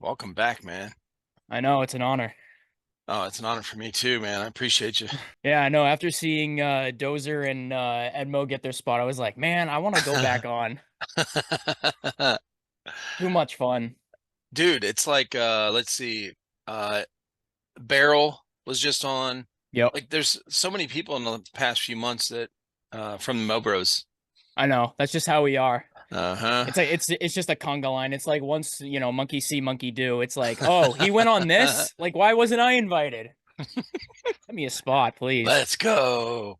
Welcome back, man. I know, it's an honor. Oh, it's an honor for me too, man. I appreciate you. Yeah, I know. After seeing Dozer and Edmo get their spot, I was like, man, I want to go back on. Too much fun. Dude, it's like let's see. Uh Barrel was just on. Yep. Like there's so many people in the past few months that from the Mobros. I know. That's just how we are. Uh-huh. It's just a conga line. It's like once, monkey see, monkey do. It's like, oh, he went on this? Like, why wasn't I invited? Give me a spot, please. Let's go.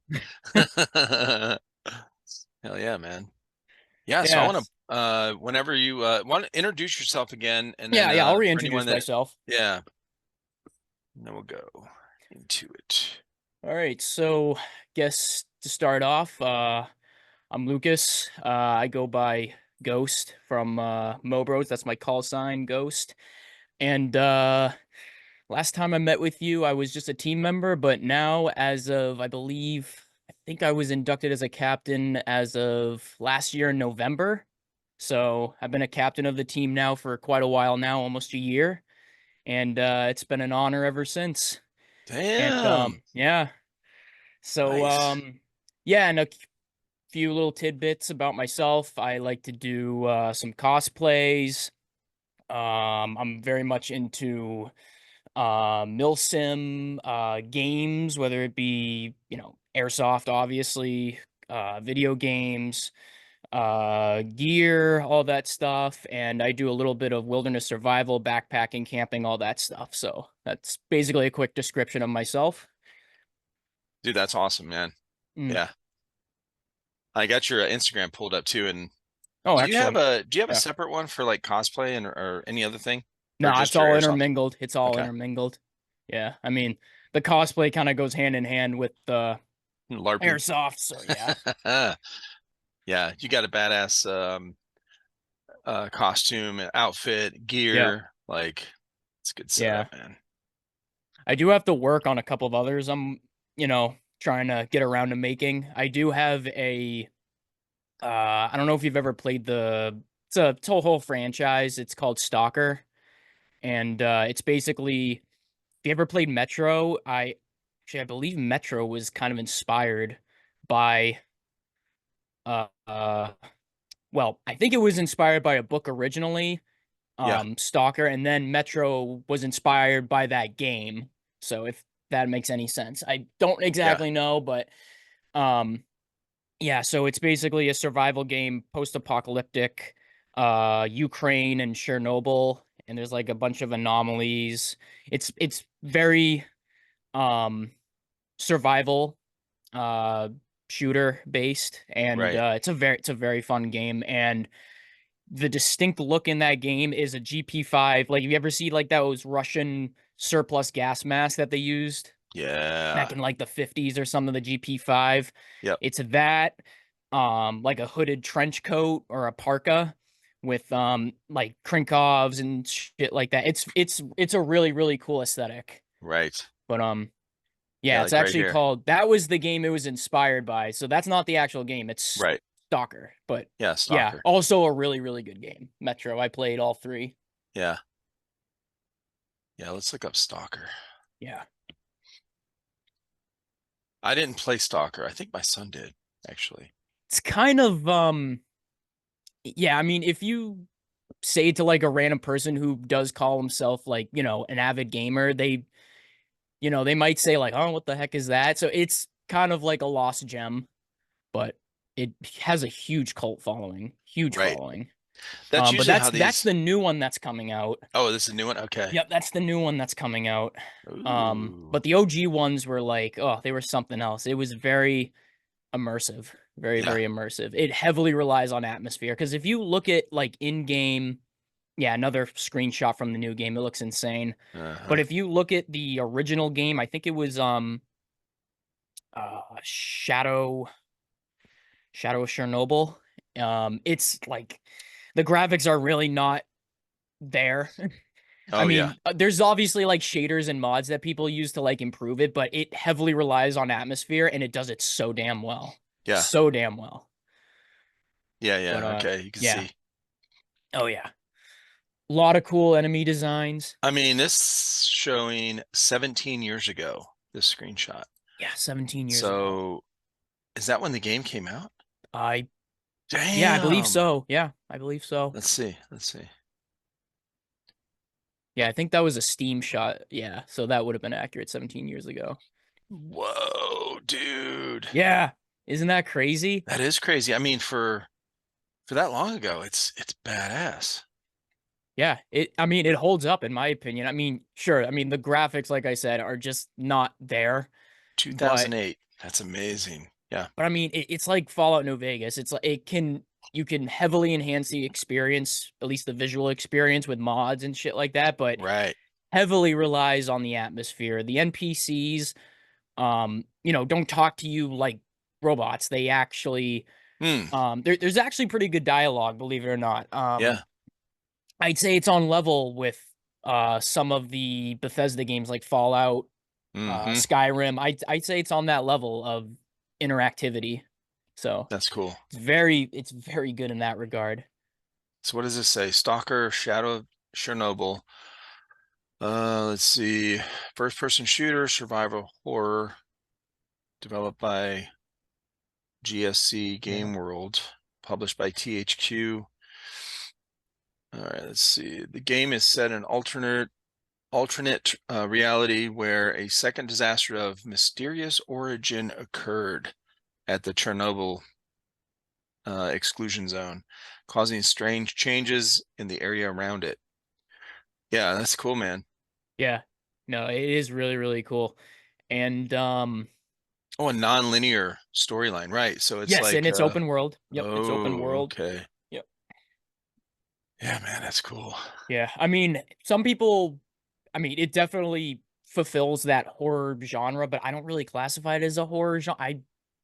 Hell yeah, man. Yeah, so I want Yes. to whenever you want to introduce yourself again and then Yeah, I'll for anyone reintroduce that myself. yeah, and then we'll go into it. All right, so guess to start off, I'm Lucas. I go by Ghost from Mobros. That's my call sign, Ghost. And last time I met with you, I was just a team member, but now, as of I think I was inducted as a captain as of last year in November. So I've been a captain of the team now for quite a while now, almost a year, and it's been an honor ever since. And Damn. yeah, so Nice. yeah, and a few little tidbits about myself. I like to do some cosplays. I'm very much into MilSim games, whether it be, Airsoft, obviously, video games, gear, all that stuff. And I do a little bit of wilderness survival, backpacking, camping, all that stuff. So that's basically a quick description of myself. Dude, that's awesome, man. Mm. Yeah. I got your Instagram pulled up too. And Oh, excellent. do you have a Yeah. separate one for like cosplay and or any other thing? Or No, just it's your all airsoft? intermingled. It's all Okay. intermingled. Yeah. I mean, the cosplay kind of goes hand in hand with the LARPing. airsoft. So yeah. Yeah, you got a badass costume, outfit, Yeah. gear, like it's a good Yeah. setup, man. I do have to work on a couple of others. Trying to get around to making. I do have I don't know if you've ever played it's a whole franchise. It's called Stalker. And it's basically, if you ever played Metro, I believe Metro was kind of inspired by uh, uh well, I think it was inspired by a book originally, Yeah. Stalker, and then Metro was inspired by that game. So if that makes any sense. I don't Yeah. exactly know, but um yeah, so it's basically a survival game, post-apocalyptic, Ukraine and Chernobyl, and there's like a bunch of anomalies. It's very um survival uh shooter based, and Right. it's a very fun game. And the distinct look in that game is a GP5. Like, you ever see like those Russian surplus gas masks that they used back Yeah. in like the 50s or something, the GP5? Yep. It's that, like a hooded trench coat or a parka with like Krinkovs and shit like that. It's a really, really cool aesthetic. Right. But Yeah, yeah, it's like right actually here. called, that was the game it was inspired by. So that's not the actual game. It's Right. Stalker. But Yeah, yeah, Stalker. also a really, really good game. Metro. I played all three. Yeah. Yeah, let's look up Stalker. Yeah. I didn't play Stalker. I think my son did, actually. It's kind of yeah, I mean, if you say to like a random person who does call himself like, an avid gamer, they might say like, "Oh, what the heck is that?" So it's kind of like a lost gem, but it has a huge cult following, huge Right. following. That's But usually that's how that's these. the new one that's coming out. Oh, this is a new one? Okay. Yep, that's the new one that's coming out. Ooh. But the OG ones were like, oh, they were something else. It was very immersive, very, Yeah. very immersive. It heavily relies on atmosphere, because if you look at like in-game, yeah, another screenshot from the new game, it looks insane. But Uh-huh. if you look at the original game, I think it was Shadow of Chernobyl. It's like the graphics are really not there. I Oh, yeah. mean, there's obviously like shaders and mods that people use to like improve it, but it heavily relies on atmosphere, and it does it so damn well. Yeah. So damn well. Yeah, But yeah. Okay, you can yeah. see. Oh yeah. lot of cool enemy designs. I mean, this showing 17 years ago, this screenshot. Yeah, 17 years ago. So is that when the game came out? I Yeah, I believe Damn. so. Yeah, I believe so. Let's see. Let's see. Yeah, I think that was a Steam shot. Yeah, so that would have been accurate 17 years ago. Whoa, dude. Yeah, isn't that crazy? That is crazy. I mean, for that long ago, it's badass. Yeah, I mean, it holds up in my opinion. I mean, sure, I mean, the graphics, like I said, are just not there, but 2008. That's amazing. Yeah. I mean, it's like Fallout New Vegas. It's like you can heavily enhance the experience, at least the visual experience with mods and shit like that, but Right. heavily relies on the atmosphere. The NPCs, don't talk to you like robots. They actually, Hmm. there's actually pretty good dialogue, believe it or not. Yeah. I'd say it's on level with some of the Bethesda games like Fallout, Mm-hmm. Skyrim. I'd say it's on that level of interactivity. So That's cool. it's very good in that regard. So what does this say? Stalker, Shadow of Chernobyl. Let's see. First person shooter, survival horror, developed by GSC Yeah. Game World, published by THQ. All right, let's see. The game is set in alternate reality where a second disaster of mysterious origin occurred at the Chernobyl exclusion zone, causing strange changes in the area around it. Yeah, that's cool, man. Yeah. No, it is really, really cool. And Oh, a non-linear storyline, right? So it's yes, and like, it's open world. Yep, it's open oh, world. okay. Yep. Yeah, man, that's cool. Yeah. I mean, some people, I mean, it definitely fulfills that horror genre, but I don't really classify it as a horror genre. I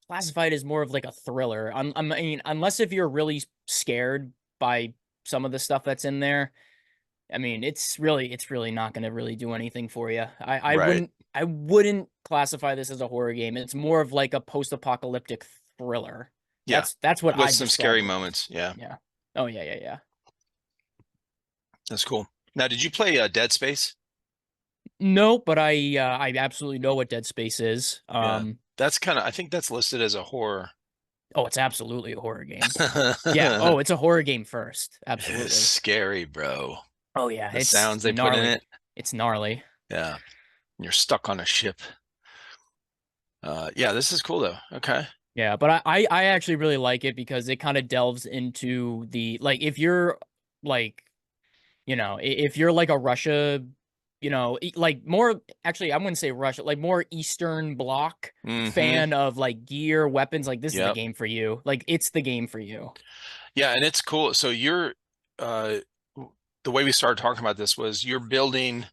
classify it as more of like a thriller. I mean, unless if you're really scared by some of the stuff that's in there, I mean, it's really not going to really do anything for you. Right. I wouldn't classify this as a horror game. It's more of like a post-apocalyptic thriller. Yeah. That's what With I some describe scary it as. moments. Yeah, Yeah. Oh yeah, yeah, yeah. that's cool. Now, did you play Dead Space? No, but I absolutely know what Dead Space is. Yeah. That's kind of, I think that's listed as a horror. Oh, it's absolutely a horror game. Yeah. It Oh, it's a horror game first. is Absolutely. scary, bro. Oh yeah, The it's sounds they put in gnarly. it. It's gnarly. Yeah. You're stuck on a ship. Yeah, this is cool though. Okay. Yeah, but I actually really like it because it kind of delves into the like if you're like, if you're like a Russia, like more actually I wouldn't say Russia, like more Eastern Bloc Mm-hmm. fan of like gear, weapons, like this is the Yep. game for you. Like it's the game for you. Yeah, and it's cool. So uh the way we started talking about this was you're building,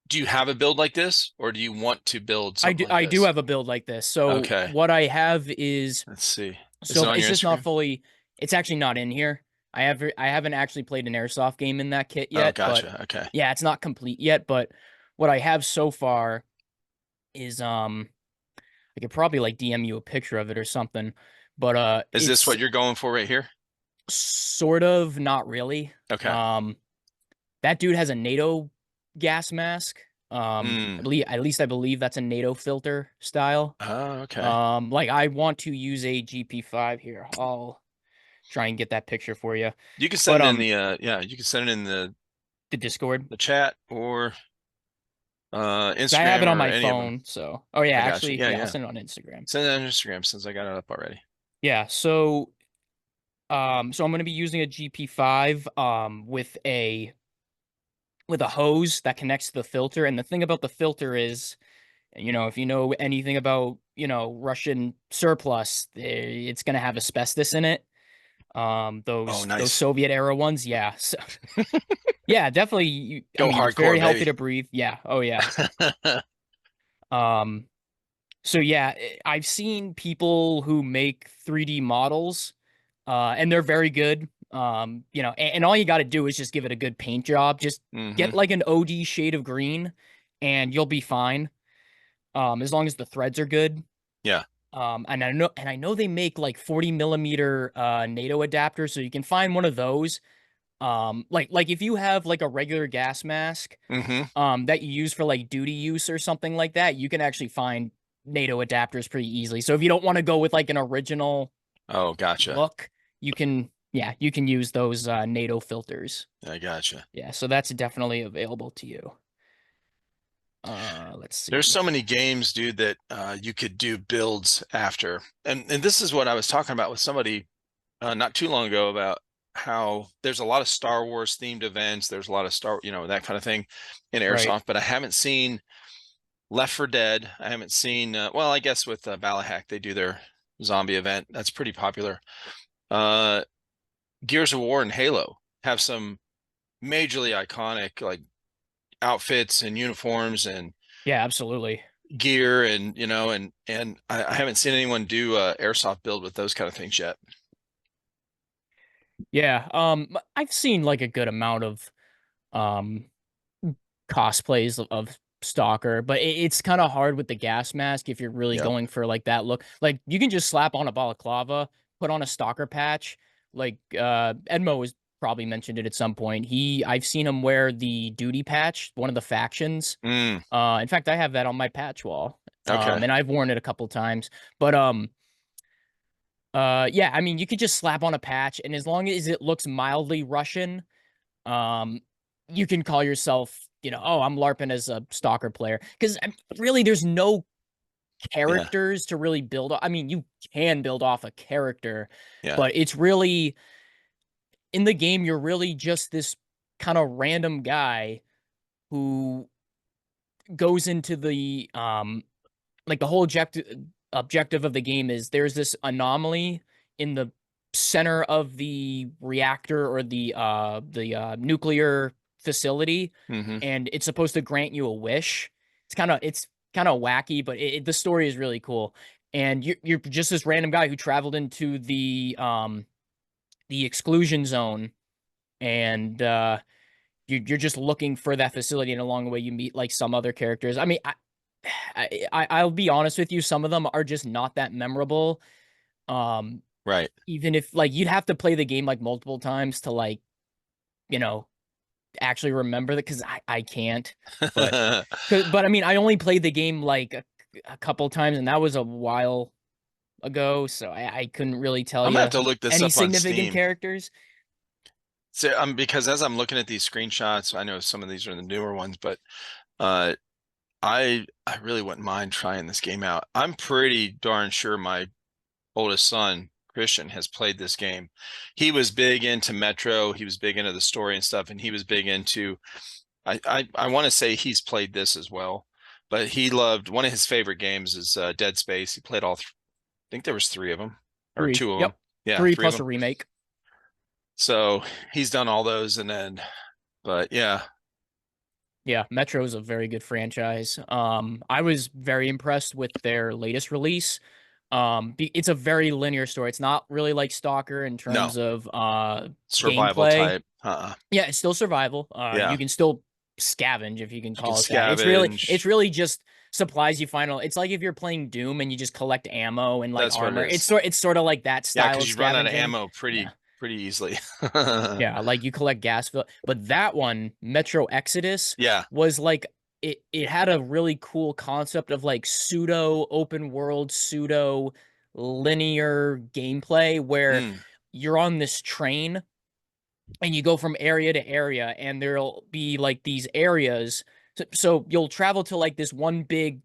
do you have a build like this or do you want to build something like I do this? have a build like this. So Okay. what I have is Let's see. Is it so on it's your just not Instagram? fully it's actually not in here. I haven't actually played an Airsoft game in that kit Oh, yet, but gotcha. Okay. yeah, it's not complete yet, but what I have so far is I could probably like DM you a picture of it or something, but Is this it's what you're going for right here? sort of not really. Okay. Um that dude has a NATO gas mask. I Mm. believe at least I believe that's a NATO filter style. Oh, okay. Like I want to use a GP5 here. I'll try and get that picture for you. You can But send it in the yeah, you can send it in the Discord. the chat or I have Instagram it on or my any of them. phone, so oh yeah, I got you. actually, Yeah, yeah, I'll yeah. send it on Instagram. Send it on Instagram since I got it up already. Yeah, so I'm gonna be using a GP5 with a hose that connects to the filter. And the thing about the filter is, if you know anything about, Russian surplus, it's gonna have asbestos in it. Oh, Those nice. Soviet era ones, yeah. So, yeah, definitely. I Go mean, it's hardcore, very healthy baby. to breathe. Yeah. Oh yeah. Um, so yeah, I've seen people who make 3D models, and they're very good. And all you got to do is just give it a good paint job. Just get Hmm. like an OD shade of green, and you'll be fine. As long as the threads are good. Yeah. And I know they make like 40 millimeter NATO adapters, so you can find one of those. Like if you have like a regular gas mask Mm-hmm. that you use for like duty use or something like that, you can actually find NATO adapters pretty easily. So if you don't want to go with like an original Oh, gotcha. look, you can use those NATO filters. I gotcha. Yeah, so that's definitely available to you. Let's There's see. so many games, dude, that you could do builds after. And this is what I was talking about with somebody not too long ago about how there's a lot of Star Wars themed events. There's a lot of that kind of thing in Right. Airsoft, but I haven't seen Left 4 Dead. I haven't seen, well, I guess with Valahak, they do their zombie event. That's pretty popular. Uh, Gears of War and Halo have some majorly iconic like outfits and uniforms and Yeah, absolutely. gear and I haven't seen anyone do a airsoft build with those kind of things yet. Yeah. I've seen like a good amount of um cosplays of Stalker, but it's kind of hard with the gas mask if you're really Yep. going for like that look. Like you can just slap on a balaclava, put on a Stalker patch. Like Edmo has probably mentioned it at some point. I've seen him wear the duty patch, one of the factions. Mm, In fact, I have that on my patch wall. okay. And I've worn it a couple times. But yeah, I mean, you could just slap on a patch, and as long as it looks mildly Russian, um, you can call yourself, oh, I'm LARPing as a Stalker player. Because really, there's no Yeah. characters to really build. I mean, you can build off a character, Yeah. but it's really in the game, you're really just this kind of random guy who goes into the like the whole objective of the game is there's this anomaly in the center of the reactor or the nuclear facility, Hmm. and it's supposed to grant you a wish. It's kind of wacky, but the story is really cool. And you're just this random guy who traveled into the exclusion zone, and you're just looking for that facility, and along the way you meet like some other characters. I mean, I'll be honest with you, some of them are just not that memorable. Um, Right. Even if like you'd have to play the game like multiple times to like, you know, actually remember that because I can't. But but I mean, I only played the game like a couple times, and that was a while ago, so I couldn't really tell I'm gonna have you to look this any up on significant Steam. characters. So, because as I'm looking at these screenshots, I know some of these are the newer ones, but uh, I really wouldn't mind trying this game out. I'm pretty darn sure my oldest son, Christian, has played this game. He was big into Metro. He was big into the story and stuff, and he was big into. I want to say he's played this as well, but he loved one of his favorite games is Dead Space. He played all. I think there was three of them or Three, two of them. yep, Yeah, three three of plus them. a remake. So he's done all those, and then, but yeah, Yeah, Metro is a very good franchise. I was very impressed with their latest release. It's a very linear story. It's not really like Stalker in no terms of survival gameplay. type. Yeah, it's still survival. You Yeah, can still scavenge if you can you can call it that. It's scavenge. really just supplies you find. It's like if you're playing Doom and you just collect ammo and like That's what it armor. is. It's sort of like that Yeah, style because of you run out of scavenging. ammo Yeah. pretty easily. Yeah, like you collect gas fill, but that one, Metro Exodus, Yeah. was like it had a really cool concept of like pseudo open world, pseudo linear gameplay where Mm, you're on this train and you go from area to area, and there'll be like these areas. So you'll travel to like this one big,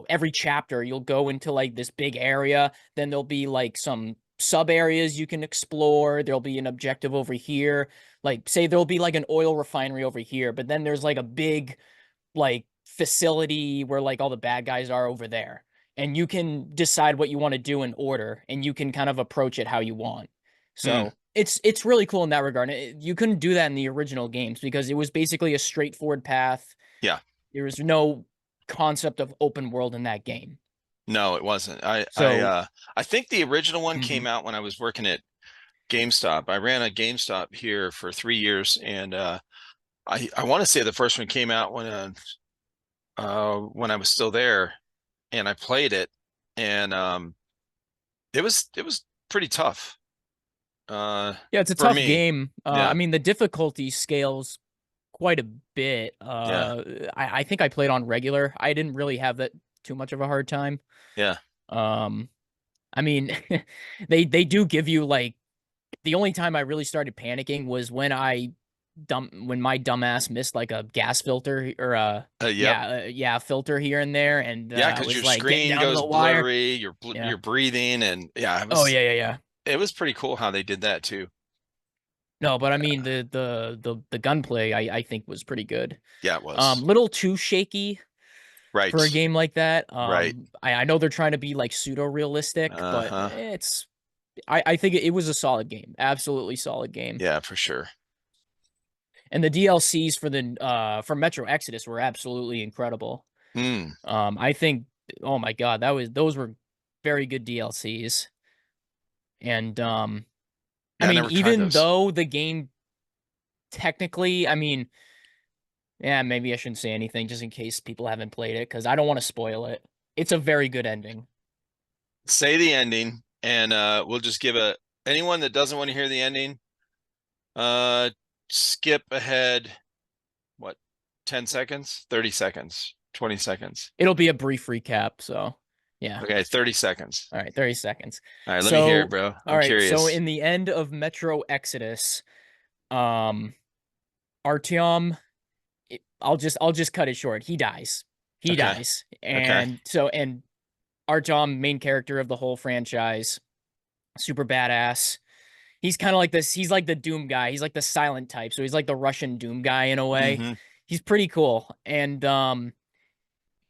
every chapter you'll go into like this big area. Then there'll be like some sub areas you can explore. There'll be an objective over here. Like, say there'll be like an oil refinery over here, but then there's like a big like facility where like all the bad guys are over there. And you can decide what you want to do in order, and you can kind of approach it how you want. mm, So it's really cool in that regard. You couldn't do that in the original games because it was basically a straightforward path. yeah. There was no concept of open world in that game. No, it wasn't. So I think the original one mhm. came out when I was working at GameStop. I ran a GameStop here for 3 years, and I want to say the first one came out when I was still there, and I played it, and it was pretty tough. Yeah, it's a for tough me. game. I Yeah, mean, the difficulty scales quite a bit. yeah, I think I played on regular. I didn't really have that too much of a hard time. yeah. Um, I mean, they do give you like the only time I really started panicking was when when my dumbass missed like a gas filter or Yep. yeah, filter here and there, and Yeah, I because was your like getting screen down to goes the wire. blurry, Yeah. you're breathing, and yeah, Oh yeah, yeah, yeah. it was pretty cool how they did that too. No, but I mean the gunplay I think was pretty good. Yeah, it was. Little too shaky for a Right, game like that. right. I know they're trying to be like pseudo realistic, but Uh-huh. I think it was a solid game, absolutely solid game. Yeah, for sure. And the DLCs for Metro Exodus were absolutely incredible. Hmm. I think, oh my God, those were very good DLCs. And I Yeah, I mean, never tried even those. though the game technically, I mean, yeah, maybe I shouldn't say anything just in case people haven't played it because I don't want to spoil it. It's a very good ending. Say the ending, and we'll just give a anyone that doesn't want to hear the ending, uh, skip ahead, what, 10 seconds, 30 seconds, 20 seconds. It'll be a brief recap, so yeah. Okay, 30 seconds. All right, 30 seconds. All right, let me hear it, So, bro. all I'm right, so curious. in the end of Metro Exodus, um, Artyom, I'll just cut it short. He dies. He Okay, dies. okay. And Artyom, main character of the whole franchise, super badass. He's kind of like this. He's like the Doom guy. He's like the silent type. So he's like the Russian Doom guy in a way. Mm-hmm. He's pretty cool. And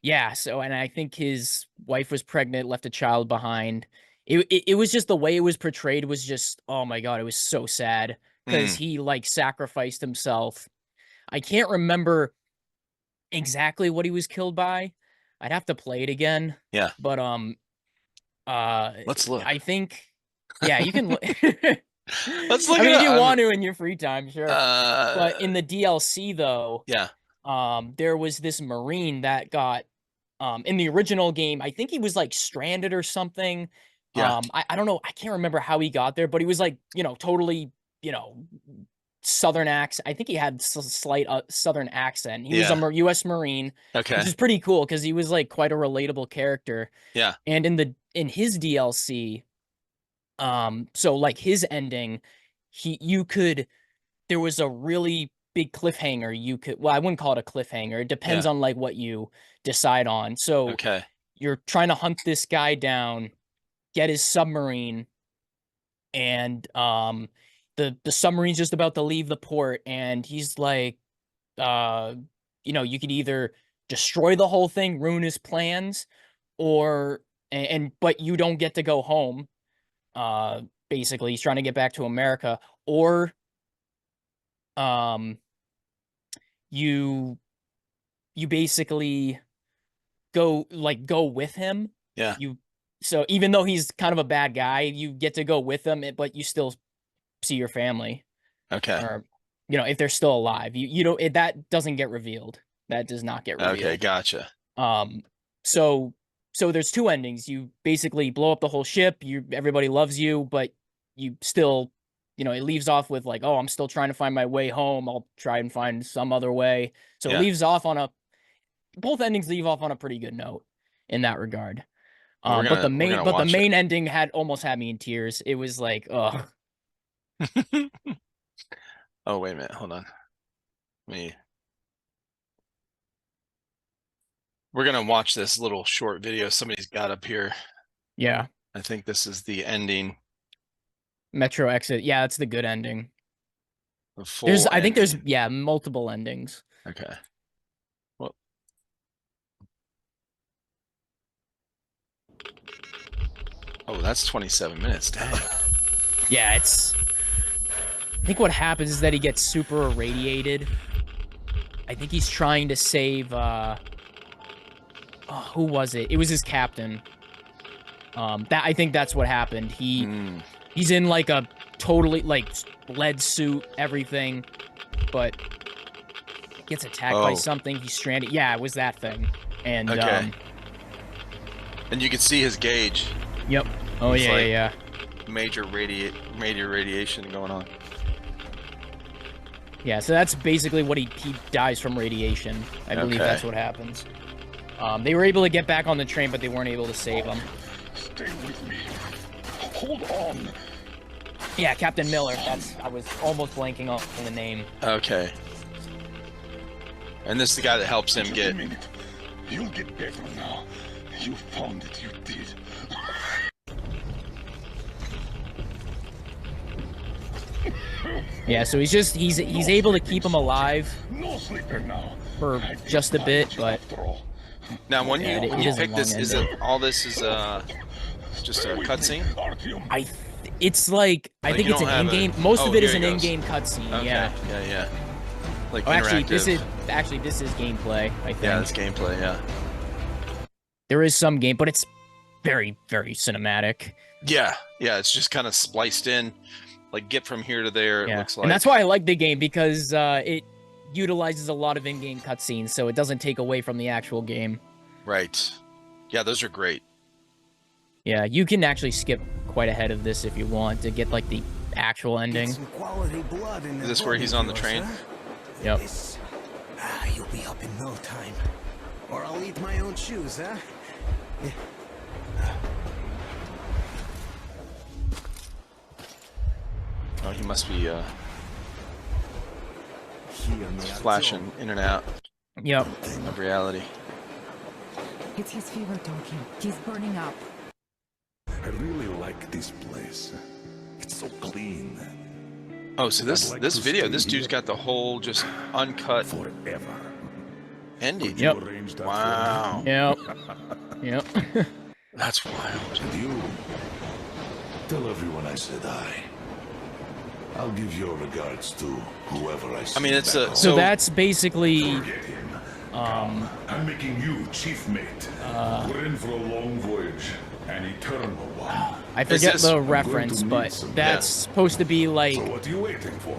yeah, so and I think his wife was pregnant, left a child behind. It was just the way it was portrayed was just, oh my God, it was so sad because Mm, he like sacrificed himself. I can't remember exactly what he was killed by. I'd have to play it again. yeah, But uh let's look. I think yeah, you can look. I Let's look mean it if up. you want to in your free time, sure. Uh, But in the DLC though, yeah, there was this Marine that got in the original game, I think he was like stranded or something. yeah, I don't know, I can't remember how he got there, but he was like, totally, you know, Southern accent. I think he had slight Southern accent. He was a yeah. U.S. Marine, which Okay, is pretty cool because he was like quite a relatable character. yeah, And in his DLC, so like his ending, you could there was a really big cliffhanger. Well, I wouldn't call it a cliffhanger. It depends yeah. on like what you decide on. So Okay, you're trying to hunt this guy down, get his submarine, and the submarine's just about to leave the port, and he's like, uh, you could either destroy the whole thing, ruin his plans, or but you don't get to go home. Uh, Basically, he's trying to get back to America, or um, you you basically go with him. yeah, You So even though he's kind of a bad guy, you get to go with him, but you still see your family, okay, or if they're still alive. You don't that doesn't get revealed. That does not get okay. revealed. Gotcha. Um, so there's two endings. You basically blow up the whole ship. Everybody loves you, but you still, it leaves off with like, oh, I'm still trying to find my way home. I'll try and find some other way. So it Yeah, leaves off on a both endings leave off on a pretty good note in that regard. well, But the we're main gonna but the watch it. main ending had almost had me in tears. It was like, oh Oh, wait a minute. Hold on. Me. We're gonna watch this little short video somebody's got up here. yeah, I think this is the ending, Metro Exit. Yeah, that's the good ending. the full I think there's ending. multiple endings. Okay. Well, oh, that's 27 minutes. Dang. Yeah, I think what happens is that he gets super irradiated. I think he's trying to save who was it? It was his captain. That I think that's what happened. Mm, He's in like a totally like lead suit, everything, but gets attacked by oh, something. He's stranded. Yeah, it was that thing. And okay. And you can see his gauge. yep. Oh He's yeah, like, yeah, major radiation going on. Yeah, so that's basically what he dies from radiation. I believe that's what happens. They were able to get back on the train, but they weren't able to save him. Stay with me. Hold on. Yeah, Captain Miller. I was almost blanking on the name. Okay. And this is the guy that helps him get. You'll get better now. You found it. You did. Yeah, so he's able to keep him alive for just a bit, but now when you pick this, is it all this is just a cutscene? It's like I think it's an in-game. Most of it is an in-game cutscene. Okay. Yeah. Yeah. Like actually, this is gameplay. I think. Yeah, it's gameplay. Yeah. There is some game, but it's very, very cinematic. Yeah. It's just kind of spliced in. Like get from here to there. It looks like, and that's why I like the game because it utilizes a lot of in-game cutscenes, so it doesn't take away from the actual game. Right. Yeah, those are great. Yeah, you can actually skip quite ahead of this if you want to get like the actual ending. Is this where he's on the train? Yep. You'll be up in no time, or I'll eat my own shoes, huh? Oh, he must be flashing in and out. Yep. Of reality. It's his fever talking. He's burning up. I really like this place. It's so clean. Oh, so this video, this dude's got the whole just uncut forever ending. Yep. Wow. Yep. That's wild. And you tell everyone I said hi. I'll give your regards to whoever I see. I mean, it's a so that's basically. Forget him. I'm making you chief mate. We're in for a long voyage, an eternal one. I forget this- the reference, but that's supposed to be like. So what are you waiting for?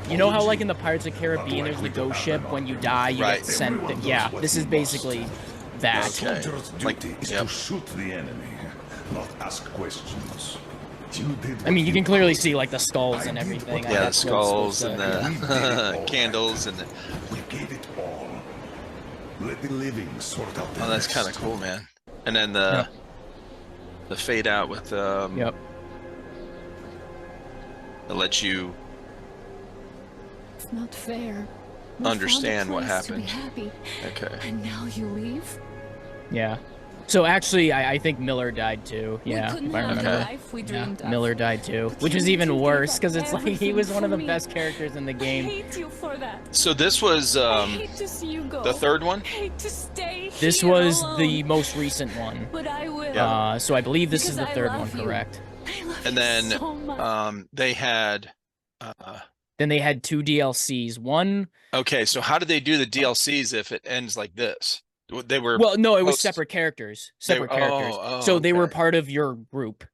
You know how like in the Pirates of the Caribbean, there's the ghost ship. When you die, you get sent. Yeah, this is basically that. A soldier's Like, duty is yep. to shoot the enemy, not ask questions. I mean, you can clearly see like the skulls and everything. Yeah, the skulls and the candles and the. We gave it all. Let the living sort out the Oh, that's kind of cool, man. And then the fade out with Yep. It lets you It's not fair. We understand found a what place to be happened. happy, Okay. and now you leave. Yeah. So actually, I think Miller died too. Yeah, we couldn't if I have remember. the Okay. life we Yeah, dreamed of. Miller died too, But which you is need even to give worse up because it's like he everything was one of for the me. best characters in the I game. hate you for that. So this was I hate to see you go. the third one. I hate to stay This here was alone. the most recent one. But I will. Yeah. So I believe this is Because the I third one, love you. correct? I love And you then so much. they had Then they had 2 DLCs. One, okay, so how did they do the DLCs if it ends like this? They were well, no, it was post- separate characters. They- Separate characters. oh, So they were okay. part of your group.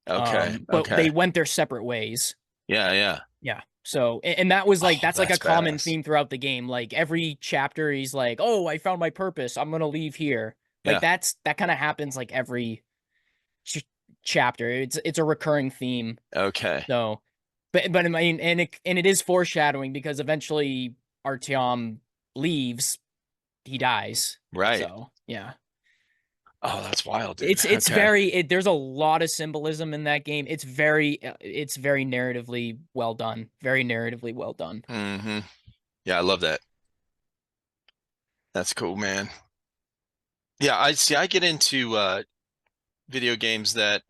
Okay. But Okay. they went their separate ways. Yeah. Yeah. So, and that was like, Oh, that's like a that's common badass. theme throughout the game. Like every chapter, he's like, oh, I found my purpose. I'm going to leave here. Like Yeah. that kind of happens like every chapter. It's a recurring theme. Okay. So, but I mean, and it is foreshadowing because eventually Artyom leaves, he dies. Right. So, yeah. Oh, that's wild. Dude. It's Okay. very there's a lot of symbolism in that game. It's very narratively well done. Very narratively well done. Mm-hmm. Yeah, I love that. That's cool, man. Yeah, I get into video games that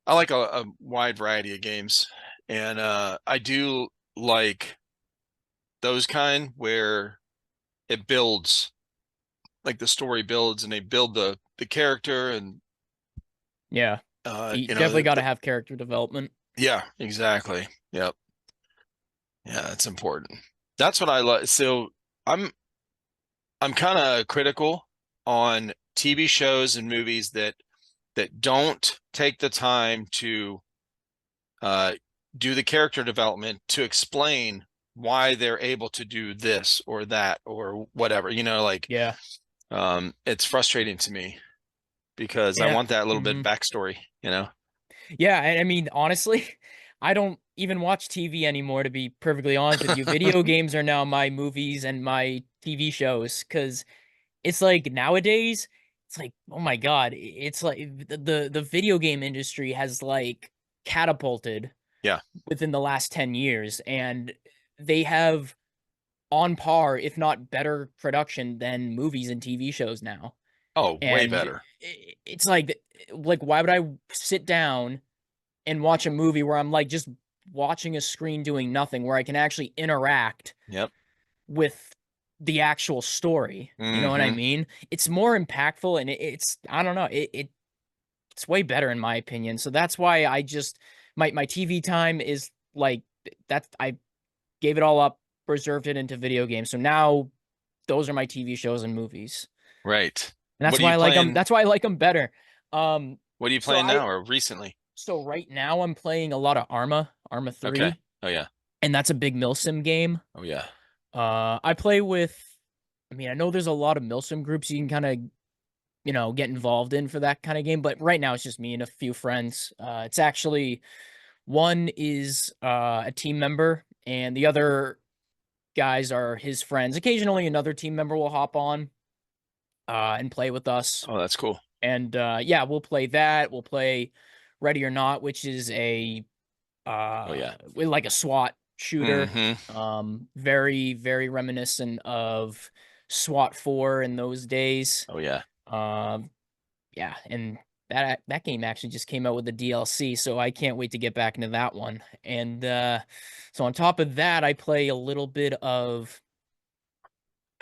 I like a wide variety of games. And I do like those kind where it builds, like the story builds and they build the character and Yeah. You you know, definitely got to have character development. yeah, exactly. Yep. Yeah, that's important. That's what I like. So I'm kind of critical on TV shows and movies that don't take the time to do the character development to explain why they're able to do this or that or whatever. You know, like Yeah. it's frustrating to me because I Yeah. want that little bit backstory, you know? Yeah, I mean, honestly, I don't even watch TV anymore, to be perfectly honest with you. Video games are now my movies and my TV shows, because it's like nowadays, it's like, oh my God, it's like the video game industry has like catapulted Yeah. within the last 10 years, and they have on par, if not better production than movies and TV shows now. Oh, way And better. it's like why would I sit down and watch a movie where I'm like just watching a screen doing nothing, where I can actually interact Yep. with the actual story? You know what I Mm-hmm. mean? It's more impactful, and it's, I don't know, it's way better in my opinion. So that's why I just my TV time is like that. I gave it all up, preserved it into video games. So now those are my TV shows and movies. Right. And that's What are why you I like them. playing? That's why I like them better. Um, What are you so playing now or recently? so right now I'm playing a lot of Arma Okay. 3, Oh yeah. and that's a big MilSim game. Oh yeah. I play with, I mean, I know there's a lot of MilSim groups you can kind of, get involved in for that kind of game, but right now it's just me and a few friends. It's actually, one is a team member, and the other guys are his friends. Occasionally another team member will hop on and play with us. Oh, that's cool. And yeah, we'll play that. We'll play Ready or Not, which is a Oh yeah. like a SWAT shooter. Mm-hmm. Very, very reminiscent of SWAT 4 in those days. Oh yeah. Yeah, and that game actually just came out with the DLC, so I can't wait to get back into that one. And so on top of that, I play a little bit of.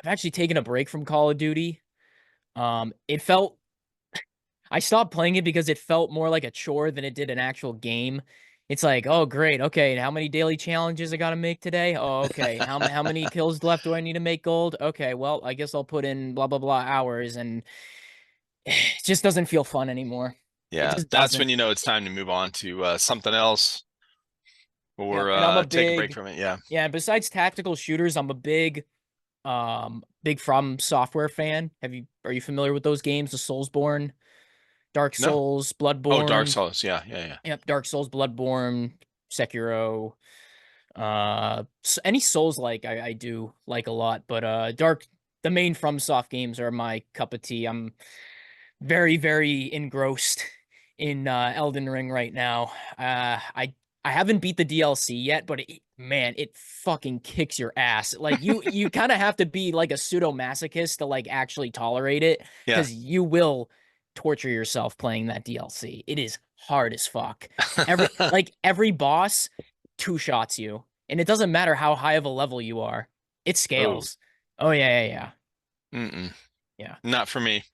I've actually taken a break from Call of Duty. It felt I stopped playing it because it felt more like a chore than it did an actual game. It's like, oh great, okay, and how many daily challenges I gotta make today? Oh, okay. How many kills left do I need to make gold? Okay, well, I guess I'll put in blah blah blah hours, and it just doesn't feel fun anymore. It Yeah. just That's when doesn't. you know it's time to move on to something else Yeah, or and I'm a take a break big from it. Yeah. yeah. Besides tactical shooters, I'm a big FromSoftware fan. Are you familiar with those games? The Soulsborne, Dark No. Souls, Oh, Dark Bloodborne. Souls. Yeah. Yeah. Yeah. Yep, Dark Souls, Bloodborne, Sekiro. Any Souls like I do like a lot, but the main FromSoft games are my cup of tea. I'm very, very engrossed in Elden Ring right now. I haven't beat the DLC yet, but man, it fucking kicks your ass. Like you kind of have to be like a pseudo masochist to like actually tolerate it, Yeah. because you will torture yourself playing that DLC. It is hard as fuck. Every boss two shots you, and it doesn't matter how high of a level you are. It Oh. scales. Oh yeah. Mm-mm. Yeah. Not for me.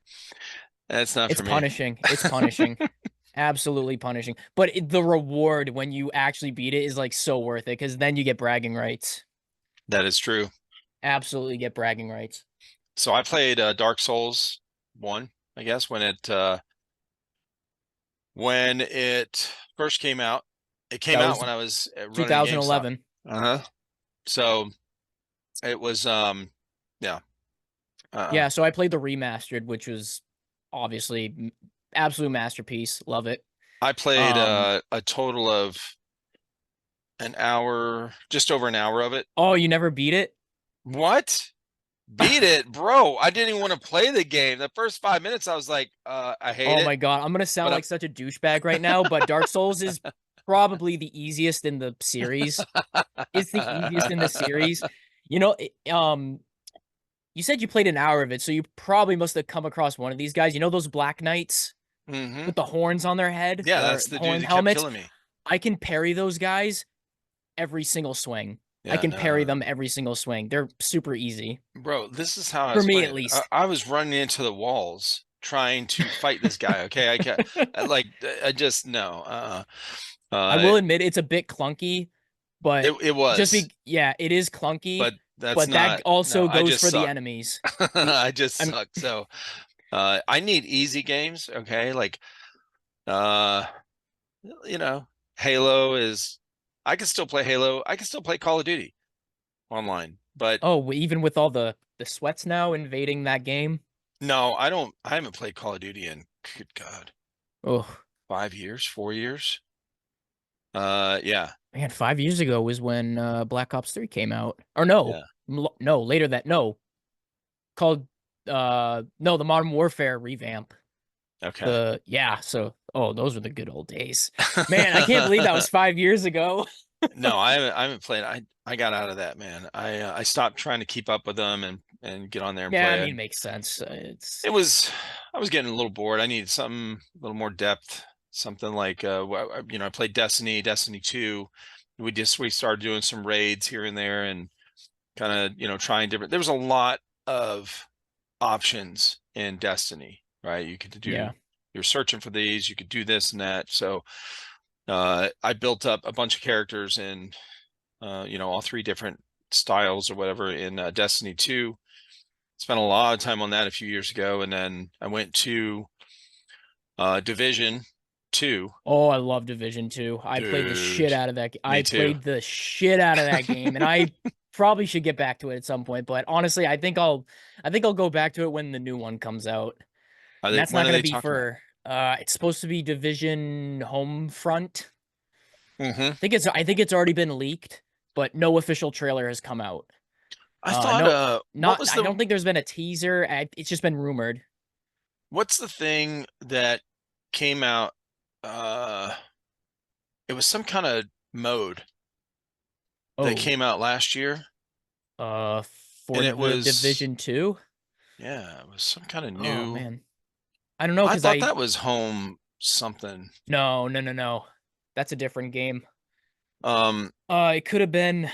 That's not It's for me. punishing. It's punishing. Absolutely punishing. But the reward when you actually beat it is like so worth it, because then you get bragging rights. That is true. Absolutely get bragging rights. So I played Dark Souls 1, I guess, when it first came out. It came That out was when I was running GameStop. 2011. Uh-huh. So it was yeah. Yeah, so I played the remastered, which was obviously absolute masterpiece. Love it. I played Um, a total of an hour, just over an hour of it. oh, you never beat it? What? Beat it, bro. I didn't even want to play the game. The first 5 minutes, I was like, I hate Oh it. my God, I'm gonna sound But like such a douchebag right now, but Dark Souls is probably the easiest in the series. It's the easiest in the series. You know, you said you played an hour of it, so you probably must have come across one of these guys. You know those Black Knights hmm with the horns on their head, Yeah, or that's the dude horn that kept helmets? killing me. I can parry those guys every single swing. I Yeah, can parry no. them every single swing. They're super easy. Bro, this is how I For was me, at playing. I, least. I was running into the walls trying to fight this guy. Okay, I can't. I just no. I will admit it's a bit clunky, but It was, yeah, it is clunky, but that's but that not. No, also I goes just for the suck. enemies. I just I'm suck. So, I need easy games. Okay, like, uh, you know, Halo is. I can still play Halo. I can still play Call of Duty online, but oh, even with all the sweats now invading that game. no, I don't. I haven't played Call of Duty in. Good God. Oh, 5 years, 4 years. Yeah. Man, 5 years ago was when Black Ops 3 came out. Or no, Yeah. no, later that called no, the Modern Warfare revamp. Okay. So those were the good old days. Man, I can't believe that was 5 years ago. No, I haven't played. I got out of that, man. I stopped trying to keep up with them and get on there and Yeah, I play mean, it. it makes sense. It's It was I was getting a little bored. I needed something a little more depth, something like I played Destiny 2. We started doing some raids here and there and kind of, trying different. There was a lot of options in Destiny, right? You could do yeah. you're searching for these, you could do this and that. So I built up a bunch of characters in all three different styles or whatever in Destiny 2. Spent a lot of time on that a few years ago, and then I went to Division 2. Oh, I love Division 2. I played the shit Dude, out of that. me I too. played the shit out of that game, and I probably should get back to it at some point. But honestly, I think I'll go back to it when the new one comes out. And that's When not are going to they be talking about? for. It's supposed to be Division Homefront. Mm-hmm. I think it's already been leaked, but no official trailer has come out. I thought, No, what was I don't think there's been a teaser. It's just been rumored. what's the thing that came out? Uh, it was some kind of mode that Oh, came out last year, uh, for and it the was, Division 2. yeah, it was some kind of Oh new. man, I don't know I because thought that was home something. no. That's a different game. Um, It could have been.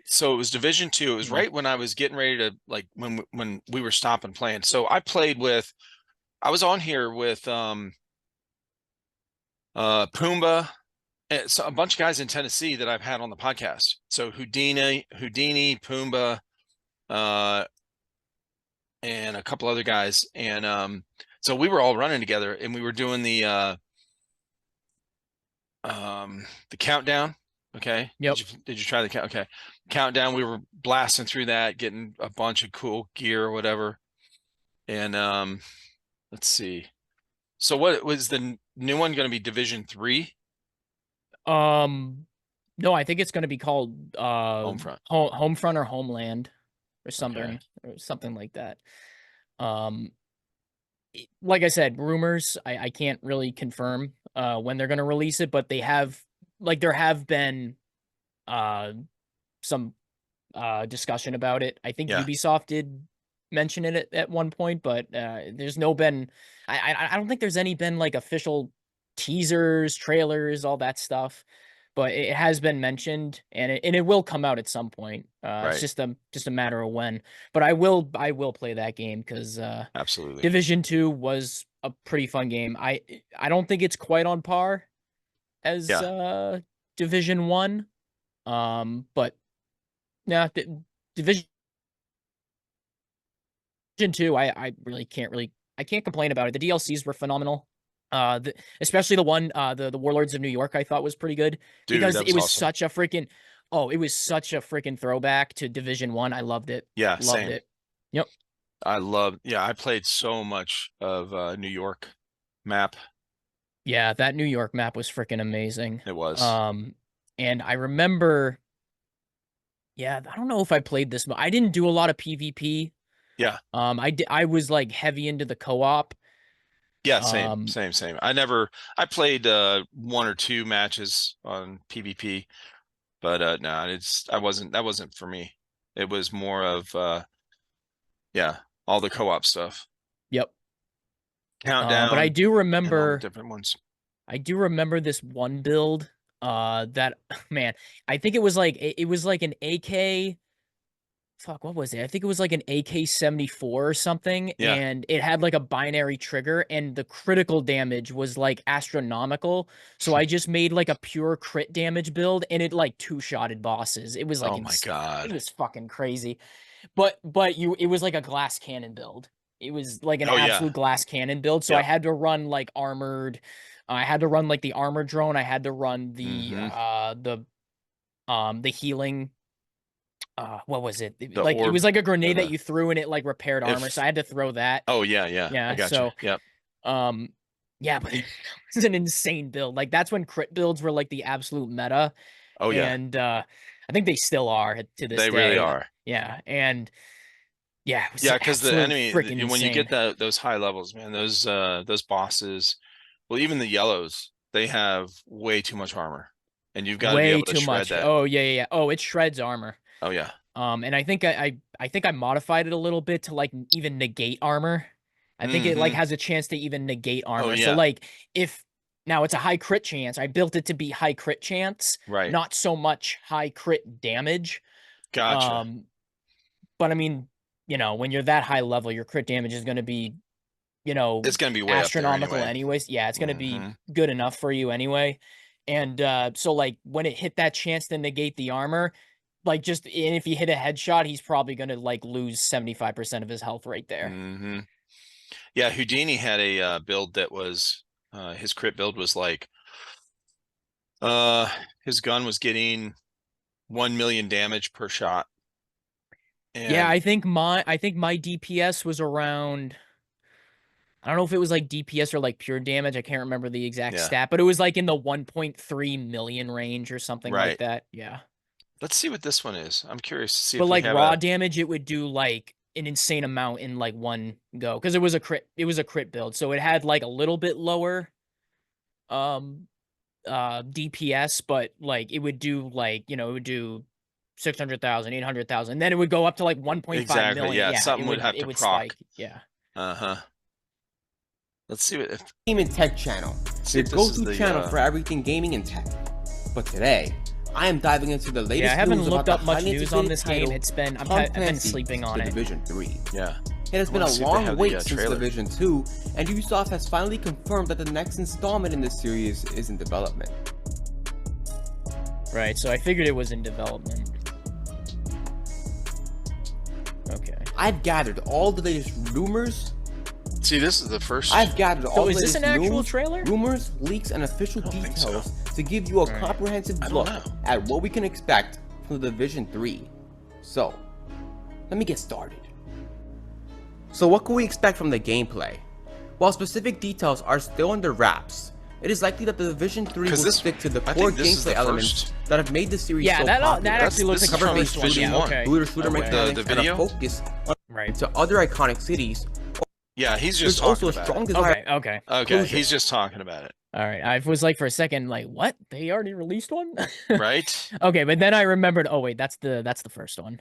so it was Division 2. It was Hmm. right when I was getting ready to, like, when we were stopping playing. So I was on here with Pumbaa, and so a bunch of guys in Tennessee that I've had on the podcast. So Houdini, Pumbaa, uh, and a couple other guys, and so we were all running together, and we were doing the countdown. Okay. Yep. Did you try the count? Okay. Countdown. We were blasting through that, getting a bunch of cool gear or whatever. And let's see. So what was the new one going to be? Division 3? No, I think it's going to be called Homefront. Homefront or Homeland Okay. or something like that. Um, like I said, rumors. I can't really confirm when they're going to release it, but there have been uh some discussion about it. I think Yeah. Ubisoft did mention it at one point, but there's no been. I don't think there's any been like official teasers, trailers, all that stuff. But it has been mentioned, and it will come out at some point. It's Right. just a matter of when. But I will play that game because Absolutely. Division 2 was a pretty fun game. I don't think it's quite on par as Yeah. Division 1. But yeah, Division 2, I can't complain about it. The DLCs were phenomenal. Especially the one, the Warlords of New York, I thought was pretty good Dude, because that was awesome. it was such a freaking throwback to Division 1. I loved it. Yeah, Loved same. it. Yep. I played so much of New York map. Yeah, that New York map was freaking amazing. It was. And I remember, yeah, I don't know if I played this, but I didn't do a lot of PvP. Yeah. I was like heavy into the co-op. Yeah, Um, same. I played one or two matches on PvP, but no, that wasn't for me. It was more of yeah, all the co-op stuff. yep. But Countdown and all the different ones. I do remember this one build that man, I think it was like an AK. Fuck, what was it? I think it was like an AK-74 or something, Yeah. and it had like a binary trigger, and the critical damage was like astronomical. So I just made like a pure crit damage build, and it like two-shotted bosses. It was like Oh my it God. was fucking crazy. But it was like a glass cannon build. It was like an Oh yeah. absolute glass cannon build. So I Yep. had to run like armored. I had to run like the armor drone. I had to run the healing. What was it? The Like it was orb like a or grenade that the you threw and it like repaired armor. So if I had to throw that. oh yeah, I Yeah. got you. So Yep. um Yeah, but it's an insane build. Like that's when crit builds were like the absolute meta. Oh yeah, And I think they still are to this they day. really are. Yeah, and yeah, it was Yeah, because the absolute enemy, freaking when you insane. get those high levels, man, those bosses, well, even the yellows, they have way too much armor, and you've got to be Way able to too shred much. that. Oh yeah, yeah, yeah. Oh, it shreds armor. Oh yeah. And I think I think I modified it a little bit to like even negate armor. I think it like Mm-hmm. has a chance to even negate Oh armor. So yeah. like if now it's a high crit chance, I built it to be high crit chance, Right. not so much high crit damage. Gotcha. But I mean, you know, when you're that high level, your crit damage is going to be, you know, It's gonna be way up there astronomical anyway. anyways. Yeah, it's going to be Mm-hmm. good enough for you anyway. And so like when it hit that chance to negate the armor, like just and if he hit a headshot, he's probably going to like lose 75% of his health right there. Mm-hmm. Yeah, Houdini had a build that was his crit build was like his gun was getting 1 million damage per shot. Yeah, And I think my DPS was around, I don't know if it was like DPS or like pure damage. I can't remember the exact yeah, stat, but it was like in the 1.3 million range or something like right. that. Yeah. Let's see what this one is. I'm curious to see But if we like have raw a damage, it would do like an insane amount in like one go because it was a crit build. So it had like a little bit lower um DPS, but like it would do like, you know, it would do 600,000, 800,000. Then it would go up to like 1.5 exactly. million. Yeah, Yeah, something would have it to would proc. spike. Yeah. Uh-huh. Let's see what if Game and Tech channel, see your if this is go-to the channel for everything gaming and tech. But today, I am diving into the latest Yeah, I haven't news looked about up the much highly news on anticipated this game. title, It's been Tom I've been Clancy's sleeping on The it. Division 3. yeah. It has I been wanna a see if they long have the, wait since trailer. Division 2, and Ubisoft has finally confirmed that the next installment in this series is in development. Right, so I figured it was in development. Okay. I've gathered all the latest rumors. See, this is the first. I've gathered all the is this latest an actual news, trailer? rumors, leaks, and official I don't think so. details to give you a Alright. comprehensive I don't look know. at what we can expect from the Division 3. So, let me get started. So what can we expect from the gameplay? While specific details are still under wraps, it is likely that the Division 3 will 'Cause this- stick to the I core think this is gameplay the elements first. that have made the series Yeah, so that popular. actually looks this like is the from first one. Division Yeah, 1. okay. Looter-shooter Okay. mechanics The and a video? focus Right. to other iconic cities. Yeah, he's There's just also talking a about strong it. desire Okay, okay. Okay, Conclusion. he's just talking about it, All right. I was like for a second, like, what? They already released one? right? Okay, but then I remembered, oh wait, that's the first one.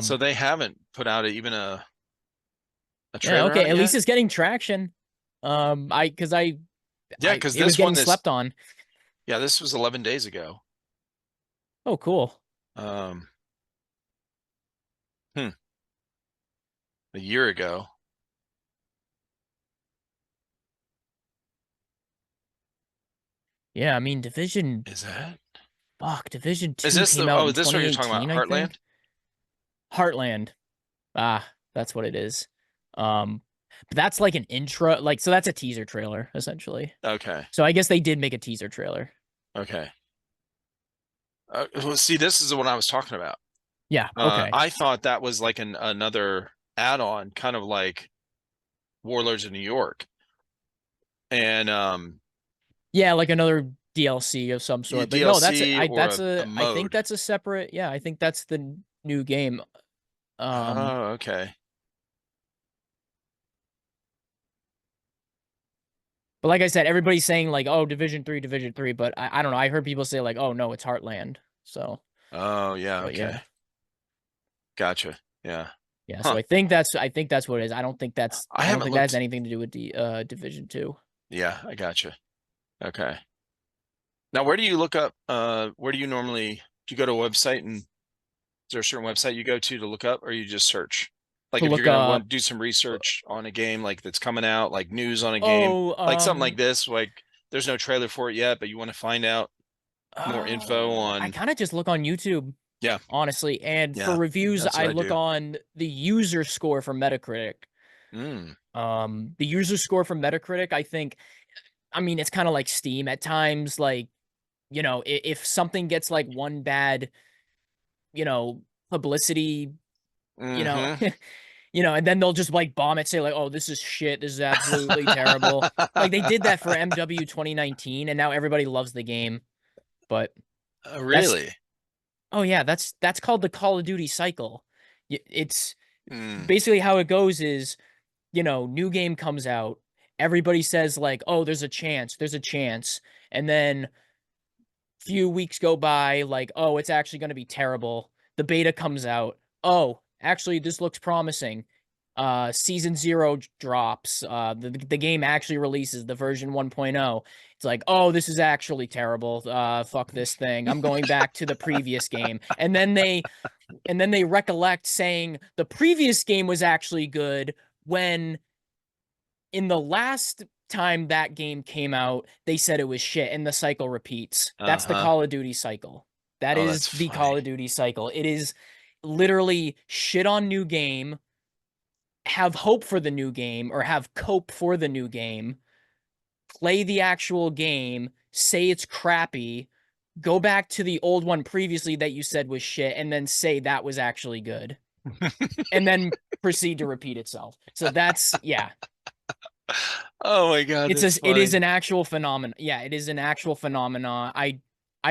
So they haven't put out even a Yeah, trailer okay, out at least yet? it's getting traction. Yeah, because it was this getting one is. slept on. Yeah, this was 11 days ago. Oh, cool. A year ago. Yeah, I mean Division Is that? Division 2 Is this came the? out Oh, in is this what you're talking about? 2018, I Heartland? think. Heartland. Ah, that's what it is. But that's like an intro, like so that's a teaser trailer, essentially. Okay. So I guess they did make a teaser trailer. Okay. Well, see, this is the one I was talking about. Yeah, okay. I thought that was like another add-on, kind of like Warlords of New York. And Yeah, like another DLC of some sort. But no, that's DLC or a I think mode. that's a separate, yeah, I think that's the new game. Oh, okay. But like I said, everybody's saying like, oh, Division 3, but I don't know. I heard people say like, oh no, it's Heartland. So Oh, yeah, but okay. yeah. Gotcha. Yeah. Yeah, Huh. so I think that's what it is. I don't think I I don't haven't think that has looked. anything to do with the Division 2. Yeah, I gotcha. Okay. Now, where do you look up? Where do you normally do you go to a website and is there a certain website you go to look up, or you just search? Like To if you're look gonna up want to do some research on a game like that's coming out, like news on a game, like something like this, like there's no trailer for it yet, but you want to find out more info I on. kind of just look on YouTube. Yeah. Honestly, and Yeah, for reviews, that's I what I look do. on the user score from Metacritic. Mm, The user score from Metacritic, I mean, it's kind of like Steam at times. Like, you know, if something gets like one bad, you know, publicity, you know, mm-hmm. you know, and then they'll just like bomb it, say like, oh, this is shit, this is absolutely terrible. Like they did that for MW 2019, and now everybody loves the game. But Really? oh yeah, that's called the Call of Duty cycle. It's Mm. basically how it goes is, you know, new game comes out, everybody says like, oh, there's a chance, and then few weeks go by, like, oh, it's actually going to be terrible. The beta comes out. Oh, actually, this looks promising. Season 0 drops. The game actually releases the version 1.0. It's like, oh, this is actually terrible. Fuck this thing. I'm going back to the previous game. And then they recollect saying the previous game was actually good when in the last time that game came out, they said it was shit, and the cycle repeats. That's the Call of Duty cycle. That is the Call of Duty cycle. It is literally shit on new game, have hope for the new game, or have cope for the new game, play the actual game, say it's crappy, go back to the old one previously that you said was shit, and then say that was actually good. And then proceed to repeat itself. So that's, yeah. Oh my god, It is an actual phenomenon. Yeah, it is an actual phenomenon. I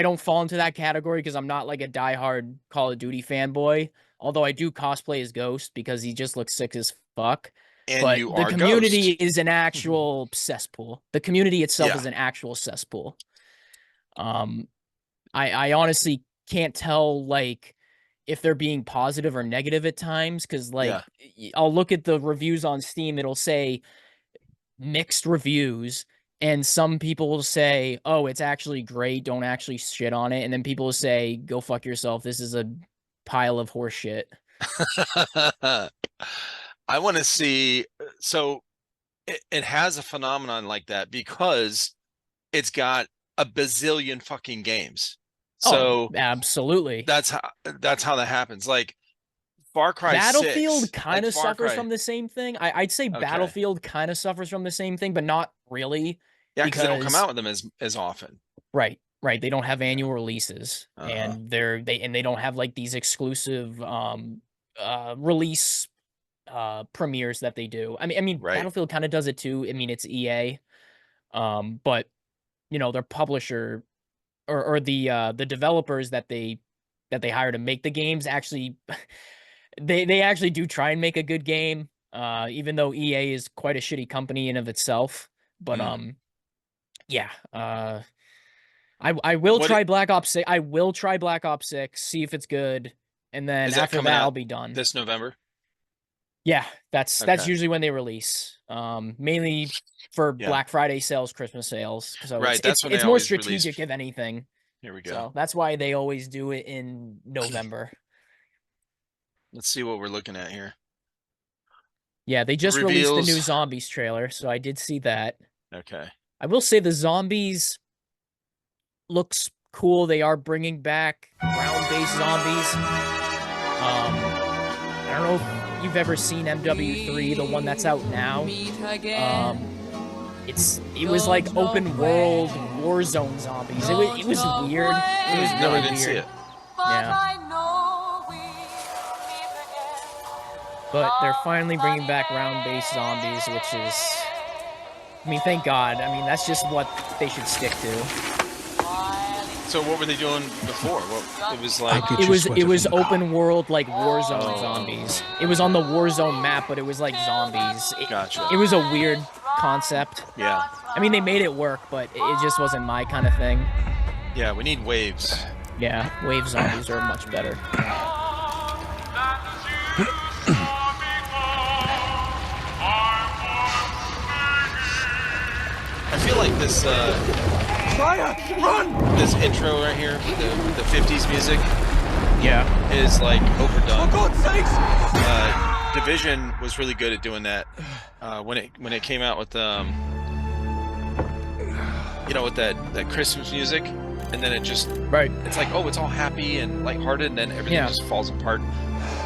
don't fall into that category because I'm not like a diehard Call of Duty fanboy. Although I do cosplay as Ghost because he just looks sick as fuck. And but you the are community Ghost. is an actual cesspool. The community itself is an actual cesspool. I honestly can't tell like if they're being positive or negative at times because like I'll look at the reviews on Steam. It'll say mixed reviews, and some people will say, oh, it's actually great, don't actually shit on it, and then people will say, go fuck yourself, this is a pile of horse shit. I want to see, so it has a phenomenon like that because it's got a bazillion fucking games. So absolutely, that's how that happens. Like Far Cry Battlefield 6, kind of like suffers from the same thing. I'd say Battlefield kind of suffers from the same thing, but not really. Yeah, because they don't come out with them as often. Right. They don't have annual releases, and they don't have like these exclusive release premieres that they do. I mean, Battlefield kind of does it too. I mean, it's EA, but you know, their publisher or the developers that they hire to make the games actually. They actually do try and make a good game, even though EA is quite a shitty company in of itself. But yeah, I will try Black Ops 6. I will try Black Ops 6, see if it's good, and then after that I'll be done. This November? Yeah, that's usually when they release. Mainly for Black Friday sales, Christmas sales. So it's more strategic if anything. Here we go. So that's why they always do it in November. Let's see what we're looking at here. Yeah, they just released the new Zombies trailer, so I did see that. Okay. I will say the Zombies looks cool. They are bringing back ground-based zombies. I don't know if you've ever seen MW3, the one that's out now. It was like open world Warzone zombies. It was weird. It was really I didn't see it. Yeah. But they're finally bringing back round-based zombies, which is, I mean, thank God. I mean, that's just what they should stick to. So what were they doing before? It was like it was open world like Warzone zombies. It was on the Warzone map, but it was like zombies. Gotcha. It was a weird concept. Yeah. I mean, they made it work, but it just wasn't my kind of thing. Yeah, we need waves. Yeah, wave zombies are much better. I feel like this this intro right here, the 50s music, is like overdone. For God's sakes! Division was really good at doing that when it came out with you know, with that Christmas music, and then it just it's like, oh, it's all happy and lighthearted, and then everything just falls apart.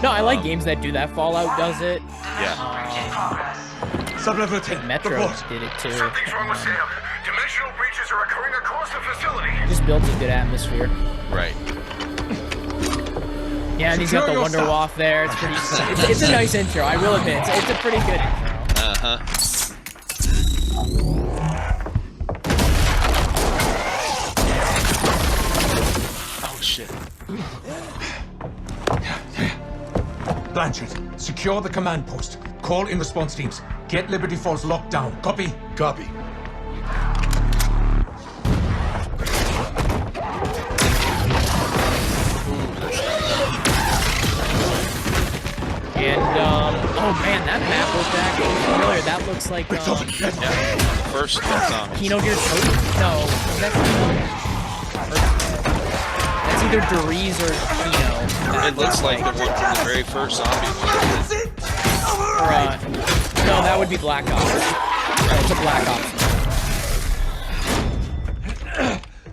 No, I like games that do that. Fallout does it. Yeah. Metro did it too. Something's wrong with Sam. Dimensional breaches are occurring across the facility. Just builds a good atmosphere. Right. Yeah, and he's got the Wonder Waff there. It's pretty. It's a nice intro. I will admit, it's a pretty good intro. Oh shit. Blanchard, secure the command post. Call in response teams. Get Liberty Falls locked down. Copy? Copy. And oh man, that map looks actually familiar. That looks like First zombie. Kino Gear Totem. No, that's either Doriz or Kino. It looks like the one from the very first zombie one. No, that would be Black Ops. No, it's a Black Ops.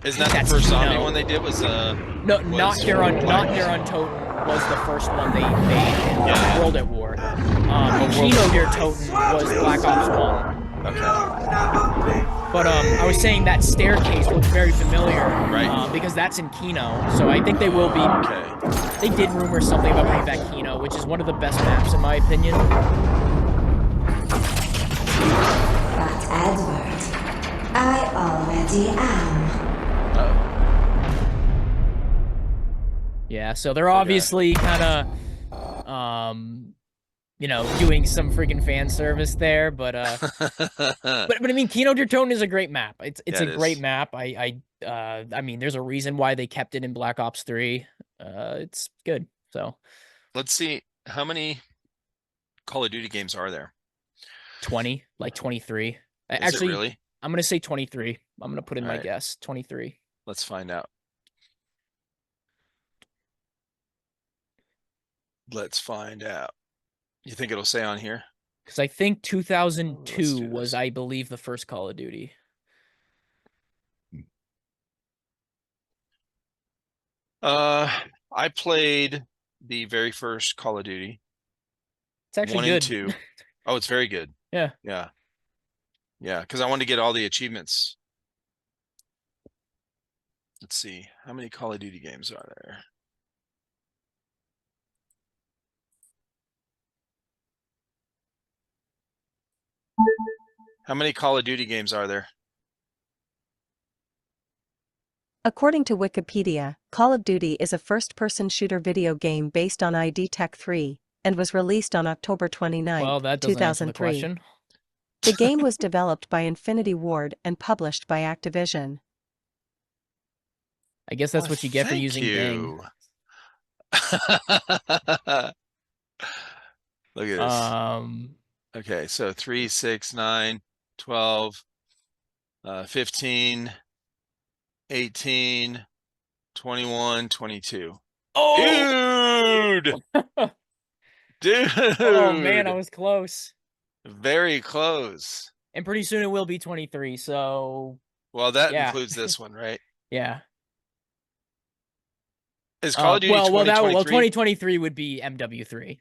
Isn't that the first zombie one they did? Was no, not Neuron Totem was the first one they made in World at War. Kino Gear Totem was Black Ops 1. Okay. But I was saying that staircase looked very familiar, right? Because that's in Kino, so I think they will be. Okay. They did rumor something about bringing back Kino, which is one of the best maps in my opinion. But Edward, I already am. Yeah, so they're obviously kind of, you know, doing some freaking fan service there, but I mean, Kino Gear Totem is a great map. It's a great map. I mean, there's a reason why they kept it in Black Ops 3. It's good. So let's see, how many Call of Duty games are there? 20, like 23. Is Actually, it really? I'm gonna say 23. I'm gonna put in my right. guess, 23. Let's find out. Let's find out. You think it'll say on here? Because I think 2002 was, I believe, the first Call of Duty. I played the very first Call of Duty. It's actually 1 good. and 2. Oh, it's very good. Yeah. Yeah. Yeah, because I wanted to get all the achievements. Let's see. How many Call of Duty games are there? How many Call of Duty games are there? According to Wikipedia, Call of Duty is a first-person shooter video game based on ID Tech 3, and was released on October 29, Well, that doesn't answer the 2003. question. The game was developed by Infinity Ward and published by Activision. I guess that's what you get for using Bing. Look at this. Okay, so 3, 6, 9, 12, 15, 18, 21, 22. Oh! Dude! Dude! Oh man, I was close. Very close. And pretty soon it will be 23, so... Well, that includes this one, right? Yeah. Is Call of Duty 2023? 2023 would be MW3.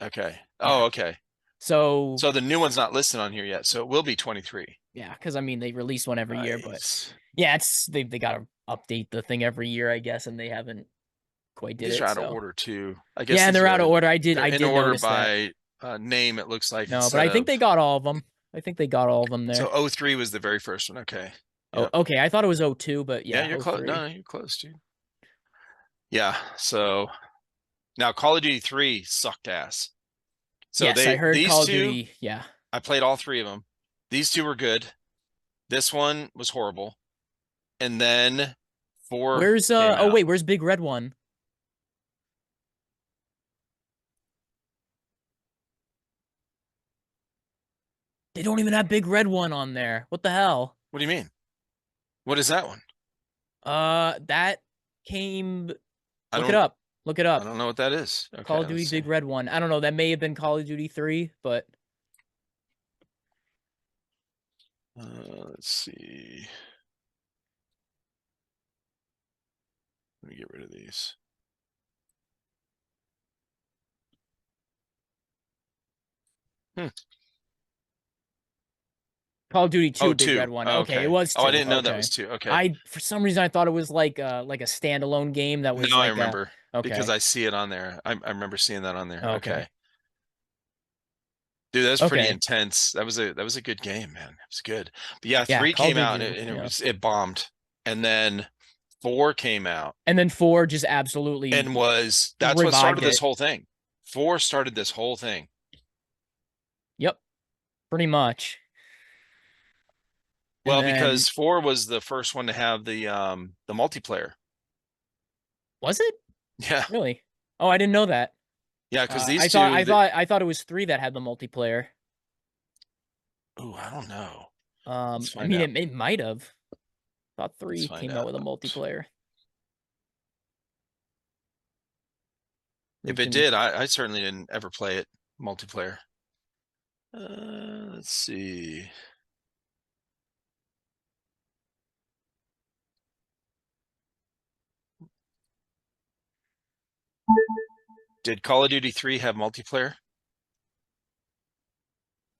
Okay. Oh, okay. So the new one's not listed on here yet, so it will be 23. Yeah, because I mean they release one every year, but yeah, they gotta update the thing every year, I guess, and they haven't quite did these it. are out of order too. I guess. Yeah, they're out of order. I did in order notice by that. Name. It looks like. No, but I think they got all of them. I think they got all of them there. So 03 was the very first one. Okay. Yep. Oh, okay. I thought it was 02, but yeah. Yeah, you're close. No, you're close, dude. Yeah. So now Call of Duty 3 sucked ass. So yes, I heard Call of Duty. Yeah. I played all 3 of them. These 2 were good. This one was horrible. And then 4. Where's oh wait, where's Big Red One? They don't even have Big Red One on there. What the hell? What do you mean? What is that one? That came. Look it up. Look it up. I don't know what that is. Okay, Call of Duty Big Red One. I don't know. That may have been Call of Duty 3, but. Let's see. Let me get rid of these. Call of Duty 2, Big Red One. Okay, it was 2. Oh, I didn't know that was 2. Okay. For some reason I thought it was like a standalone game that was I remember. because Okay. I see it on there. I remember seeing that on there. Okay. Dude, that's pretty Okay. intense. That was a good game, man. It was good. But yeah, Yeah, 3 Call of came out Duty, and yeah. it bombed. And then 4 came out And then 4 just absolutely and that's what revived started this it. whole thing. 4 started this whole thing. Yep. Pretty much. And Well, then because 4 was the first one to have the multiplayer. was it? Yeah. Really? Oh, I didn't know that. Yeah, because I these thought two I thought it was 3 that had the multiplayer. Oh, I don't know. Let's I find mean out. it might have. Thought Let's 3 find came out with a out. multiplayer. If it did, I certainly didn't ever play it multiplayer. Let's see. Did Call of Duty 3 have multiplayer?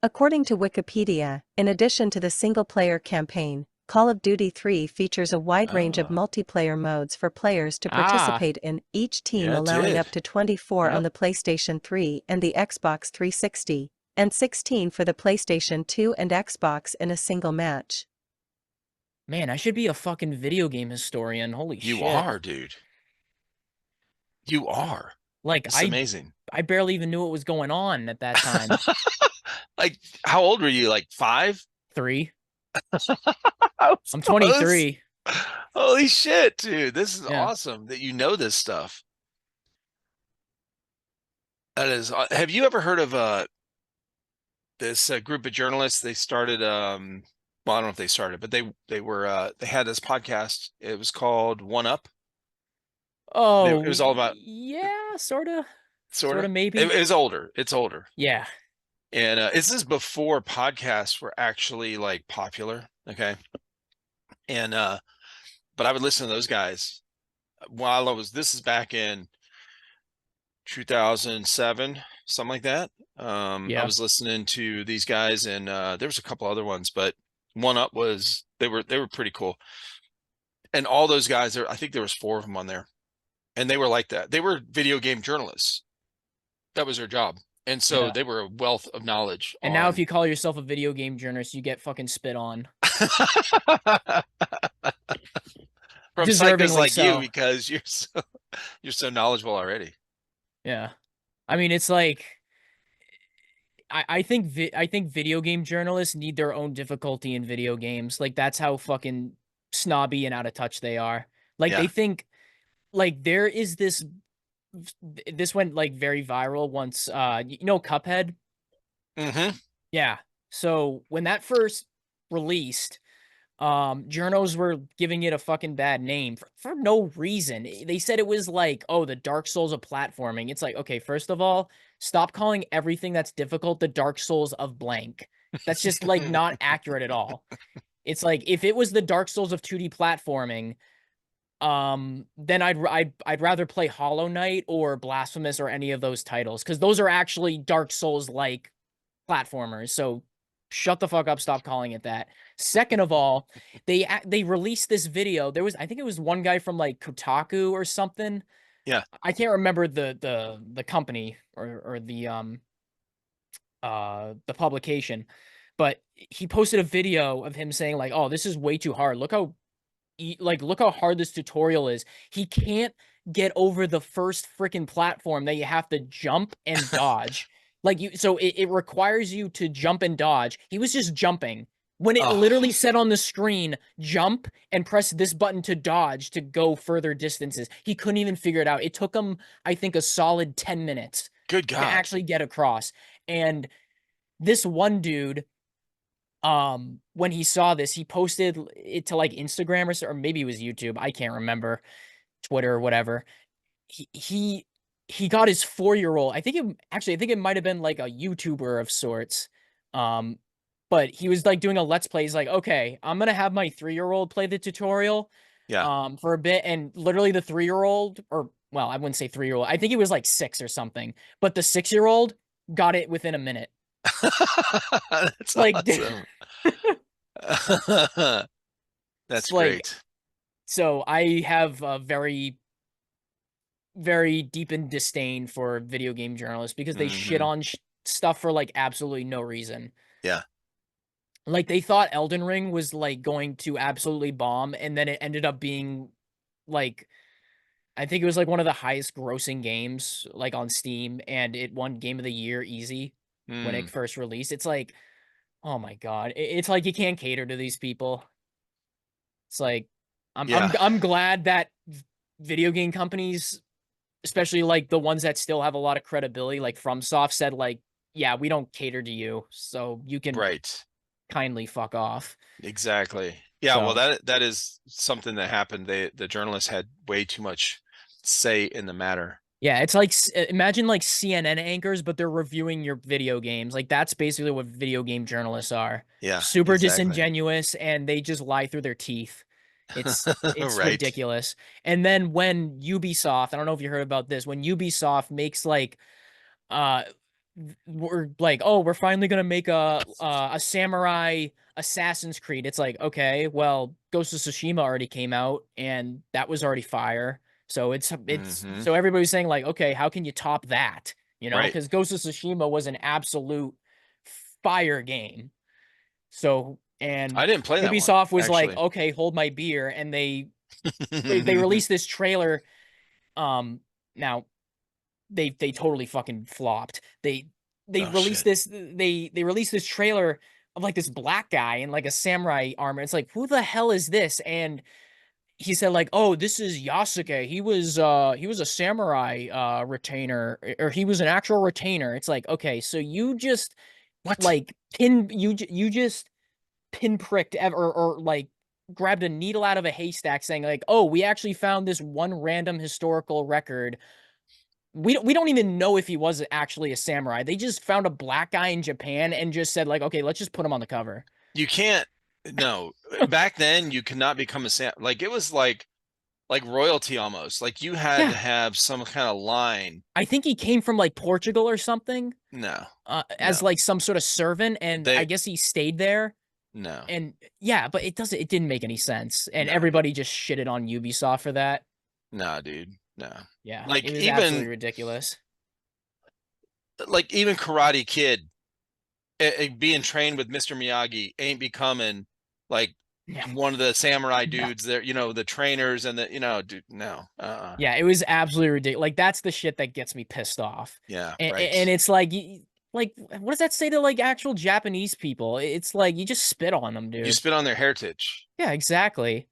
According to Wikipedia, in addition to the single-player campaign, Call of Duty 3 features a wide range of Oh. multiplayer modes for players to participate in, each team Yeah, it allowing did. up to 24 on Yep. the PlayStation 3 and the Xbox 360, and 16 for the PlayStation 2 and Xbox in a single match. Man, I should be a fucking video game historian. Holy shit. You are, dude. You are. Like It's amazing. I barely even knew what was going on at that time. Like, how old were you? Like 5? 3. I'm I'm 23. Holy shit, dude. This is Yeah. awesome that you know this stuff. That is, have you ever heard of this group of journalists? They started well, I don't know if they started, but they had this podcast. It was called One Up. Oh, It was all about yeah, sort of maybe. It was older. It's older. Yeah. And this is before podcasts were actually like popular. Okay. And but I would listen to those guys while this is back in 2007, something like that. Yeah. I was listening to these guys, and there was a couple other ones, but One Up they were pretty cool. And all those guys I think there was 4 of them on there, and they were like that. They were video game journalists. That was their job. And so Yeah. they were a wealth of knowledge. And now if you call yourself a video game journalist, you get fucking spit on. From Deservingly psychos like so. you, because you're so knowledgeable already. Yeah. I mean, it's like I think video game journalists need their own difficulty in video games. Like that's how fucking snobby and out of touch they are. Like Yeah. they think like there is this went like very viral once you know Cuphead? Mm-hmm. Yeah. So when that first released, journos were giving it a fucking bad name for no reason. They said it was like, oh, the Dark Souls of platforming. It's like, okay, first of all, stop calling everything that's difficult the Dark Souls of blank. That's just like not accurate at all. It's like if it was the Dark Souls of 2D platforming, then I'd rather play Hollow Knight or Blasphemous or any of those titles because those are actually Dark Souls like platformers. So shut the fuck up, stop calling it that. Second of all, they released this video. I think it was one guy from like Kotaku or something. Yeah. I can't remember the company or the publication, but he posted a video of him saying like, "Oh, this is way too hard. Look how hard this tutorial is." He can't get over the first freaking platform that you have to jump and dodge. So it requires you to jump and dodge. He was just jumping when it literally said on the screen, jump and press this button to dodge to go further distances. He couldn't even figure it out. It took him, I think, a solid 10 minutes Good God. to actually get across. And this one dude, when he saw this, he posted it to like Instagram or maybe it was YouTube. I can't remember, Twitter or whatever. He got his 4-year-old. I think it might have been like a YouTuber of sorts. But he was like doing a Let's Play. He's like, okay, I'm gonna have my 3-year-old play the tutorial. Yeah. For a bit, and literally the 3-year-old, or well, I wouldn't say 3-year-old. I think he was like 6 or something. But the 6-year-old got it within a minute. That's like awesome. That's like, great. So I have a very very deep in disdain for video game journalists because they shit on stuff for like absolutely no reason. Yeah. Like they thought Elden Ring was like going to absolutely bomb, and then it ended up being like, I think it was like one of the highest grossing games like on Steam, and it won Game of the Year easy when it first released. It's like, oh my God. It's like you can't cater to these people. It's like I'm glad that video game companies, especially like the ones that still have a lot of credibility, like FromSoft said, like, yeah, we don't cater to you, so you can kindly fuck off. Exactly. Yeah, So, well, that is something that happened. The journalists had way too much say in the matter. yeah, it's like, imagine like CNN anchors, but they're reviewing your video games. Like that's basically what video game journalists are. Yeah, Super exactly. disingenuous, and they just lie through their teeth. It's Right. ridiculous. And then when Ubisoft, I don't know if you heard about this, when Ubisoft makes like, we're like, oh, we're finally gonna make a samurai Assassin's Creed. It's like, okay, well, Ghost of Tsushima already came out, and that was already fire. So it's so everybody's saying like, okay, how can you top that? You know, Right. because Ghost of Tsushima was an absolute fire game. So, and I didn't play that Ubisoft one, was like, actually. okay, hold my beer, and they released this trailer. Now they totally fucking flopped. They released this they released this trailer of like this black guy in like a samurai armor. It's like, who the hell is this? And he said like, oh, this is Yasuke. He was a samurai retainer, or he was an actual retainer. It's like, okay, so you just like you just pinpricked or like grabbed a needle out of a haystack saying like, oh, we actually found this one random historical record. We don't even know if he was actually a samurai. They just found a black guy in Japan and just said like, okay, let's just put him on the cover. You can't. No, back then you could not become a like it was like royalty almost. Like you had to have some kind of line. I think he came from like Portugal or something. No. As like some sort of servant, and I guess he stayed there. No. And yeah, but it didn't make any sense. And everybody just shitted on Ubisoft for that. Nah, dude. No. Yeah. Like it was even absolutely ridiculous. Like even Karate Kid being trained with Mr. Miyagi ain't becoming like one of the samurai dudes there, you know, the trainers and the, you know, dude, no. Yeah, it was absolutely ridiculous. Like that's the shit that gets me pissed off. Yeah. And it's like what does that say to like actual Japanese people? It's like you just spit on them, dude. You spit on their heritage. Yeah, exactly.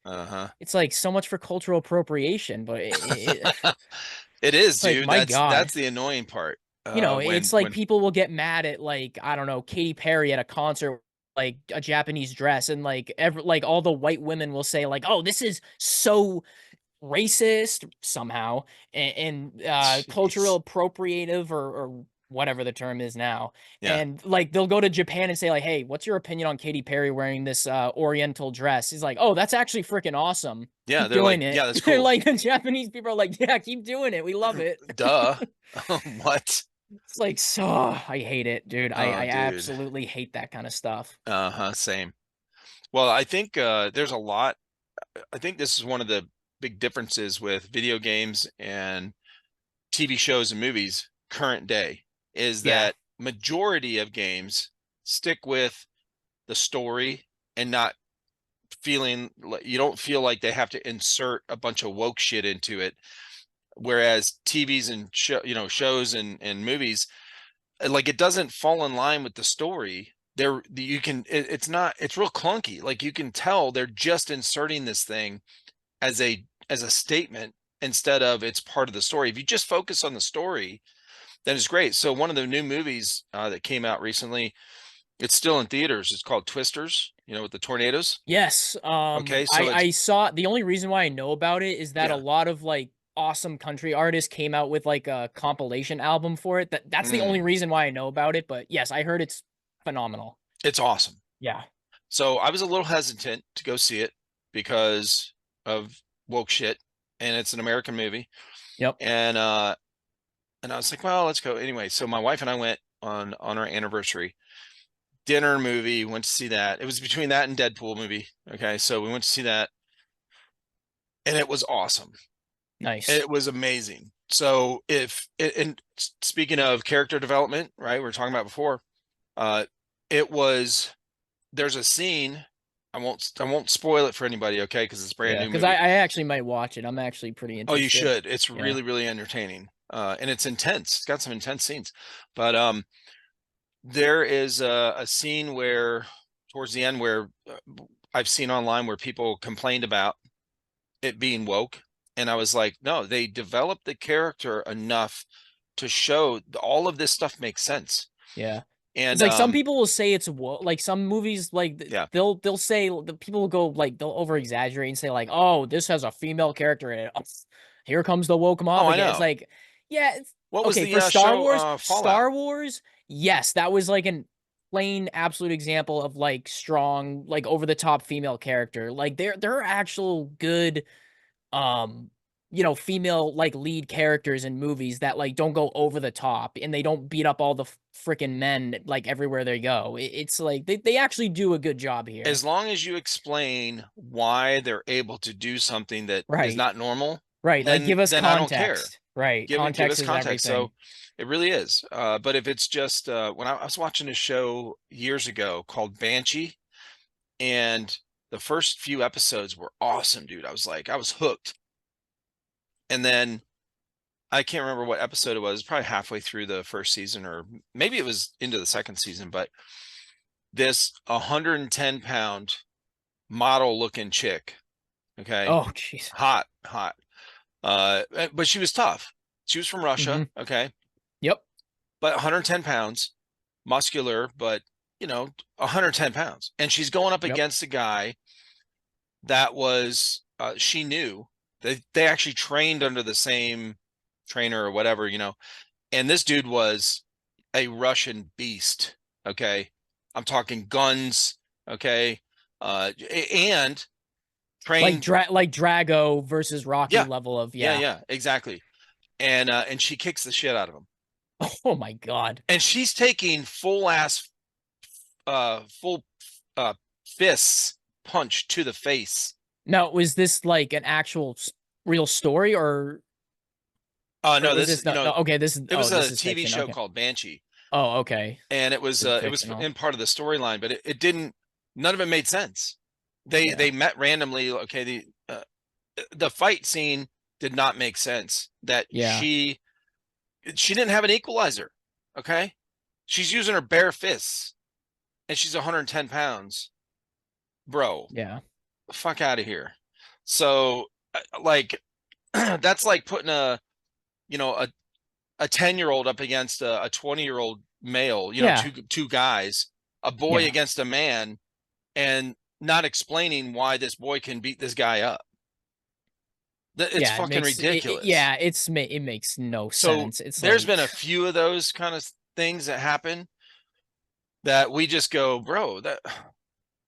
It's like so much for cultural appropriation, but it is, dude. Like, that's the annoying part. You know, it's like people will get mad at like, I don't know, Katy Perry at a concert, like a Japanese dress, and like all the white women will say like, oh, this is so racist somehow, and cultural appropriative or whatever the term is now. Yeah. And like they'll go to Japan and say like, hey, what's your opinion on Katy Perry wearing this oriental dress? He's like, oh, that's actually freaking awesome. Yeah, keep they're doing like, it. yeah, that's cool. They're like, the Japanese people are like, yeah, keep doing it. We love it. Duh. What? It's like, so I hate it, dude. I absolutely hate that kind of stuff. Same. Well, I think there's a lot. I think this is one of the big differences with video games and TV shows and movies current day is that majority of games stick with the story and not feeling like you don't feel like they have to insert a bunch of woke shit into it. Whereas TVs and shows and movies, like it doesn't fall in line with the story. It's real clunky. Like you can tell they're just inserting this thing as a statement instead of it's part of the story. If you just focus on the story, then it's great. So one of the new movies that came out recently, it's still in theaters. It's called Twisters, you know, with the tornadoes. Yes. Okay. So I saw, the only reason why I know about it is that a lot of like awesome country artists came out with like a compilation album for it. That's the only reason why I know about it. But yes, I heard it's phenomenal. It's awesome. Yeah. So I was a little hesitant to go see it because of woke shit, and it's an American movie. Yep. And I was like, well, let's go anyway. So my wife and I went on our anniversary dinner movie, went to see that. It was between that and Deadpool movie. Okay. So we went to see that, and it was awesome. Nice. It was amazing. So and speaking of character development, right, we were talking about before, there's a scene, I won't spoil it for anybody, okay, because it's a brand new Because movie. I actually might watch it. I'm actually pretty Oh, interested. you should. It's Yeah. really, really entertaining. And it's intense. It's got some intense scenes. But there is a scene where towards the end where I've seen online where people complained about it being woke. And I was like, no, they developed the character enough to show all of this stuff makes sense. Yeah. And It's like some people will say it's like some movies like Yeah. they'll say the people will go like they'll over exaggerate and say like, oh, this has a female character in it. Oh, here comes the woke mob I again. It's know. like, yeah, it's What was okay the for Star show, Wars. Fallout? Star Wars, yes, that was like an plain absolute example of like strong, like over the top female character. Like there are actual good you know, female like lead characters in movies that like don't go over the top and they don't beat up all the freaking men like everywhere they go. It's like they actually do a good job here. As long as you explain why they're able to do something that is Right. not normal, Right. Like give us then I don't care. context. Right. Give Context us is context. everything. So it really is. But if it's just when I was watching a show years ago called Banshee, and the first few episodes were awesome, dude. I was hooked. And then I can't remember what episode it was, probably halfway through the first season, or maybe it was into the second season, but this 110-pound model looking chick, okay, Oh, jeez. hot, but she was tough. She was from Russia, okay, Yep. but 110 pounds, muscular, but 110 pounds, and she's going up against a guy that was she knew they actually trained under the same trainer or whatever, and this dude was a Russian beast, okay. I'm talking guns, okay, and trained like Drago versus Rocky level of yeah, exactly. And she kicks the shit out of him. Oh my god. And she's taking full fists punch to the face. Now, was this like an actual real story or no, this is okay, this is it was this a is TV fiction, show okay. called Banshee. Oh, okay. And it was in part of the storyline, but it didn't, none of it made sense. They met randomly, okay, the fight scene did not make sense. That she didn't have an equalizer, okay? She's using her bare fists and she's 110 pounds. Bro. Yeah. Fuck out of here. So like that's like putting a 10-year-old up against a 20-year-old male, two guys, a boy against a man, and not explaining why this boy can beat this guy up. It's fucking ridiculous. It makes no sense. It's there's been a few of those kind of things that happen that we just go, bro, that,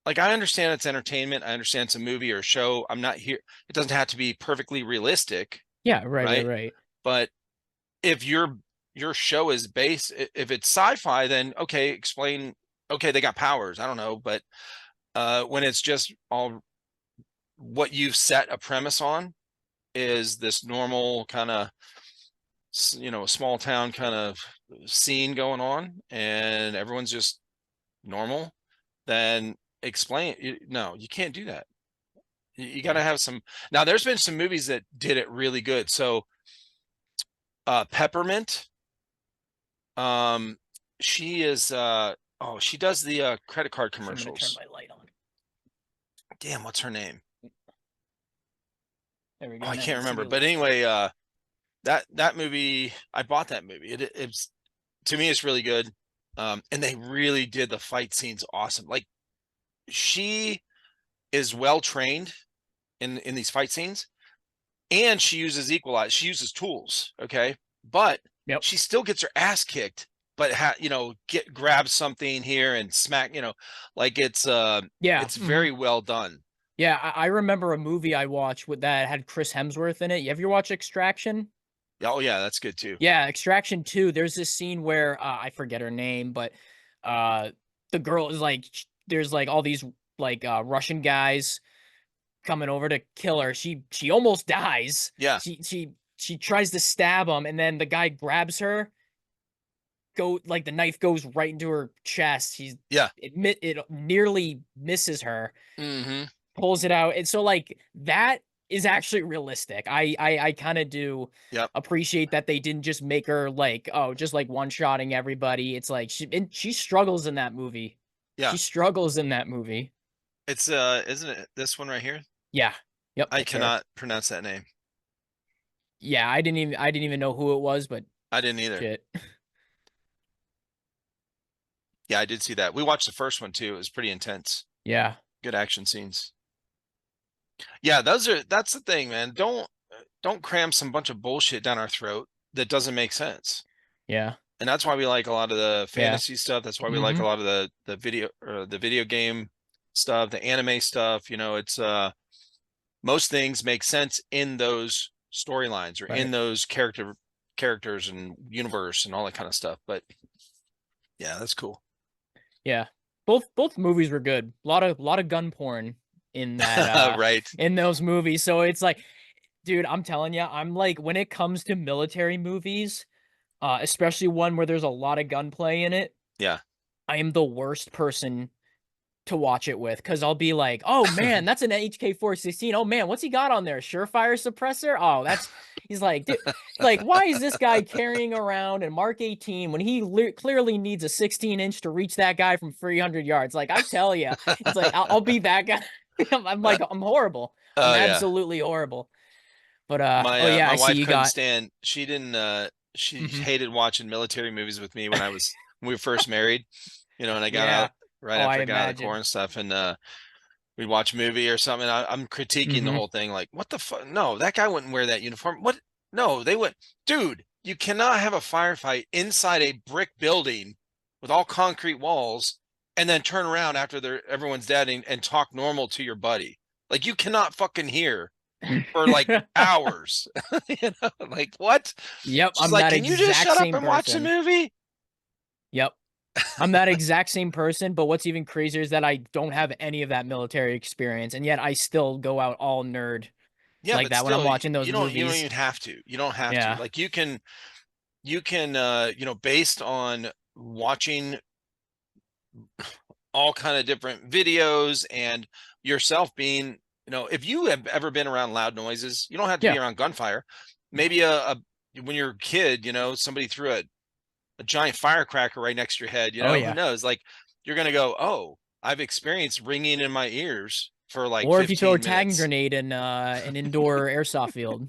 like, I understand it's entertainment. I understand it's a movie or a show. I'm not here. It doesn't have to be perfectly realistic. Yeah, right. But if your show is based, if it's sci-fi, then okay, explain. Okay, they got powers. I don't know, but when it's just all what you've set a premise on is this normal kind of, small town kind of scene going on, and everyone's just normal, then explain. No, you can't do that. You got to have some. Now, there's been some movies that did it really good. So Peppermint, she is she does the credit card commercials. Turn my light on. Damn, what's her name? There we go. I can't remember, but anyway, that movie, I bought that movie. It's, to me, it's really good. And they really did the fight scenes awesome. Like, she is well trained in these fight scenes, and she uses she uses tools, okay, but she still gets her ass kicked, but grabs something here and smack, like it's it's very well done. Yeah, I remember a movie I watched that had Chris Hemsworth in it. You ever watch Extraction? Oh yeah, that's good too. Yeah, Extraction 2. There's this scene where I forget her name, but the girl is like, there's like all these like Russian guys coming over to kill her. She almost dies. Yeah. She she tries to stab him, and then the guy grabs her. Like the knife goes right into her chest. It nearly misses her. Mm-hmm. Pulls it out, and so like that is actually realistic. I kind of do appreciate that they didn't just make her like, oh, just like one-shotting everybody. It's like she struggles in that movie. Yeah, she struggles in that movie. It's isn't it this one right here? Yeah. Yep. I cannot pronounce that name. Yeah, I didn't even know who it was, but I didn't either. Shit. Yeah, I did see that. We watched the first one too. It was pretty intense. Yeah. Good action scenes. Yeah, that's the thing, man. Don't cram some bunch of bullshit down our throat that doesn't make sense. Yeah. And that's why we like a lot of the fantasy stuff. That's why we like a lot of the video game stuff, the anime stuff. You know, it's most things make sense in those storylines or in those characters and universe and all that kind of stuff. But yeah, that's cool. Yeah. Both movies were good. A lot of gun porn in that right. In those movies. So it's like, dude, I'm telling you, I'm like, when it comes to military movies, especially one where there's a lot of gunplay in it. Yeah. I am the worst person to watch it with, because I'll be like, oh man, that's an HK416. Oh man, what's he got on there? Surefire suppressor? Oh, he's like, dude, like, why is this guy carrying around a Mark 18 when he clearly needs a 16-inch to reach that guy from 300 yards? Like, I tell you, it's like, I'll be that guy. I'm like, I'm horrible. I'm absolutely horrible. But my I wife see you couldn't got. stand. She didn't. She hated watching military movies with me when we were first married. You know, and I got out right after I got out of the Corps and stuff, and we'd watch a movie or something. I'm critiquing the whole thing, like, what the fuck? No, that guy wouldn't wear that uniform. What? No, they would. Dude, you cannot have a firefight inside a brick building with all concrete walls and then turn around after everyone's dead and talk normal to your buddy. Like, you cannot fucking hear for like hours. You know, like, what? Yep. I'm like, can you just shut up and watch the movie? Yep. I'm that exact same person, but what's even crazier is that I don't have any of that military experience, and yet I still go out all nerd like that still, when I'm watching those movies. You don't even have to. You don't have to. Like, you can, you know, based on watching all kind of different videos and yourself being, you know, if you have ever been around loud noises, you don't have to be around gunfire. Maybe when you're a kid, you know, somebody threw a giant firecracker right next to your head, you know, who knows? Like, you're going to go, oh, I've experienced ringing in my ears for like, or if you throw a tagging grenade in an indoor airsoft field.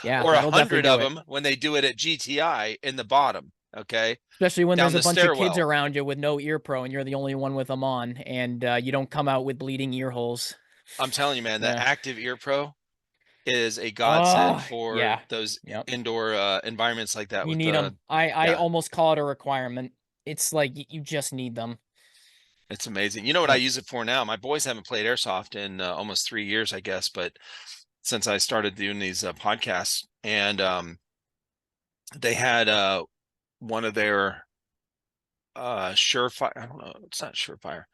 Yeah. Or 100 of them when they do it at GTI in the bottom. Okay. Especially when there's a bunch of kids around you with no ear pro and you're the only one with them on, and you don't come out with bleeding ear holes. I'm telling you, man, that active ear pro is a godsend for those indoor environments like that. You need them. I almost call it a requirement. It's like you just need them. It's amazing. You know what I use it for now? My boys haven't played Airsoft in almost 3 years, I guess, but since I started doing these podcasts, and they had one of their Surefire. I don't know. It's not Surefire.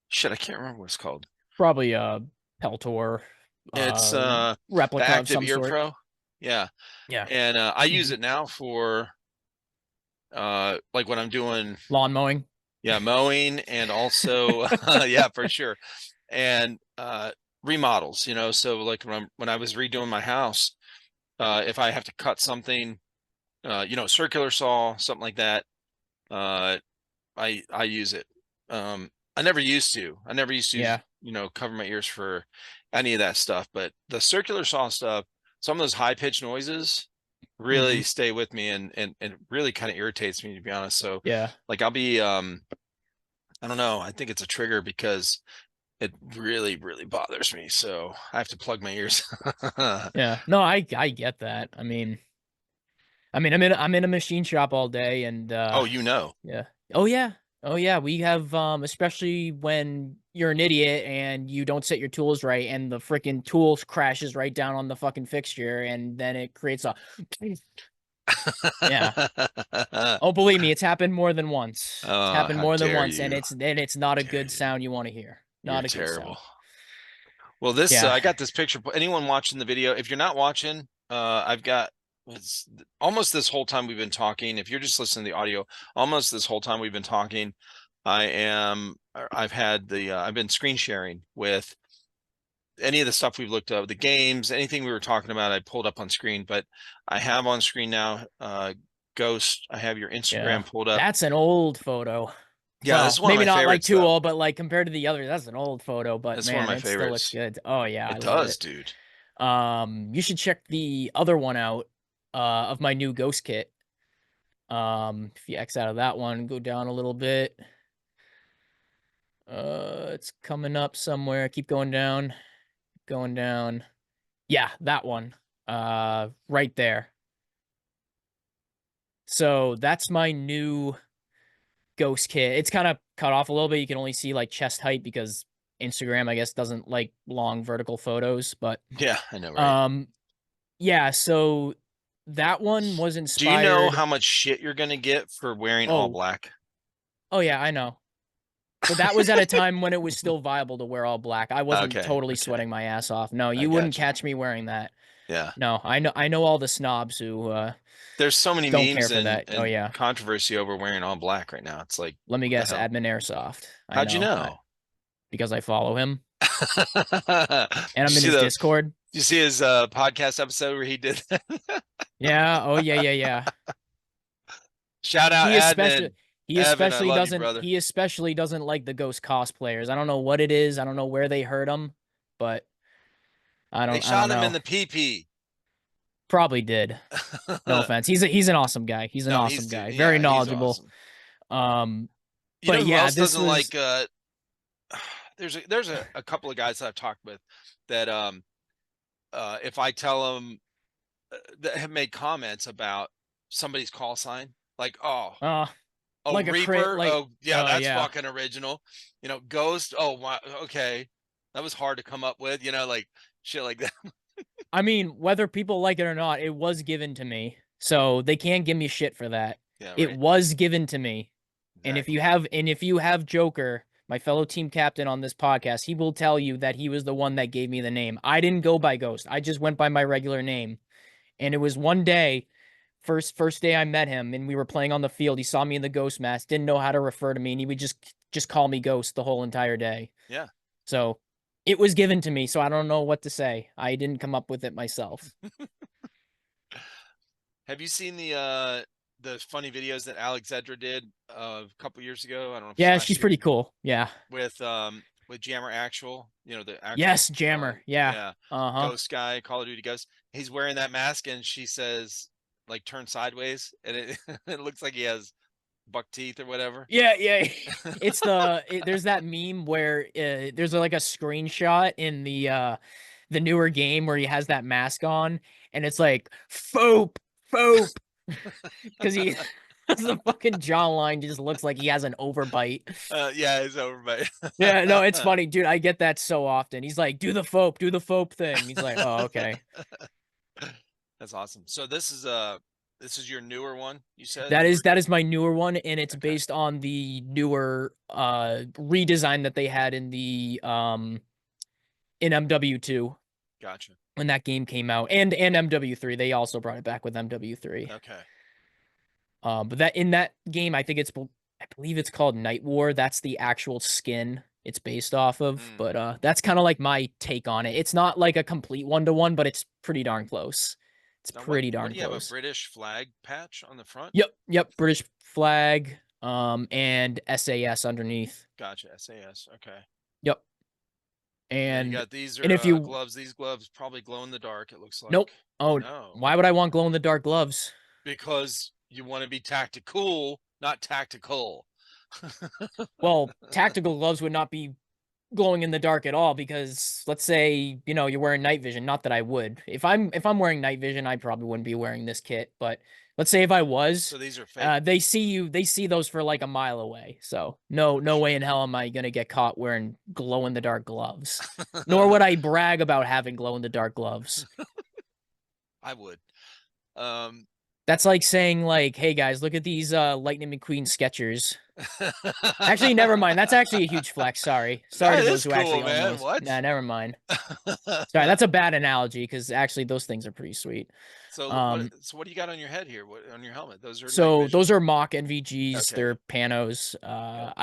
Shit, I can't remember what it's called. Probably Peltor. It's replica the active of some ear sort. pro. Yeah. And I use it now for like when I'm doing lawn mowing. Yeah, mowing, and also yeah, for sure. And remodels, you know, so like when I was redoing my house, if I have to cut something, you know, circular saw, something like that, I use it. I never used to you know, cover my ears for any of that stuff, but the circular saw stuff, some of those high pitched noises really stay with me, and it really kind of irritates me, to be honest. So like I'll be I don't know, I think it's a trigger because it really bothers me, so I have to plug my ears. No, I get that. I mean I'm in a machine shop all day, and oh, you know. Oh yeah, we have especially when you're an idiot and you don't set your tools right, and the freaking tools crashes right down on the fucking fixture, and then it creates a Oh, believe me, it's happened more than once. It's happened more than once, and it's not a good sound you want to hear. Not a good sound. Well, this I got this picture. Anyone watching the video, if you're not watching, I've got almost this whole time we've been talking. If you're just listening to the audio, almost this whole time we've been talking, I've been screen sharing with any of the stuff we've looked at, the games, anything we were talking about, I pulled up on screen. But I have on screen now, Ghost. I have your Instagram pulled up. That's an old photo. Yeah, well, this is one maybe of my not favorites, like too though. old, but like compared to the others, that's an old photo. But That's man, one of my it still looks favorites. good. Oh yeah, It I does, love it. dude. You should check the other one out of my new Ghost kit. If you X out of that one, go down a little bit. It's coming up somewhere. Keep going down. Going down. Yeah, that one. Right there. So that's my new Ghost kit. It's kind of cut off a little bit. You can only see like chest height because Instagram, I guess, doesn't like long vertical photos. But yeah, I know, right? Yeah. So that one was inspired. Do you know how much shit you're gonna get for wearing all black? Oh yeah, I know. But that was at a time when it was still viable to wear all black. I wasn't totally sweating my ass off. No, you wouldn't catch me wearing that. Yeah. No, I know all the snobs who there's so many don't memes care for that. Oh yeah. Controversy over wearing all black right now. It's like, let me guess, admin Airsoft. How'd you know? Because I follow him. And I'm in his Discord. You see his podcast episode where he did that? Yeah. Oh yeah. Shout out admin. He especially doesn't like the Ghost cosplayers. I don't know what it is. I don't know where they heard him, but They shot him in the PP. Probably did. No offense. He's an awesome guy. He's an awesome guy. Very knowledgeable. Awesome. But yeah, this doesn't like there's a couple of guys that I've talked with that if I tell them that have made comments about somebody's call sign, like like Reaper, that's fucking original. You know, Ghost, okay, that was hard to come up with. You know, like shit like that. I mean, whether people like it or not, it was given to me, so they can't give me shit for that. Yeah, right. It was given to me, exactly. And if you have Joker, my fellow team captain on this podcast, he will tell you that he was the one that gave me the name. I didn't go by Ghost. I just went by my regular name, and it was one day. First day I met him and we were playing on the field. He saw me in the Ghost mask, didn't know how to refer to me, and he would just call me Ghost the whole entire day. Yeah. So it was given to me, so I don't know what to say. I didn't come up with it myself. Have you seen the funny videos that Alexandra did a couple years ago? I don't know. Yeah, she's pretty cool. Yeah. With Jammer Actual, you know, the actual, yes, Jammer. Yeah. Ghost guy, Call of Duty Ghost. He's wearing that mask and she says, like, turn sideways, and it looks like he has buck teeth or whatever. Yeah. It's there's that meme where there's like a screenshot in the newer game where he has that mask on, and it's like fope, because he the fucking jawline just looks like he has an overbite. Yeah, his overbite. Yeah, no, it's funny, dude. I get that so often. He's like, do the fope thing. He's like, oh, okay. That's awesome. So this is your newer one, you said? That is my newer one, and it's based on the newer redesign that they had in the in MW2. Gotcha. When that game came out, and MW3, they also brought it back with MW3. Okay. But that in that game, I believe it's called Night War. That's the actual skin it's based off of. But that's kind of like my take on it. It's not like a complete one-to-one, but it's pretty darn close. It's pretty darn close. You have a British flag patch on the front? Yep, British flag, and SAS underneath. Gotcha, SAS. Okay. Yep. And you got these are gloves. These gloves probably glow in the dark, it looks like. Nope. Oh no. Why would I want glow in the dark gloves? Because you want to be tactical, not tactical. Well, tactical gloves would not be glowing in the dark at all, because let's say, you know, you're wearing night vision. Not that I would. If I'm wearing night vision, I probably wouldn't be wearing this kit. But let's say if I was, so these are fake. they see those for like a mile away. So no way in hell am I gonna get caught wearing glow in the dark gloves. Nor would I brag about having glow in the dark gloves. I would. That's like saying like, hey guys, look at these Lightning McQueen Skechers. Actually, never mind. That's actually a huge flex. Sorry. Sorry That to those is who cool, actually own man. those. What? Nah, never mind. Sorry, that's a bad analogy because actually those things are pretty sweet. So what do you got on your head here? What on your helmet? Those are night So vision? those are mock NVGs. Okay. They're panos.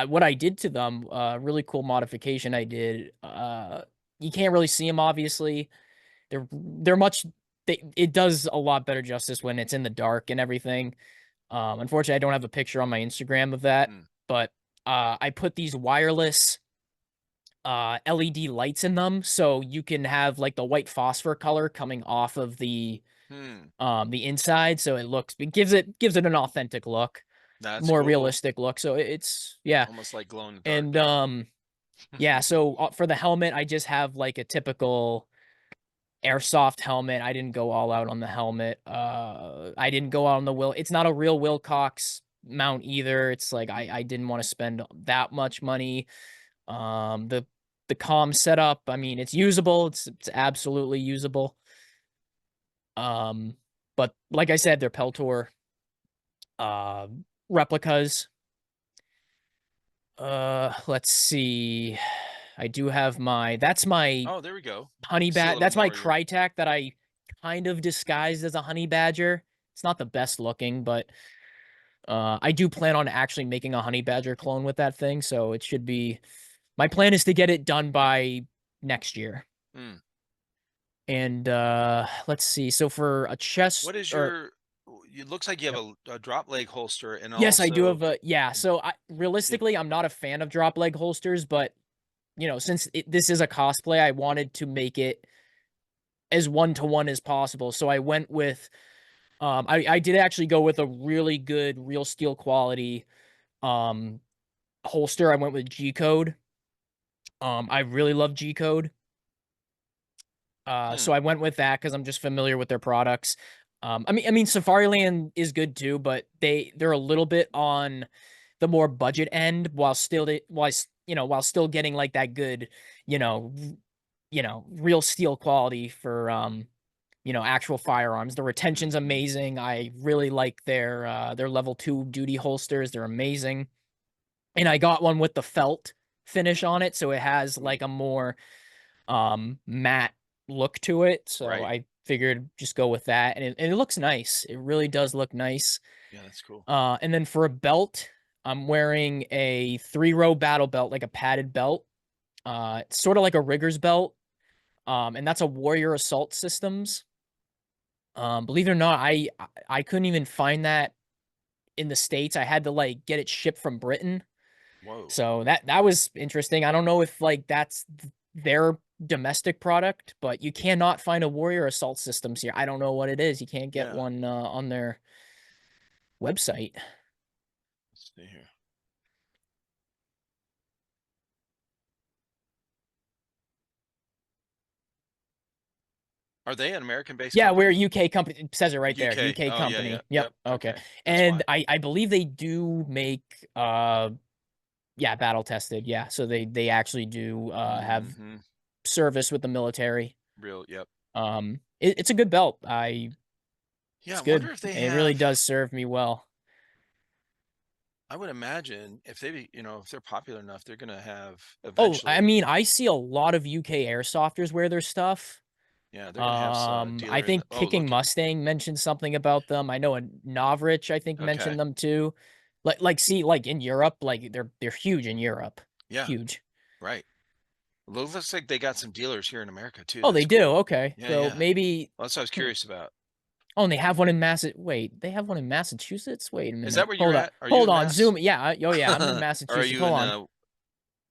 What I did to them, really cool modification I did. You can't really see them obviously. They're much. It does a lot better justice when it's in the dark and everything. Unfortunately, I don't have a picture on my Instagram of that, but I put these wireless LED lights in them, so you can have like the white phosphor color coming off of the inside, so it gives it an authentic look, That's more cool. realistic look. So it's yeah, almost like glow in the dark. and yeah. So for the helmet, I just have like a typical Airsoft helmet. I didn't go all out on the helmet. I didn't go out on the Will. It's not a real Wilcox mount either. It's like I didn't want to spend that much money. The comm setup, I mean, it's usable. It's absolutely usable. But like I said, they're Peltor replicas. Let's see. I do have that's my Oh, there we go. honey See a badger. little That's my more of your- Crytek that I kind of disguised as a honey badger. It's not the best looking, but I do plan on actually making a honey badger clone with that thing, so it should be. My plan is to get it done by next year. And let's see. So for a chest, What is your? It looks like you have a drop leg holster, and yes, also... I do have a So realistically, I'm not a fan of drop leg holsters, but since this is a cosplay, I wanted to make it as one-to-one as possible. So I went with, I did actually go with a really good real steel quality holster. I went with G Code. I really love G Code. So I went with that because I'm just familiar with their products. I mean, Safariland is good too, but they're a little bit on the more budget end while still getting like that good, real steel quality for actual firearms. The retention's amazing. I really like their level 2 duty holsters. They're amazing. And I got one with the felt finish on it, so it has like a more matte look to it. So I figured just go with that, and it looks nice. It really does look nice. Yeah, that's cool. And then for a belt, I'm wearing a 3-row battle belt, like a padded belt. It's sort of like a rigger's belt. And that's a Warrior Assault Systems. Believe it or not, I couldn't even find that in the States. I had to like get it shipped from Britain. Whoa. So that was interesting. I don't know if like that's their domestic product, but you cannot find a Warrior Assault Systems here. I don't know what it is. You can't get one on their website. Let's see here. Are they an American-based Yeah, company? we're a UK company. It says it right there. UK. UK Oh, company. yeah. Yep. Okay. And I believe they do make battle tested. Yeah. So they actually do have service with the military. Real, yep. It's a good belt. It's good. Wonder if they it really does serve me well. I would imagine if if they're popular enough, they're gonna have eventually. Oh, I mean, I see a lot of UK airsofters wear their stuff. Yeah, they're gonna have some I think Kicking Mustang mentioned something about them. I know a Novrich, I think, mentioned them too. Like in Europe, like they're huge in Europe. Yeah, huge. Right. It looks like they got some dealers here in America too. Oh, they do. Okay, yeah, so maybe. Well, that's what I was curious about. Oh, and they have one in Wait, they have one in Massachusetts. Wait a minute. Is that where you're at? Hold on. Zoom. Yeah. Oh, yeah. I'm in Massachusetts. Are you Hold on.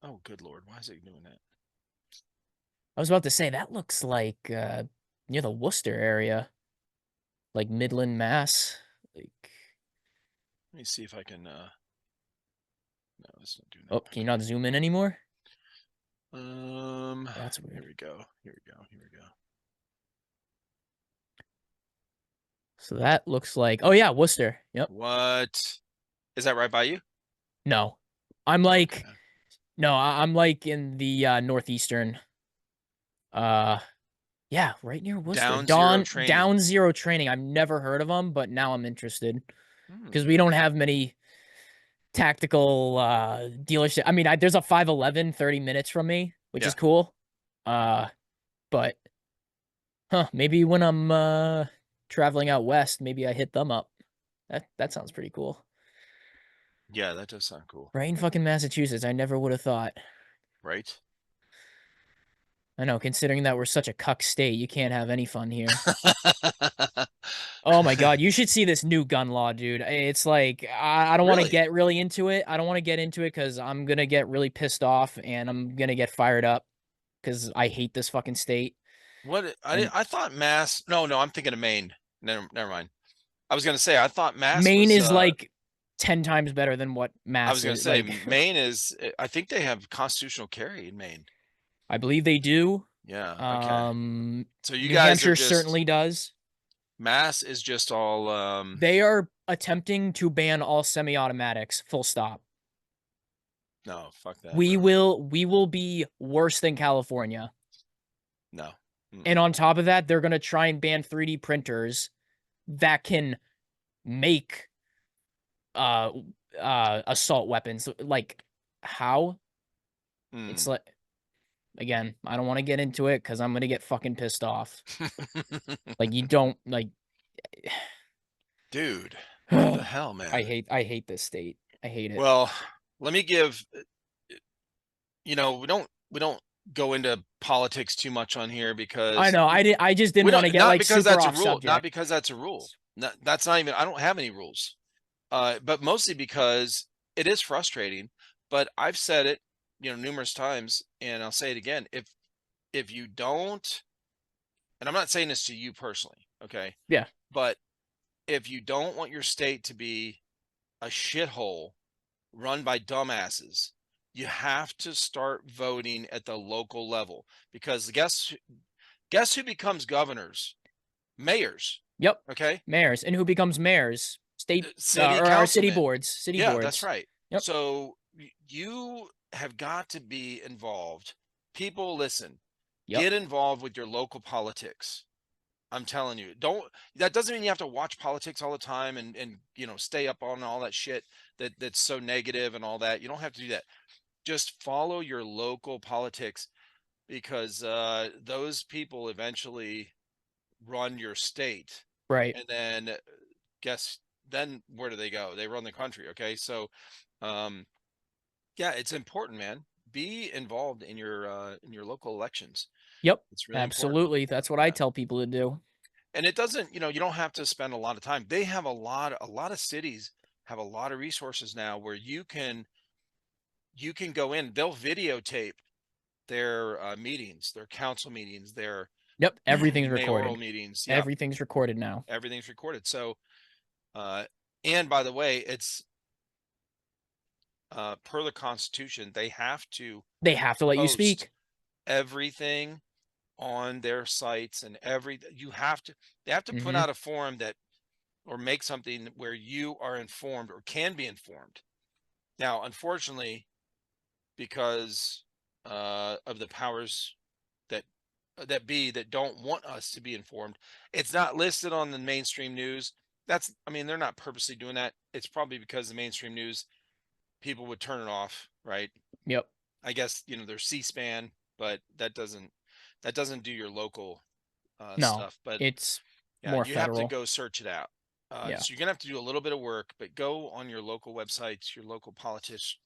Oh, good Lord. Why is it doing that? I was about to say that looks like near the Worcester area, like Midland, Mass. Like, let me see if I can. No, it's not doing that. Oh, can you not zoom in anymore? That's weird. Here we go. So that looks like. Oh yeah, Worcester. Yep. What? Is that right by you? No, I'm like. No, I'm like in the northeastern. Yeah, right near Worcester. Down Zero Training. Down Zero Training. I've never heard of them, but now I'm interested because Hmm. we don't have many tactical dealership. I mean, there's a 511 30 minutes from me, which is Yeah. cool. But maybe when I'm traveling out west, maybe I hit them up. That sounds pretty cool. Yeah, that does sound cool. Right in fucking Massachusetts. I never would have thought. Right? I know, considering that we're such a cuck state, you can't have any fun here. Oh my god, you should see this new gun law, dude. It's like I don't want to Really? get really into it. I don't want to get into it because I'm gonna get really pissed off and I'm gonna get fired up because I hate this fucking state. What And I thought Mass. No, I'm thinking of Maine. Never mind. I was gonna say I thought Mass Maine was is like 10 times better than what I Mass was gonna is. say Like, Maine is. I think they have constitutional carry in Maine. I believe they do. Yeah. Okay. So you New guys Hampshire are just certainly does. Mass is just all. They are attempting to ban all semi-automatics. Full stop. No, fuck that. We bro. will be worse than California. No. And on top of that, they're going to try and ban 3D printers that can make assault weapons. Like, how? It's like, again, I don't want to get into it because I'm going to get fucking pissed off. Like, you don't, like... Dude, what the hell, man? I hate this state. I hate it. Well, let me give, we don't go into politics too much on here because I know I just didn't want to get like super that's off a rule, subject. not because that's a rule. That's not even, I don't have any rules. But mostly because it is frustrating, but I've said it, numerous times, and I'll say it again. If you don't, and I'm not saying this to you personally, okay? Yeah. But if you don't want your state to be a shithole run by dumbasses, you have to start voting at the local level, because guess who becomes governors? Mayors. Yep. Okay. Mayors. And who becomes mayors? State city or city councilmen. boards. City boards. Yeah, that's right. Yep. So you have got to be involved. People, listen. Yep. Get involved with your local politics. I'm telling you, that doesn't mean you have to watch politics all the time and stay up on all that shit that's so negative and all that. You don't have to do that. Just follow your local politics, because those people eventually run your state. Right. And then then where do they go? They run the country. Okay. So yeah, it's important, man. Be involved in your local elections. Yep. It's really absolutely. important. That's what I tell people to do. And it doesn't, you don't have to spend a lot of time. They have a lot of cities have a lot of resources now where you can go in. They'll videotape their meetings, their council meetings, their Yep, everything's mayoral recorded. meetings. Yep. Everything's recorded now. Everything's recorded. So and by the way, it's per the Constitution, they have to let you speak everything on their sites, and they have to put out a forum or make something where you are informed or can be informed. Now, unfortunately, because of the powers that don't want us to be informed, it's not listed on the mainstream news. They're not purposely doing that. It's probably because the mainstream news, people would turn it off, right? Yep. I guess, there's C-SPAN, but that doesn't do your local stuff. But it's more you federal. have to go search it out. So you're gonna have to do a little bit of work, but go on your local websites, your local politicians'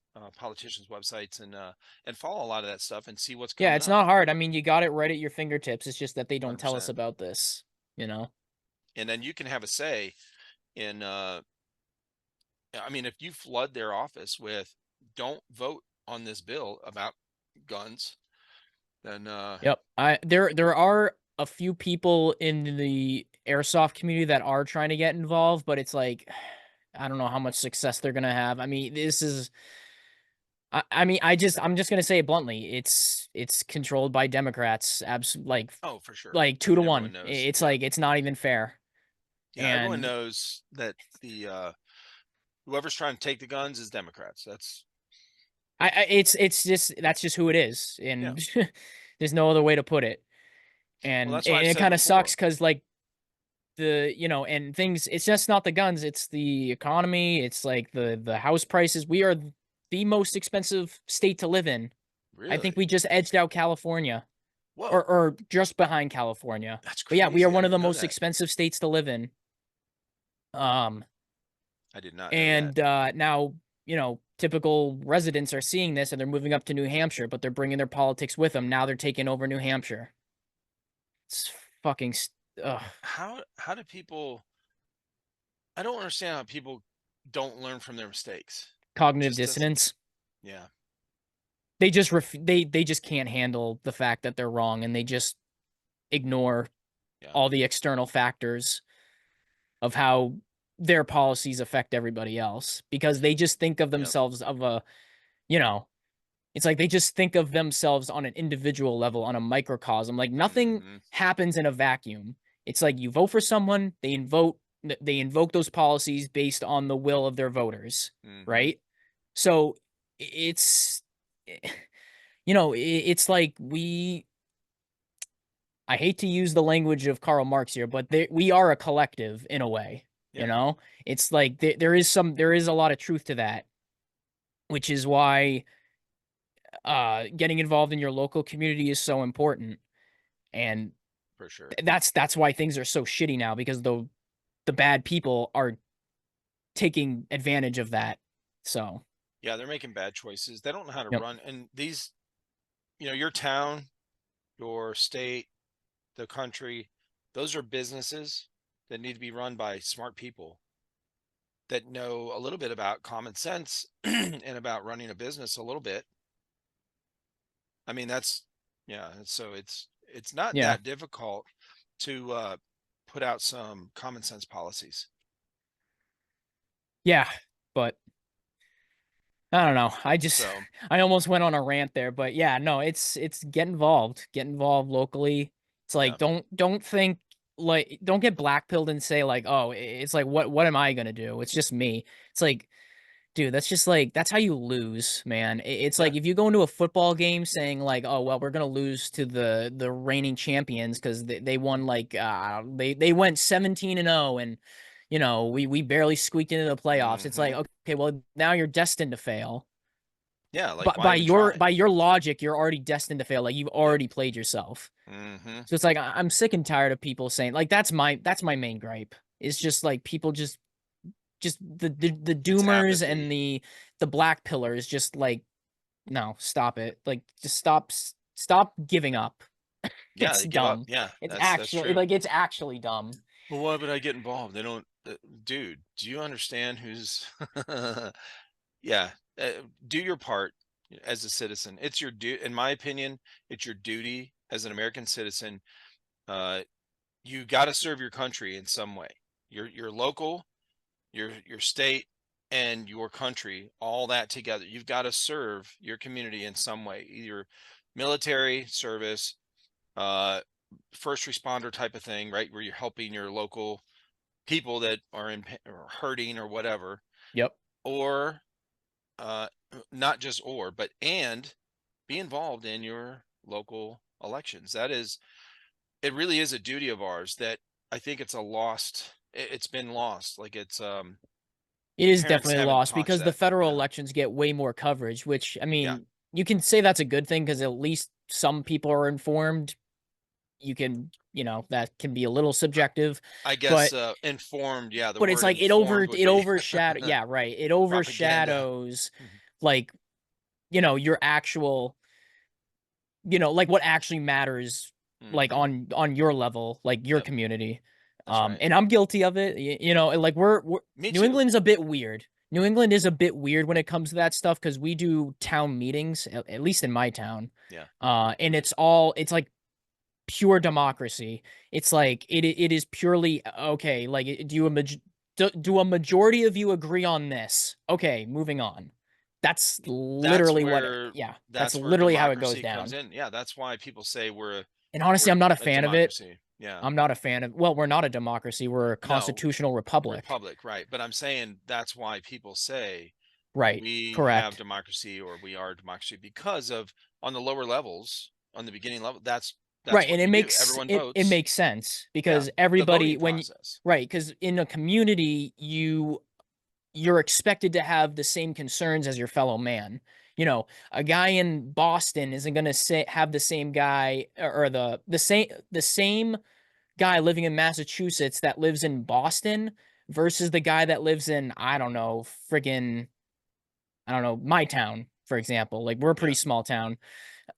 websites, and follow a lot of that stuff and see what's going on. Yeah, it's not hard. I mean, you got it right at your fingertips. It's just that they don't 100%. tell us about this, And then you can have a say in if you flood their office with "don't vote on this bill about guns," then yep. There are a few people in the airsoft community that are trying to get involved, but it's like, I don't know how much success they're gonna have. I mean, this is I'm just gonna say it bluntly. It's controlled by Democrats. oh, for sure. Like 2 to 1. Knows. It's like, it's not even fair. Yeah, everyone knows that the whoever's trying to take the guns is Democrats. It's just, that's just who it is, and there's no other way to put it. And, that's what I've it said kind of before. sucks because like and things, it's just not the guns, it's the economy, it's like the house prices. We are the most expensive state to live in. Really? I think we just edged out California. Whoa. Or just behind California. That's But yeah, we crazy. are I one of the didn't know most that. expensive states to live in. I did not know And that. now, typical residents are seeing this and they're moving up to New Hampshire, but they're bringing their politics with them. Now they're taking over New Hampshire. It's fucking ugh. How do people? I don't understand how people don't learn from their mistakes. Cognitive Just doesn't- dissonance. Yeah. They just they just can't handle the fact that they're wrong, and they just ignore all the external factors of how their policies affect everybody else, because they just think of themselves of a, it's like they just think of themselves on an individual level, on a microcosm. Like nothing happens in a vacuum. It's like you vote for someone, they invoke those policies based on the will of their voters, right? So it's, it's like I hate to use the language of Karl Marx here, but we are a collective in a way. It's like there is a lot of truth to that, which is why getting involved in your local community is so important. And for sure, that's why things are so shitty now, because the bad people are taking advantage of that. So yeah, they're making bad choices. They don't know how to run. And these, your town, your state, the country, those are businesses that need to be run by smart people that know a little bit about common sense and about running a business a little bit. I mean, so it's not that difficult to put out some common sense policies. Yeah, but I don't know. I almost went on a rant there, but yeah, no, it's get involved locally. It's like, don't think like, don't get blackpilled and say like, oh, it's like, what am I going to do? It's just me. It's like, dude, that's just like, that's how you lose, man. It's like if you go into a football game saying like, oh, well, we're going to lose to the reigning champions because they won like, they went 17-0 and, we barely squeaked into the playoffs. It's like, okay, well, now you're destined to fail. Yeah, like but by your logic, you're already destined to fail. Like you've already played yourself. So it's like, I'm sick and tired of people saying like, that's my main gripe. It's just like people just the doomers and the black pillars just like, no, stop it. Like just stop giving up. Yeah, it's dumb. Yeah, it's actually like, it's actually dumb. Well, why would I get involved? They don't, dude, do you understand who's do your part as a citizen. It's your in my opinion, it's your duty as an American citizen. You got to serve your country in some way. Your local, your state, and your country, all that together. You've got to serve your community in some way, either military service, first responder type of thing, right? Where you're helping your local people that are or hurting or whatever. Yep. Or not just but be involved in your local elections. It really is a duty of ours that I think it's been lost. Like it is definitely lost because the federal elections get way more coverage, which, I mean, you can say that's a good thing because at least some people are informed. You can, that can be a little subjective, I guess, informed. Yeah. But it's like it overshadows. Yeah, right. It overshadows like, your actual, like what actually matters, like on your level, like your community. Right. And I'm guilty of it. Like New England's a bit weird. New England is a bit weird when it comes to that stuff because we do town meetings, at least in my town. Yeah. And it's like pure democracy. It's like it is purely okay. Like, do a majority of you agree on this? Okay, moving on. That's literally that's literally how it goes down. Yeah, that's why people say and honestly, I'm not a fan of it. Yeah, I'm not a fan of. Well, we're not a democracy. We're a constitutional republic. Right? But I'm saying that's why people say, right, we have democracy or we are democracy because of on the lower levels, on the beginning level. That's that's right, what and it you do. makes Everyone it votes. makes sense Yeah, because the everybody voting process. right, because in a community you're expected to have the same concerns as your fellow man. You know, a guy in Boston isn't going to have the same guy or the same guy living in Massachusetts that lives in Boston versus the guy that lives in, I don't know, my town, for example. Like, we're a pretty Yeah. small town.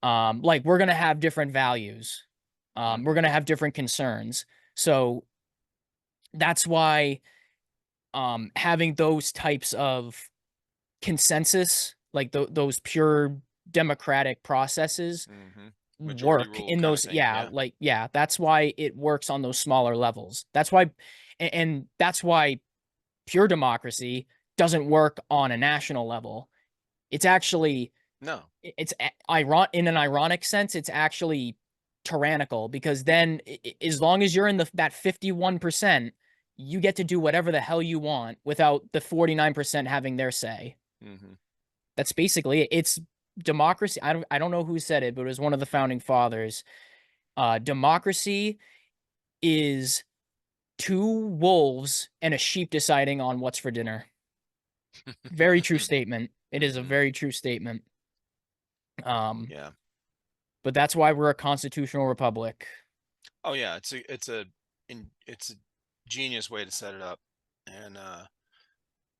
Like, we're going to have different values. We're going to have different concerns. So that's why having those types of consensus, like those pure democratic processes, Majority work rule in kind of those. thing. Yeah, like, yeah, that's why it works on those smaller levels. That's why, and that's why pure democracy doesn't work on a national level. It's actually, No. it's in an ironic sense, it's actually tyrannical, because then as long as you're in that 51%, you get to do whatever the hell you want without the 49% having their say. That's basically it. It's democracy. I don't know who said it, but it was one of the founding fathers. Democracy is two wolves and a sheep deciding on what's for dinner. Very true statement. It is a very true statement. Yeah. But that's why we're a constitutional republic. Oh yeah, it's a genius way to set it up. And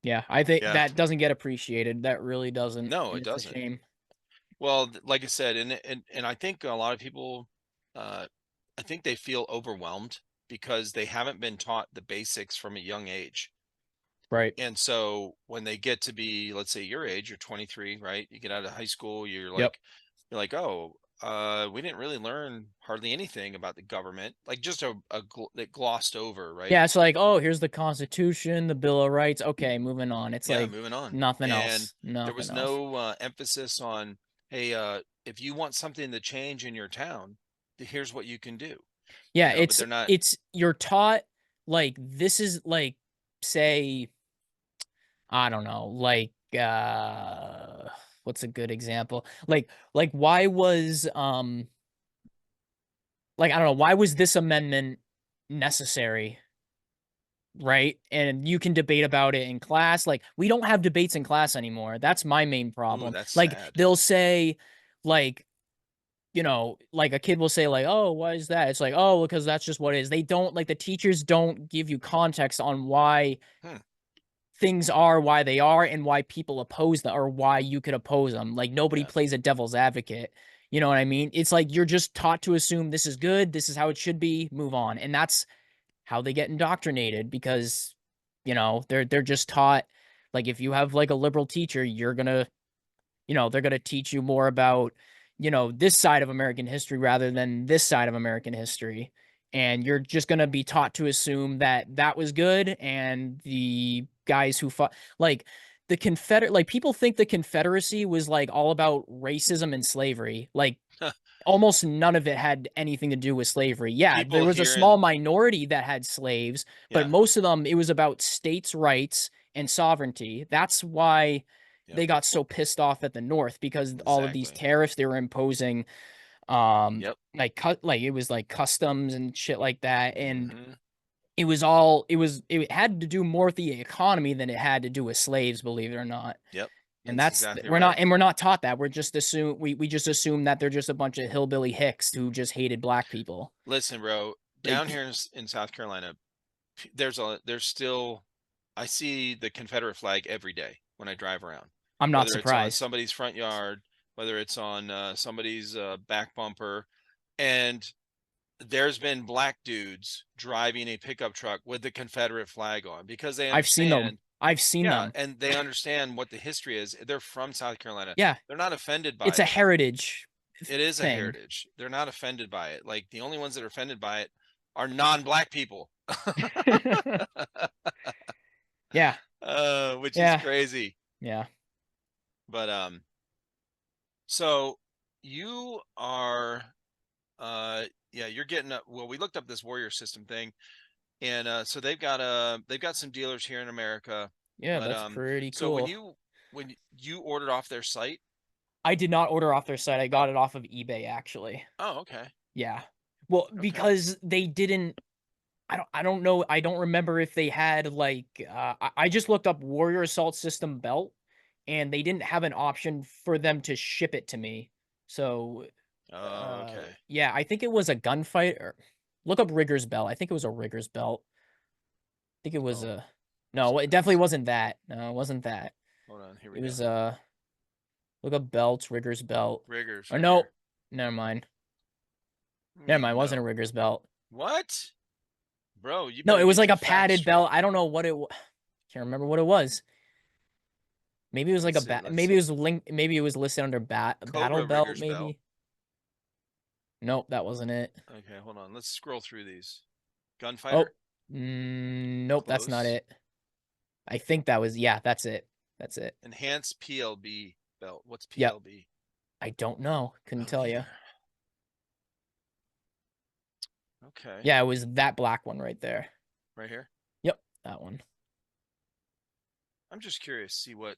yeah, I think yeah. that doesn't get appreciated. That really doesn't. No, and it it's doesn't. a shame. Well, like I said, and I think a lot of people, I think they feel overwhelmed because they haven't been taught the basics from a young age. Right. And so when they get to be, let's say your age, you're 23, right? You get out of high school, you're Yep. like, oh, we didn't really learn hardly anything about the government, like just that glossed over, right? Yeah, it's like, oh, here's the Constitution, the Bill of Rights. Okay, moving on. It's Yeah, like moving on. nothing And else. there was Nothing else. no emphasis on, hey, if you want something to change in your town, here's what you can do. Yeah, But they're not. you're taught, like, this is like, say, I don't know, like, what's a good example? Like why was like, I don't know, why was this amendment necessary? Right? And you can debate about it in class. Like, we don't have debates in class anymore. That's my main problem. That's like sad. They'll say, like, like a kid will say, like, oh, why is that? It's like, oh, because that's just what it is. They don't, like, the teachers don't give you context on why things are why they are and why people oppose them, or why you could oppose them. Like, nobody plays a devil's advocate. You know what I mean? It's like you're just taught to assume this is good, this is how it should be, move on. And that's how they get indoctrinated, because, they're just taught, like, if you have, like, a liberal teacher, you're gonna, they're gonna teach you more about, this side of American history rather than this side of American history. And you're just going to be taught to assume that that was good. And the guys who fought, like, people think the Confederacy was, like, all about racism and slavery. Like, almost none of it had anything to do with slavery. Yeah, there was a small minority that had slaves, but most of them, it was about states' rights and sovereignty. That's why they got so pissed off at the North, because all of these tariffs they were imposing, like it was like customs and shit like that. And it had to do more with the economy than it had to do with slaves, believe it or not. Yep. And we're not taught that. We're just we just assume that they're just a bunch of hillbilly hicks who just hated black people. Listen, bro, down here in South Carolina, there's still, I see the Confederate flag every day when I drive around. I'm not surprised. Whether it's on somebody's front yard, whether it's on somebody's back bumper, and there's been black dudes driving a pickup truck with the Confederate flag on, because they understand. I've seen them. And they understand what the history is. They're from South Carolina. Yeah. They're not offended by it. It's a heritage. It is a heritage. They're not offended by it. Like, the only ones that are offended by it are non-black people. Yeah. Which is crazy. Yeah. But so you are you're getting well, we looked up this warrior system thing, and so they've got some dealers here in America. Yeah, but, that's pretty cool. So when you ordered off their site? I did not order off their site. I got it off of eBay, actually. Oh, okay. Yeah. Well, because they didn't. I don't know. I don't remember if they had like. I just looked up Warrior Assault System belt, and they didn't have an option for them to ship it to me. So. Oh, okay. Yeah, I think it was a gunfighter. Look up Rigger's belt. I think it was a Rigger's belt. I think it was a. No, it definitely wasn't that. No, it wasn't that. Hold on, here we It go. was look up belts, Rigger's belt. Riggers. Or Right no, here. never mind. Never mind, it wasn't a Rigger's belt. What? Bro, you No, better it was get like your a facts padded straight. belt. I don't know what it was. Can't remember what it was. Maybe it was like Let's a see, bat. let's Maybe it see. was linked. Maybe it was listed under battle Cobra belt. Rigger's Maybe. belt. Nope, that wasn't it. Okay, hold on. Let's scroll through these. Oh, Gunfighter? nope, that's not Close. it. I think that was, yeah, that's it. That's it. Enhanced PLB belt. What's Yep. PLB? I don't know. Couldn't tell you. Okay. Yeah, it was that black one right there. Right here? Yep, that one. I'm just curious, see what,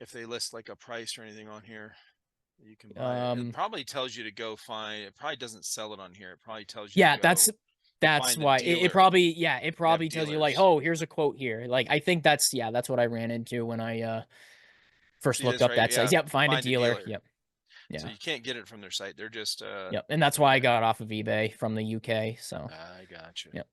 if they list like a price or anything on here. You can buy it. It probably tells you to go find, it probably doesn't sell it on here. It probably tells you Yeah, to go that's find the why dealer. it probably, yeah, it probably tells you like, dealers. oh, here's a quote here. Like, I think that's, yeah, that's what I ran into when I first See looked this up right? that Yeah. site. Yep, find a dealer. Yep. So Yeah. you can't get it from their site. They're just Yep. And that's why I got off of eBay from the UK. So I got you. Yep.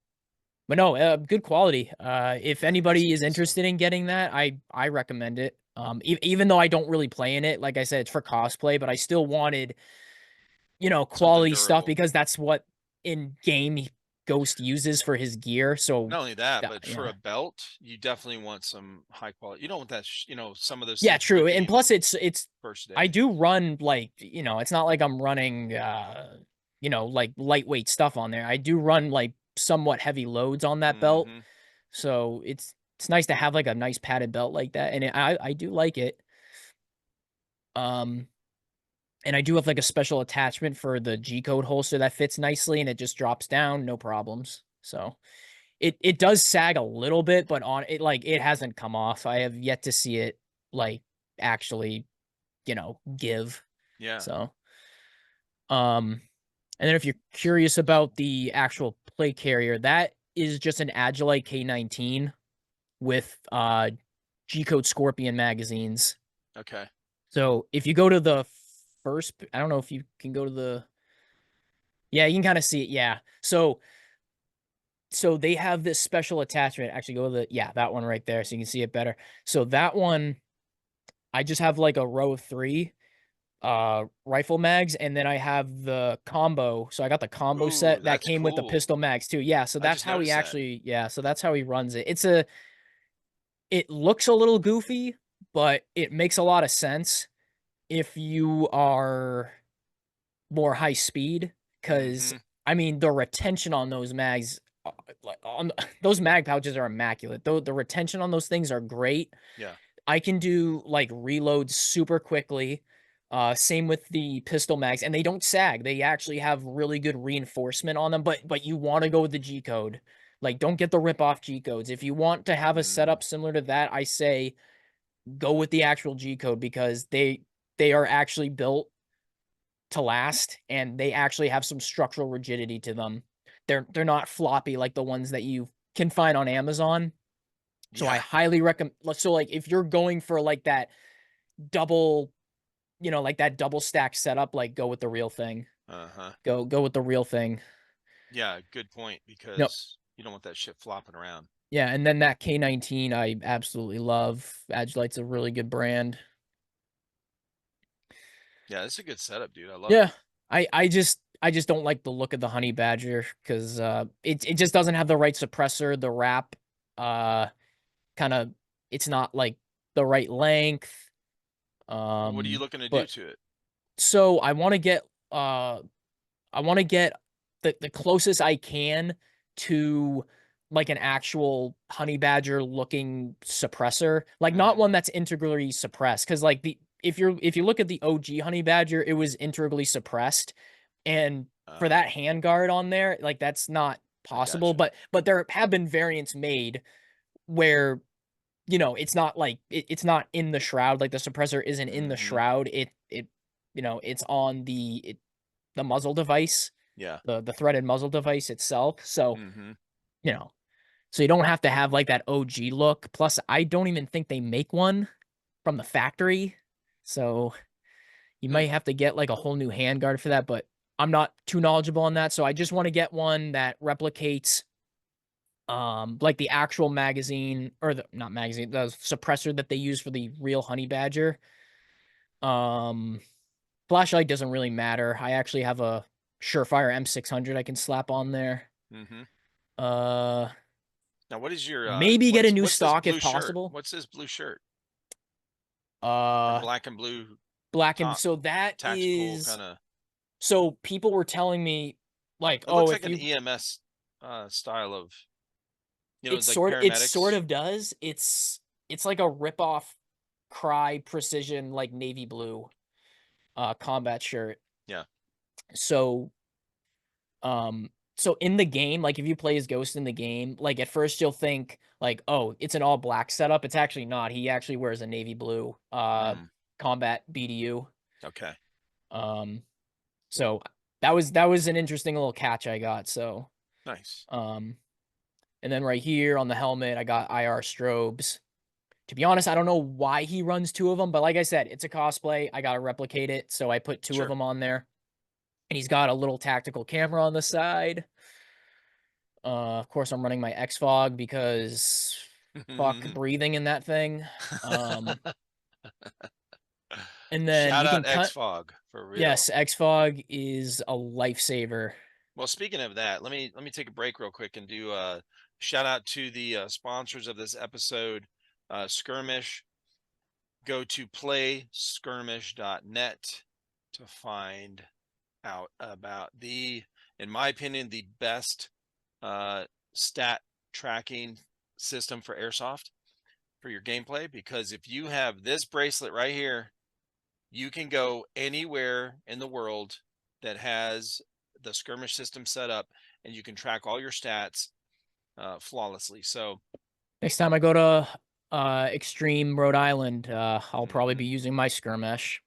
But no, good quality. If Yeah, anybody that's is good interested in getting that, I recommend it. Even though I don't really play in it, like I said, it's for cosplay, but I still wanted, Something quality stuff durable. because that's what in game Ghost uses for his gear. So Not only that, but for yeah. a belt, you definitely want some high quality. You don't want that, some of those Yeah, things true. ripping And you plus it's first day. I do run like, it's not like I'm running like lightweight stuff on there. I do run like somewhat heavy loads on that belt. Mhm. So it's nice to have like a nice padded belt like that. And I do like it. And I do have like a special attachment for the G-code holster that fits nicely and it just drops down, no problems. So it does sag a little bit, but on it, like, it hasn't come off. I have yet to see it like actually, give. Yeah. So, and then if you're curious about the actual plate carrier, that is just an Agilite K19 with G-code Scorpion magazines. Okay. So if you go to the first, I don't know if you can go to the, yeah, you can kind of see it. Yeah. So they have this special attachment. Actually, go to the, yeah, that one right there so you can see it better. So that one, I just have like a row of 3 rifle mags, and then I have the combo. So I got the combo set that that's came with the cool. pistol mags too. Yeah, so that's just how he noticed that. actually, yeah, so that's how he runs it. It looks a little goofy, but it makes a lot of sense if you are more high speed, because I mean the retention on those mags, like on those mag pouches, are immaculate. Though the retention on those things are great. Yeah. I can do like reloads super quickly. Same with the pistol mags, and they don't sag. They actually have really good reinforcement on them. But you want to go with the G code. Like, don't get the rip off G codes. If you want to have a setup similar to that, I say go with the actual G code, because they are actually built to last, and they actually have some structural rigidity to them. They're not floppy like the ones that you can find on Amazon. So I highly recommend. So like if you're going for like that double, like that double stack setup, like go with the real thing. Go with the real thing. Yeah, good point, because you don't want that shit flopping around. Yeah, and then that K19 I absolutely love. Agilite's a really good brand. Yeah, it's a good setup, dude. I love Yeah. it. I just don't like the look of the Honey Badger, because it just doesn't have the right suppressor. The wrap kind of, it's not like the right length. What are you looking to do to it? So I want to get the closest I can to like an actual Honey Badger looking suppressor, like not one that's integrally suppressed, because like if you look at the OG Honey Badger, it was integrally suppressed, and for that handguard on there, like that's not possible. But there have been variants made where it's not like it's not in the shroud, like the suppressor isn't in the shroud. It's on the muzzle device. Yeah. the threaded muzzle device itself. So, Mm-hmm. you know, so you don't have to have like that OG look. Plus, I don't even think they make one from the factory. So you might have to get like a whole new handguard for that, but I'm not too knowledgeable on that. So I just want to get one that replicates like the actual magazine, or the not magazine, the suppressor that they use for the real honey badger. Flashlight doesn't really matter. I actually have a Surefire M600 I can slap on there. Mm-hmm. Uh Now, what is your maybe get a new what's this stock blue if shirt? possible. What's this blue shirt? Like black and blue black and top, so that tactical is kind of. so people were telling me like, It oh, looks if like an you EMS style of, it like sort paramedics. of does. It's like a ripoff Cry Precision like navy blue combat shirt. Yeah. So so in the game, like if you play as Ghost in the game, like at first you'll think like, oh, it's an all black setup. It's actually not. He actually wears a navy blue combat BDU. Okay. So that was an interesting little catch I got. So Nice. and then right here on the helmet, I got IR strobes. To be honest, I don't know why he runs two of them, but like I said, it's a cosplay. I got to replicate it. So I put two of them on there. And he's got a little tactical camera on the side. Of course, I'm running my X-Fog because fuck breathing in that thing. And then shout you out can cut. X-Fog for real. Yes, X-Fog is a lifesaver. Well, speaking of that, let me take a break real quick and do a shout out to the sponsors of this episode, Skirmish. Go to playskirmish.net to find out about in my opinion, the best stat tracking system for Airsoft for your gameplay. Because if you have this bracelet right here, you can go anywhere in the world that has the Skirmish system set up, and you can track all your stats flawlessly. So next time I go to Extreme Rhode Island, I'll probably be using my Skirmish.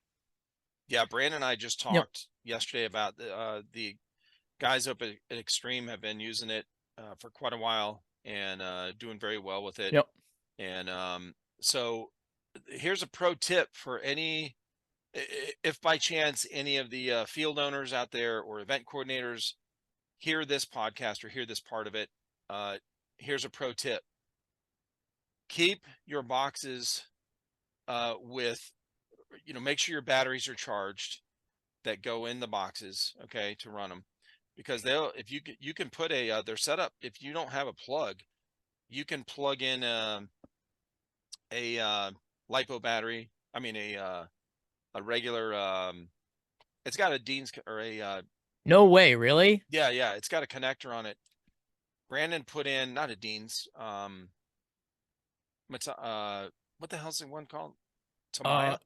Yeah, Brandon and I just talked yesterday about the guys up at Extreme have been using it for quite a while and doing very well with it. Yep. And so here's a pro tip for if by chance any of the field owners out there or event coordinators hear this podcast or hear this part of it, here's a pro tip. Keep your boxes with, make sure your batteries are charged that go in the boxes, okay, to run them. Because if you can put they're set up, if you don't have a plug, you can plug in a LiPo battery. I mean, a regular, it's got a Dean's or a, no way, really? Yeah. It's got a connector on it. Brandon put in, not a Dean's, what the hell's the one called? Tamiya?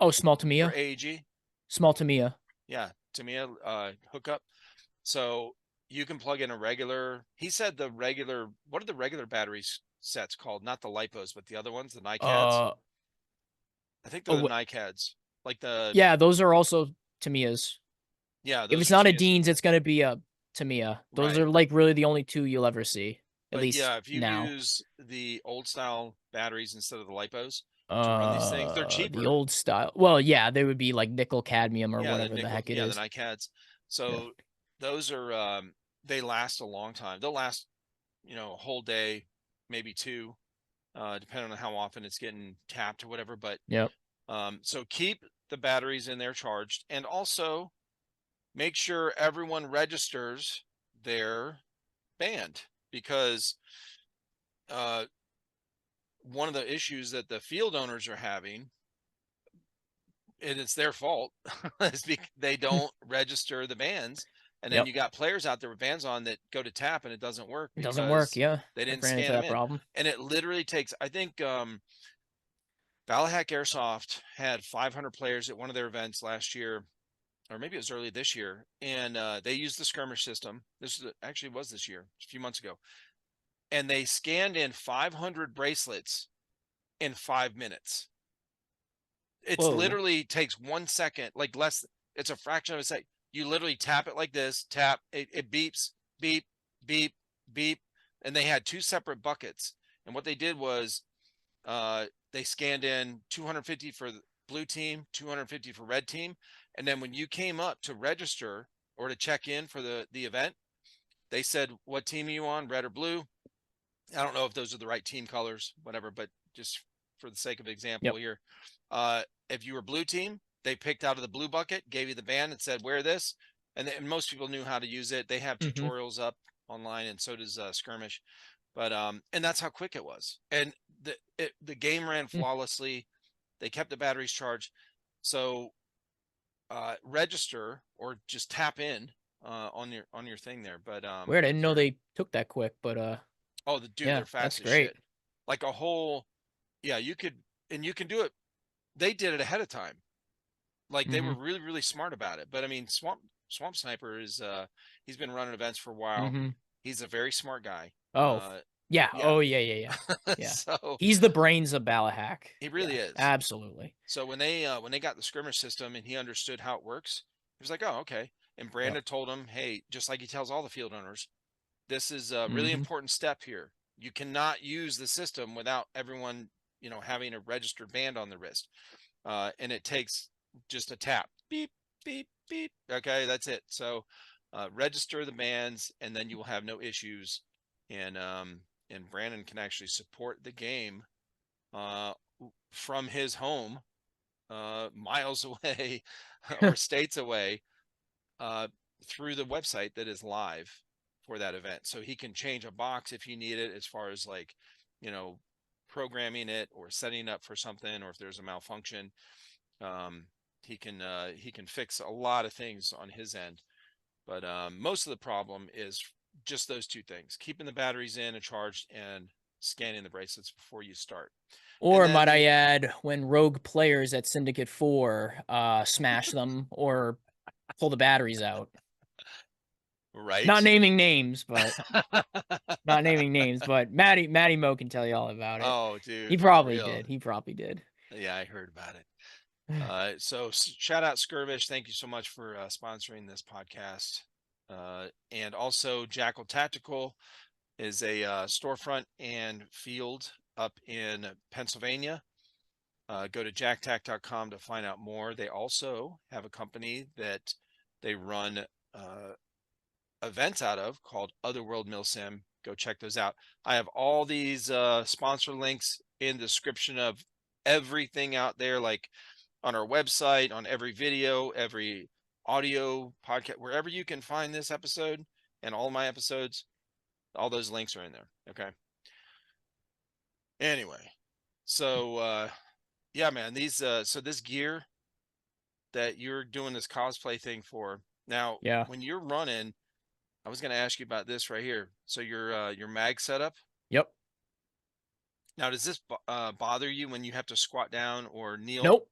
Oh, small Tamiya. For AEG? Small Tamiya. Yeah, Tamiya hookup. So you can plug in a regular, he said what are the regular batteries sets called? Not the LiPos, but the other ones, the NiCads. I think they're the NiCads. Like yeah, those are also Tamiyas. Yeah. If it's not a Dean's, it's going to be a Tamiya. Those are like really the only two you'll ever see. At least yeah, if you now. use the old style batteries instead of the LiPos to run these things, they're cheaper. The old style. Well, yeah, they would be like nickel cadmium or whatever the heck it is. Yeah, the NiCads. So those are they last a long time. They'll last, a whole day, maybe two, depending on how often it's getting tapped or whatever. But so keep the batteries in there charged, and also make sure everyone registers their band, because one of the issues that the field owners are having, and it's their fault, is because they don't register the bands. And then you got players out there with bands on that go to tap and it doesn't work. It doesn't work, yeah. They didn't scan them in. Problem. And it literally takes, I think Valhack Airsoft had 500 players at one of their events last year, or maybe it was early this year, and they used the Skirmish system. Actually was this year, a few months ago. And they scanned in 500 bracelets in 5 minutes. It's literally takes 1 second, like less, it's a fraction of a second. You literally tap it like this, tap, it beeps, beep, beep, beep. And they had 2 separate buckets. And what they did was they scanned in 250 for the blue team, 250 for red team. And then when you came up to register or to check in for the event, they said, what team are you on, red or blue? I don't know if those are the right team colors, whatever, but just for the sake of example here, if you were blue team, they picked out of the blue bucket, gave you the band and said, wear this. And most people knew how to use it. They have tutorials up online, and so does Skirmish. But and that's how quick it was. And the game ran flawlessly. They kept the batteries charged. So register or just tap in on your thing there. But weird, I didn't know they took that quick, but oh, the dude, yeah, they're fast that's as great. shit. Like a whole, yeah, you could do it. They did it ahead of time. Like they were really, really smart about it. But I mean, Swamp Sniper is he's been running events for a while. He's a very smart guy. Oh, yeah. Oh, yeah. So he's the brains of Balahack. He really is. Absolutely. So when they got the skirmish system and he understood how it works, he was like, oh, okay. And Brandon told him, hey, just like he tells all the field owners, this is a really important step here. You cannot use the system without everyone, having a registered band on the wrist. And it takes just a tap, beep, beep, beep. Okay, that's it. So register the bands, and then you will have no issues. And Brandon can actually support the game from his home, miles away or states away, through the website that is live for that event. So he can change a box if you need it, as far as like, programming it or setting up for something, or if there's a malfunction. He can fix a lot of things on his end. But most of the problem is just those 2 things: keeping the batteries in and charged, and scanning the bracelets before you start. Or might I add, when rogue players at Syndicate 4 smash them or pull the batteries out. Right. Not naming names, but Matty Mo can tell you all about it. Oh, dude. He probably did. Yeah, I heard about it. So shout out Skirmish. Thank you so much for sponsoring this podcast. And also Jackal Tactical is a storefront and field up in Pennsylvania. Go to jacktac.com to find out more. They also have a company that they run events out of called Otherworld MilSim. Go check those out. I have all these sponsor links in the description of everything out there, like on our website, on every video, every audio podcast, wherever you can find this episode and all my episodes, all those links are in there. Okay. Anyway, so yeah, man, these so this gear that you're doing this cosplay thing for now, when you're running, I was going to ask you about this right here. So your mag setup. Yep. Now, does this bother you when you have to squat down or kneel? Nope.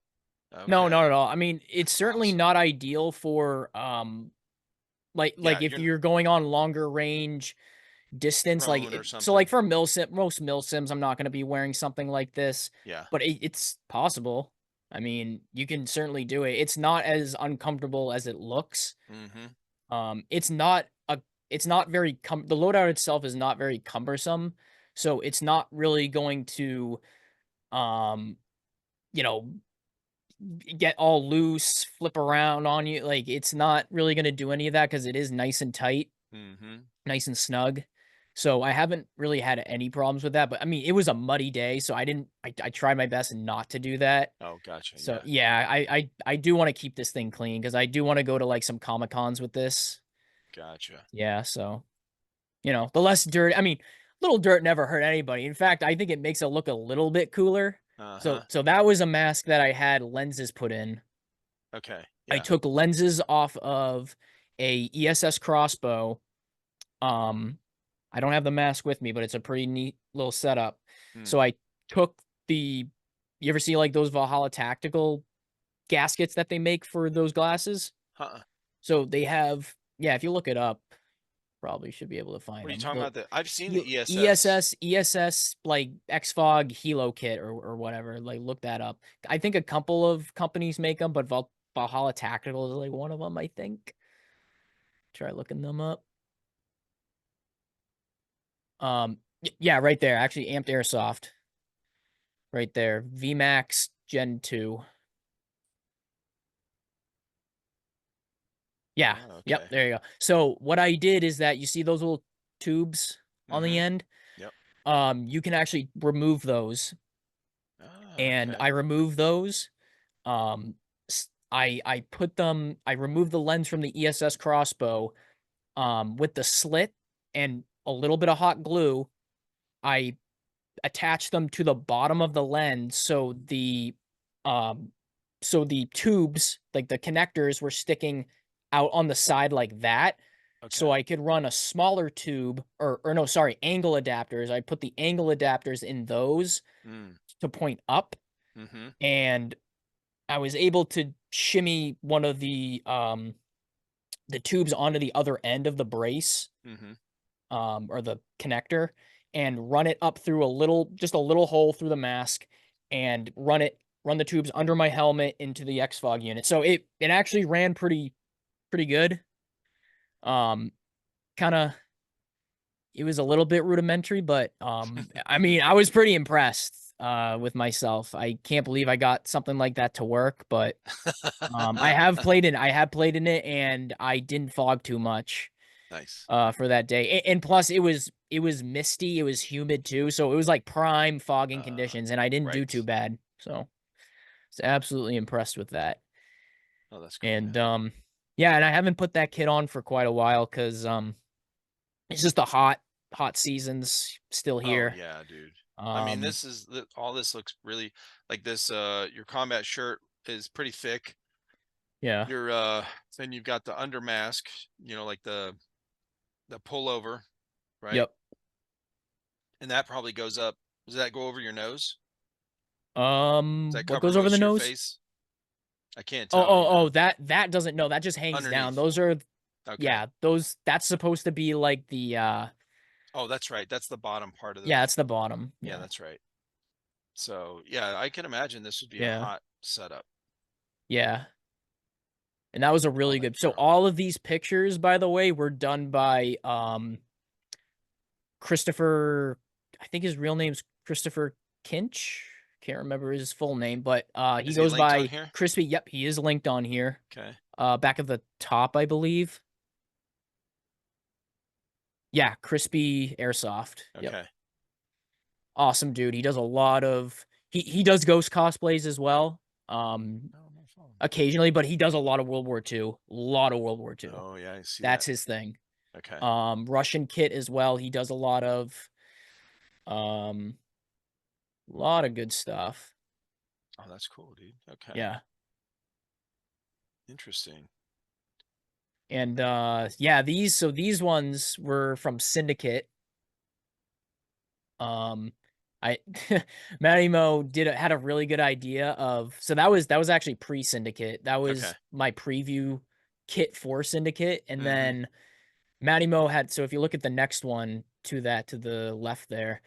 Okay. No, not at all. I mean, it's certainly not ideal for like if you're going on longer range distance, like so like for most MilSims, I'm not going to be wearing something like this. Yeah. But it's possible. I mean, you can certainly do it. It's not as uncomfortable as it looks. It's not very the loadout itself is not very cumbersome, so it's not really going to get all loose, flip around on you. Like, it's not really going to do any of that because it is nice and tight, nice and snug. So I haven't really had any problems with that. But I mean, it was a muddy day, so I tried my best not to do that. Oh, gotcha. So yeah, I do want to keep this thing clean because I do want to go to like some Comic-Cons with this. Gotcha. Yeah, so the less dirt. I mean, little dirt never hurt anybody. In fact, I think it makes it look a little bit cooler. So that was a mask that I had lenses put in. Okay. Yeah. I took lenses off of a ESS crossbow. I don't have the mask with me, but it's a pretty neat little setup. So I took you ever see like those Valhalla Tactical gaskets that they make for those glasses? So they have, if you look it up, probably should be able to find. What are you talking about? I've seen the ESS, like XFOG Helo kit or whatever. Like, look that up. I think a couple of companies make them, but Valhalla Tactical is like one of them, I think. Try looking them up. Yeah, right there. Actually, amped Airsoft. Right there. VMAX Gen 2. Yeah. Oh, okay. Yep. There you go. So what I did is that you see those little tubes on the end? Yep. You can actually remove those. Oh, And okay. I removed those. I put them, I removed the lens from the ESS crossbow with the slit and a little bit of hot glue. I attached them to the bottom of the lens so the tubes, like the connectors, were sticking out on the side like that. Okay. So I could run a smaller tube, or no, sorry, angle adapters. I put the angle adapters in those to point up, and I was able to shimmy one of the tubes onto the other end of the brace, or the connector, and run it up through just a little hole through the mask, and run the tubes under my helmet into the X-Fog unit. So it actually ran pretty good. Kind of, it was a little bit rudimentary, but I mean, I was pretty impressed with myself. I can't believe I got something like that to work, but I have played in it, and I didn't fog too much. Nice. For that day. And plus it was misty, it was humid too, so it was like prime fogging conditions, and I didn't do too bad. So I was absolutely impressed with that. Oh, that's cool. And yeah, and I haven't put that kit on for quite a while because it's just the hot season's still here. Oh, yeah, dude. I mean, all this looks really like this. Your combat shirt is pretty thick. Yeah. Your then you've got the under mask, like the pullover, right? Yep. And that probably goes up. Does that go over your nose? Does that what cover goes over most the of your nose? face? I can't tell. Oh, that doesn't, no, that just hangs down. Underneath. Those are, Okay. yeah, that's supposed to be like the Oh, that's right. That's the bottom part of the. yeah, it's the bottom. Yeah, that's right. So yeah, I can imagine this would be a Yeah. hot setup. Yeah. And that was a really good. So all of these pictures, by the way, were done by Christopher, I think his real name's Christopher Kinch. Can't remember his full name, but he goes by Crispy. Yep, he is linked on here. Okay. Back at the top, I believe. Yeah, Crispy Airsoft. Okay. Yep. Awesome dude. He does a lot of he does ghost cosplays as well. Occasionally, but he does a lot of World War II. A lot of World War II. Oh yeah, I see. That's his thing. Okay. Russian kit as well. He does a lot of good stuff. Oh, that's cool, dude. Okay. Yeah. Interesting. And yeah, these ones were from Syndicate. I Matty Mo had a really good idea of, so that was actually pre-Syndicate. That was my preview kit for Syndicate, and then Matty Mo had, so if you look at the next one to the left there,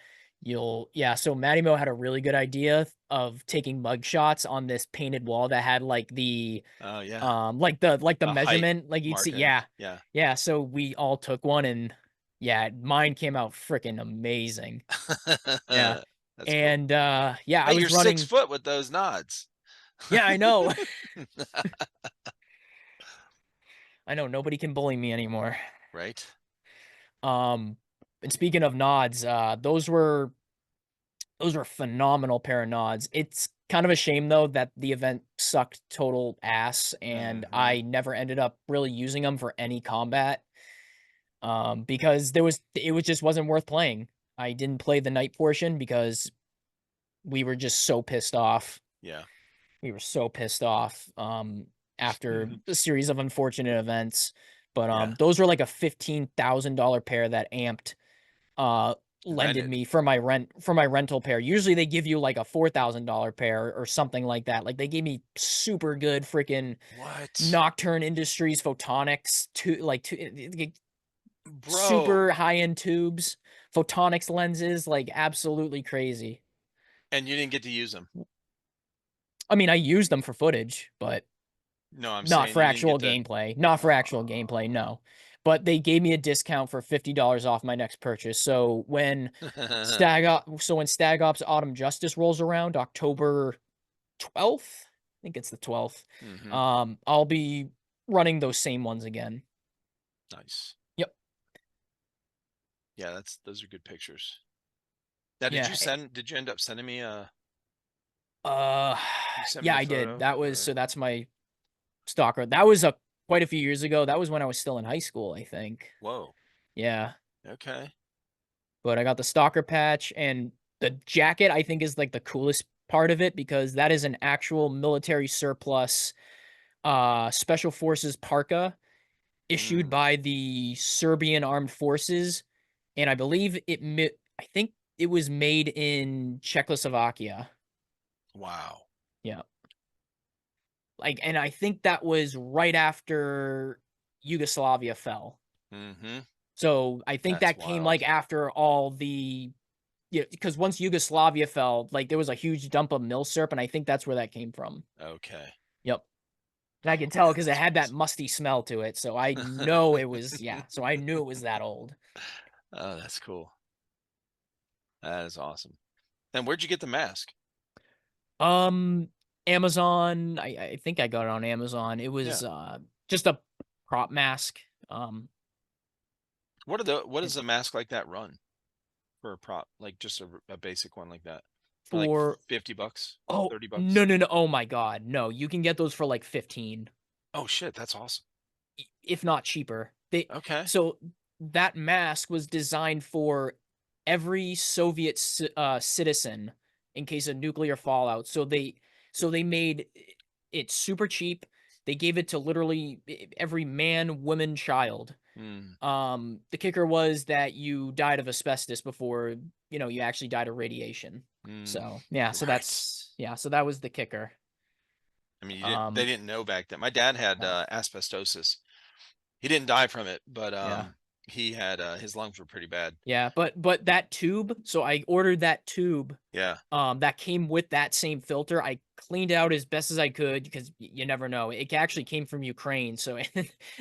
so Matty Mo had a really good idea of taking mug shots on this painted wall that had like the like the measurement, like you'd see. Yeah, so we all took one, and yeah, mine came out freaking amazing. Yeah. That's and cool. Yeah, hey, I was you're running 6 foot with those nods. Yeah, I know. I know, nobody can bully me anymore. Right. And speaking of nods, those were phenomenal pair of nods. It's kind of a shame though that the event sucked total ass, and I never ended up really using them for any combat. Because it just wasn't worth playing. I didn't play the night portion because we were just so pissed off. Yeah. We were so pissed off after a series of unfortunate events. But those were like a $15,000 pair that Amped lended me for my rental pair. Usually they give you like a $4,000 pair or something like that. Like they gave me super good freaking Nocturne Industries photonics super high-end tubes, photonics lenses, like absolutely crazy. And you didn't get to use them? I mean, I used them for footage, but no, I'm not saying for actual gameplay. Not for actual gameplay, no. but they gave me a discount for $50 off my next purchase. So when when Stag Ops Autumn Justice rolls around, October 12th, I think it's the 12th. I'll be running those same ones again. Nice. Yep. Yeah, those are good pictures. Now, Yeah. did you end up sending me a Yeah, I did. That was so that's my Stalker. That was quite a few years ago. That was when I was still in high school, I think. Whoa. Yeah. Okay. But I got the Stalker patch, and the jacket I think is like the coolest part of it, because that is an actual military surplus special forces parka issued by the Serbian armed forces, and I believe I think it was made in Czechoslovakia. Wow. Yeah. Like, and I think that was right after Yugoslavia fell. So I think that came like after all the, because once Yugoslavia fell, like there was a huge dump of MilSim, and I think that's where that came from. Okay. Yep. And I can tell because it had that musty smell to it. So I know it was, so I knew it was that old. Oh, that's cool. That is awesome. And where'd you get the mask? Amazon. I think I got it on Amazon. It was just a prop mask. What does a mask like that run for a prop? Like just a basic one like that? For like $50? Oh, $30? No. Oh my God. No, you can get those for like 15. Oh shit, that's awesome. If not cheaper. Okay. So that mask was designed for every Soviet citizen in case of nuclear fallout. So they made it super cheap. They gave it to literally every man, woman, child. The kicker was that you died of asbestos before, you actually died of radiation. So yeah, so so that was the kicker. I mean, they didn't know back then. My dad had asbestosis. He didn't die from it, but he had his lungs were pretty bad. Yeah, but that tube, so I ordered that tube. Yeah. That came with that same filter. I cleaned out as best as I could because you never know. It actually came from Ukraine, so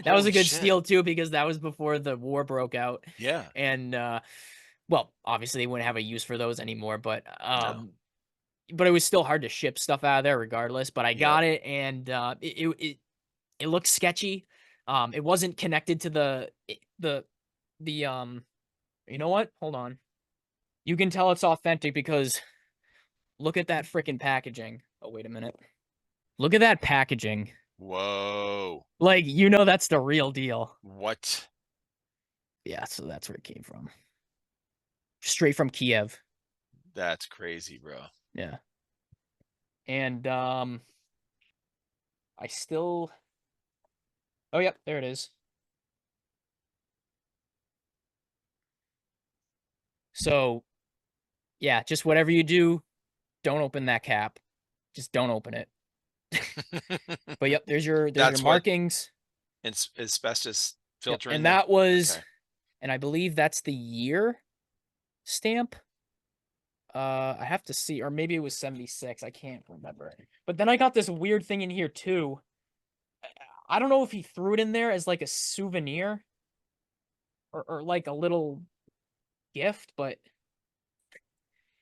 that was a good steal too, because that was before the war broke out. Yeah. And well, obviously they wouldn't have a use for those anymore, but it was still hard to ship stuff out of there regardless. But I got it, and it looked sketchy. It wasn't connected to the you know what? Hold on. You can tell it's authentic because look at that freaking packaging. Oh, wait a minute. Look at that packaging. Whoa. Like, that's the real deal. What? Yeah, so that's where it came from. Straight from Kiev. That's crazy, bro. Yeah. And I still Oh, yep, there it is. So, yeah, just whatever you do, don't open that cap. Just don't open it. But yep, there's your markings. It's asbestos filter. And that was, and I believe that's the year stamp. I have to see, or maybe it was 76. I can't remember. But then I got this weird thing in here too. I don't know if he threw it in there as like a souvenir or like a little gift, but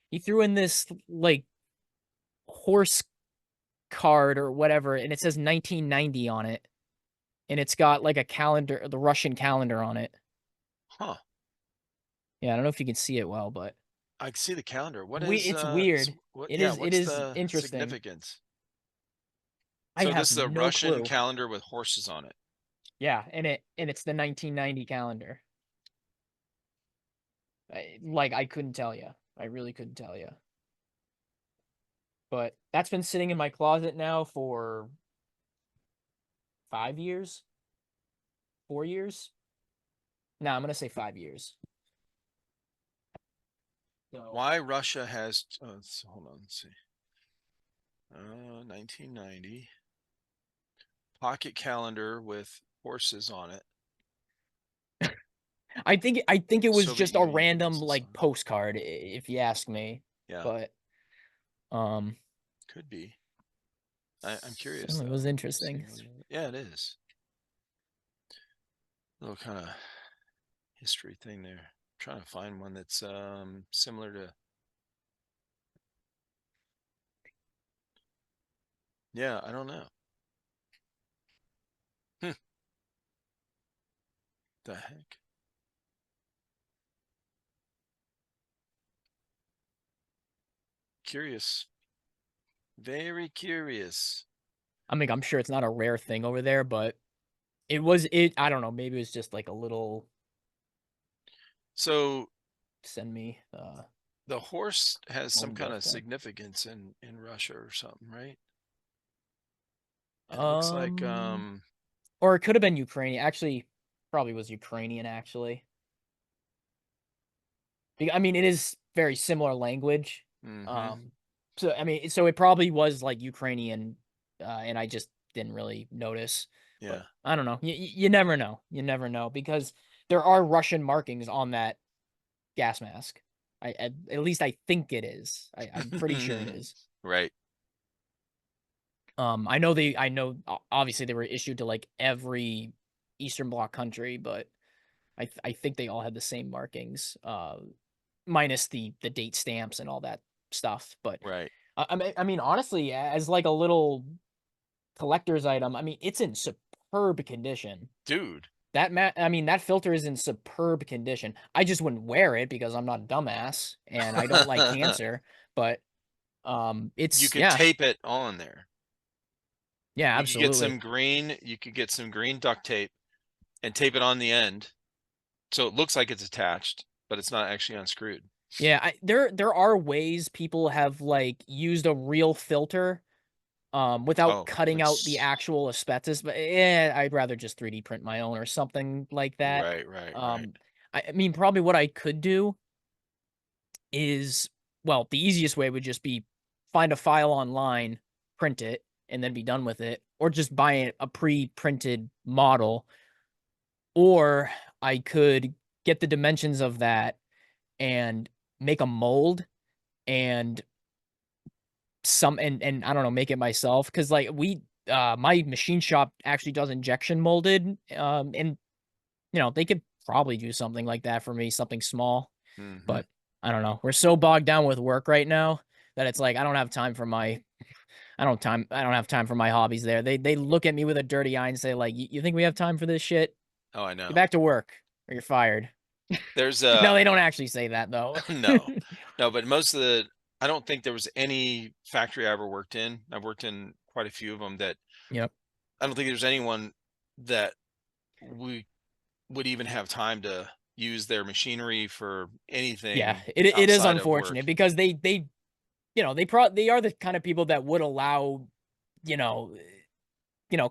he threw in this like horse card or whatever, and it says 1990 on it, and it's got like a calendar, the Russian calendar on it. Huh. Yeah, I don't know if you can see it well, but I can see the calendar. It's weird. It is interesting. Significance? So this is a Russian clue. calendar with horses on it. Yeah, and it's the 1990 calendar. I couldn't tell you. I really couldn't tell you. But that's been sitting in my closet now for 5 years? 4 years? No, I'm going to say 5 years. So, why Russia has... hold on, let's see. 1990. Pocket calendar with horses on it. I think it was Soviet just Union, a random like postcard, if you ask me. Yeah. But could be. I'm curious. It was interesting. Yeah, it is. little kind of history thing there. Trying to find one that's similar to. Yeah, I don't know. The heck? Curious. Very curious. I mean, I'm sure it's not a rare thing over there, but I don't know, maybe it was just like a little So send me the horse has some home kind dev of thing. significance in Russia or something, right? It looks like or it could have been Ukrainian. Actually, probably was Ukrainian actually. I mean, it is very similar language. So I mean, so it probably was like Ukrainian, and I just didn't really notice. Yeah. But I don't know. You never know. You never know because there are Russian markings on that gas mask. At least I think it is. I'm pretty sure it is. Right. I know obviously they were issued to like every Eastern Bloc country, but I think they all had the same markings, minus the date stamps and all that stuff. But Right. I mean, honestly, as like a little collector's item, I mean, it's in superb condition. Dude. I mean, that filter is in superb condition. I just wouldn't wear it because I'm not a dumbass and I don't like cancer, but it's you could tape it on there. Yeah, absolutely. You could get some green duct tape and tape it on the end. So it looks like it's attached, but it's not actually unscrewed. Yeah, there are ways people have like used a real filter without cutting out the actual asbestos, but I'd rather just 3D print my own or something like that. Right. I mean, probably what I could do is, well, the easiest way would just be find a file online, print it, and then be done with it, or just buy a pre-printed model, or I could get the dimensions of that and make a mold and and I don't know, make it myself, because like my machine shop actually does injection molded, and you know, they could probably do something like that for me, something small. But I don't know, we're so bogged down with work right now that it's like I don't have time for my hobbies there. They look at me with a dirty eye and say like, you think we have time for this shit? Oh, I know. Get back to work or you're fired. There's no, they don't actually say that though. No, but I don't think there was any factory I ever worked in. I've worked in quite a few of them that Yep. I don't think there's anyone that we would even have time to use their machinery for anything. Yeah, it is unfortunate because they you know, they are the kind of people that would allow, you know,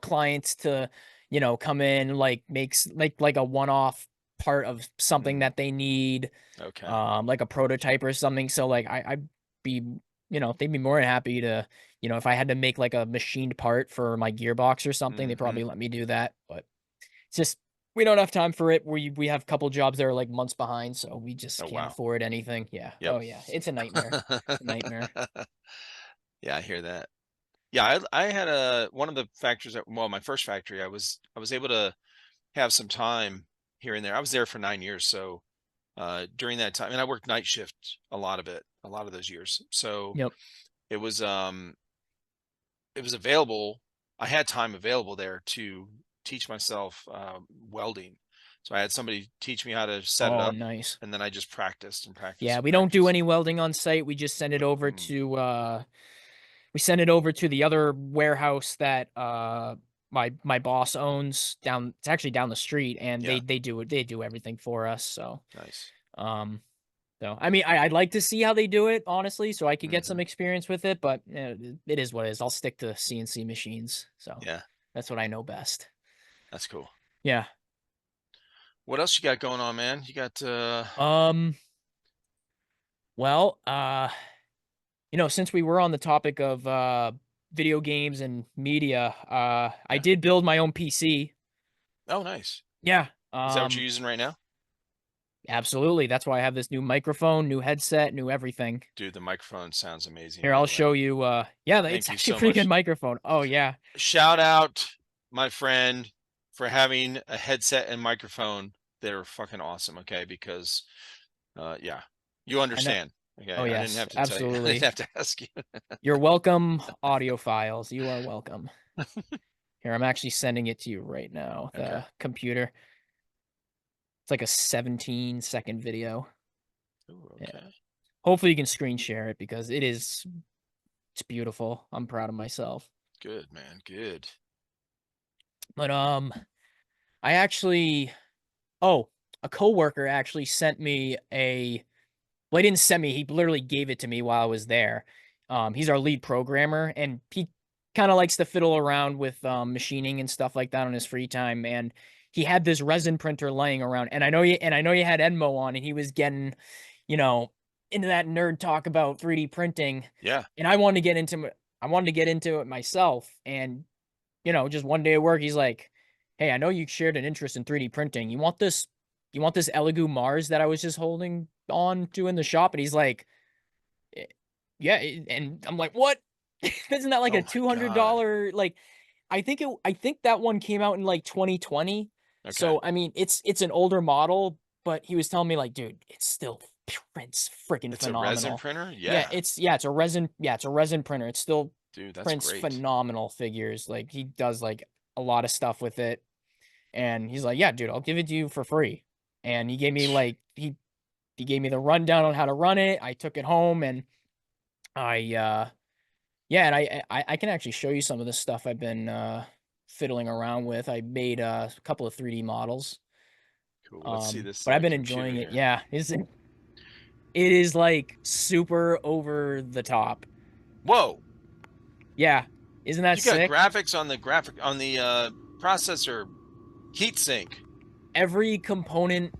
clients to, you know, come in, like makes like a one-off part of something that they need, okay, like a prototype or something. So like I'd be, you know, they'd be more than happy to, you know, if I had to make like a machined part for my gearbox or something, they probably let me do that. But it's just we don't have time for it. We have a couple jobs that are like months behind, so we just can't afford anything. Yeah. Yep. Oh yeah, it's a nightmare. It's a nightmare. Yeah, I hear that. Yeah, I had one of the factories my first factory, I was able to have some time here and there. I was there for 9 years, so during that time, and I worked night shift a lot of those years. So it was available. I had time available there to teach myself welding. So I had somebody teach me how to set it up. Nice. And then I just practiced and practiced. Yeah, we don't do any welding on site. We just send it over to the other warehouse that my boss owns down. It's actually down the street, and they do everything for us. So nice. So I mean, I'd like to see how they do it, honestly, so I could get some experience with it. But it is what it is. I'll stick to CNC machines. So yeah, that's what I know best. That's cool. Yeah. What else you got going on, man? You got well, you know, since we were on the topic of video games and media, I did build my own PC. Oh, nice. Yeah. Is that what you're using right now? Absolutely. That's why I have this new microphone, new headset, new everything. Dude, the microphone sounds amazing. Here, I'll show you. Yeah, it's actually a pretty good microphone. Oh, yeah. Shout out my friend for having a headset and microphone. They're fucking awesome. Okay, because yeah, you understand. Okay, Oh, I didn't yes, have to tell you. I absolutely. didn't have to ask you. You're welcome, audiophiles. You are welcome. Here, I'm actually sending it to you right now. The Okay. computer. It's like a 17-second video. Ooh, Yeah. okay. Hopefully you can screen share it because it's beautiful. I'm proud of myself. Good, man. Good. But I actually a coworker actually sent me well, he didn't send me, he literally gave it to me while I was there. He's our lead programmer, and he kind of likes to fiddle around with machining and stuff like that on his free time. And he had this resin printer laying around, and I know you had Enmo on, and he was getting, into that nerd talk about 3D printing. Yeah. And I wanted to get into it myself. And just one day at work, he's like, "Hey, I know you shared an interest in 3D printing. You want this Elegoo Mars that I was just holding on to in the shop?" And he's like, "Yeah." And I'm like, "What? Isn't that like Oh a my $200?" Like, I think that one came out in like 2020. Okay. So I mean, it's an older model, but he was telling me like, "Dude, it still prints freaking phenomenal." It's a resin printer? Yeah, it's a resin printer. It still Dude, that's prints great. phenomenal figures. Like, he does like a lot of stuff with it. And he's like, "Yeah, dude, I'll give it to you for free." And he gave me like he gave me the rundown on how to run it. I took it home, and I I can actually show you some of the stuff I've been fiddling around with. I made a couple of 3D models. Cool. Let's see this. But I've been computer enjoying it. here. Yeah, it is like super over the top. Whoa. Yeah, isn't that You got sick? graphics on the processor heatsink. Every component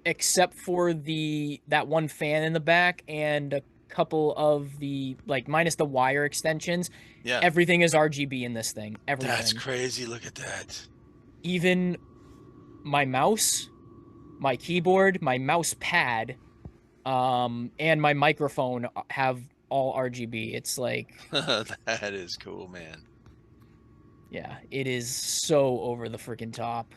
except for that one fan in the back and a couple of the, like, minus the wire extensions. Yeah. Everything is RGB in this thing. Everything. That's crazy. Look at that. Even my mouse, my keyboard, my mouse pad, and my microphone have all RGB. It's like that is cool, man. Yeah, it is so over the freaking top.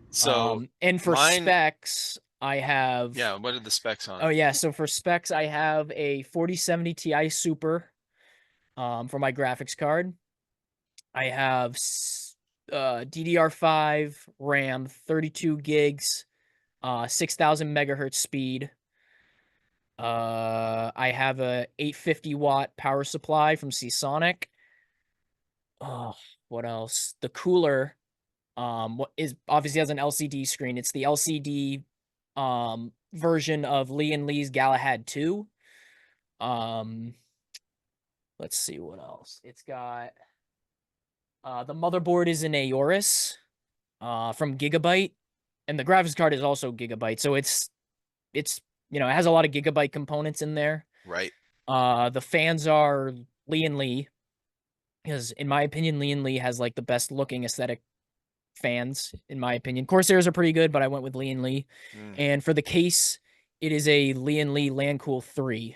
So and for specs, I have what are the specs on it? Oh yeah, so for specs, I have a 4070 Ti Super for my graphics card. I have DDR5 RAM, 32 gigs, 6,000 megahertz speed. I have a 850 watt power supply from Seasonic. Oh, what else? The cooler what is obviously has an LCD screen. It's the LCD version of Lee and Lee's Galahad 2. Let's see what else. It's got the motherboard is an Aorus from Gigabyte, and the graphics card is also Gigabyte. So it's it has a lot of Gigabyte components in there. Right. The fans are Lee and Lee, because in my opinion, Lee and Lee has like the best looking aesthetic fans, in my opinion. Corsairs are pretty good, but I went with Lee and Lee. And for the case, it is a Lee and Lee Landcool 3.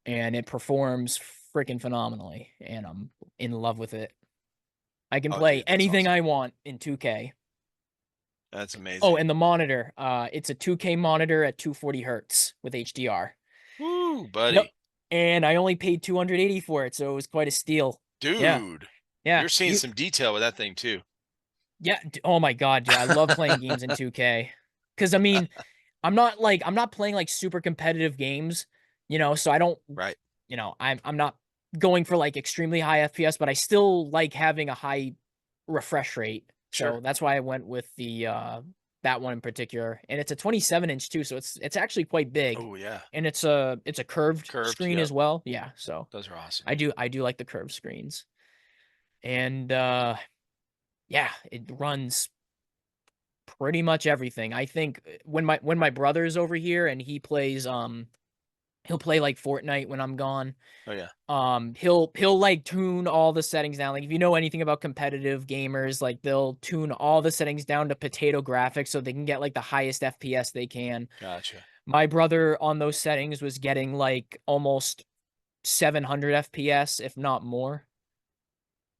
And it performs freaking phenomenally, and I'm in love with it. I can play anything I want in 2K. That's amazing. Oh, and the monitor, it's a 2K monitor at 240 hertz with HDR. Woo, buddy. Yep. And I only paid $280 for it, so it was quite a steal. Dude. Yeah. You're seeing some detail with that thing too. Yeah. Oh my God. Yeah. I love playing games in 2K. Cause I mean, I'm not playing like super competitive games, so I don't, I'm not going for like extremely high FPS, but I still like having a high refresh rate. Sure. So that's why I went with the, that one in particular. And it's a 27-inch too. So it's actually quite big. Oh yeah. And it's a curved screen as well. Yeah. So those are awesome. I do like the curved screens. And yeah, it runs pretty much everything. I think when my brother's over here and he plays he'll play like Fortnite when I'm gone. Oh yeah. He'll like tune all the settings down. Like, if you know anything about competitive gamers, like they'll tune all the settings down to potato graphics so they can get like the highest FPS they can. Gotcha. My brother on those settings was getting like almost 700 FPS, if not more.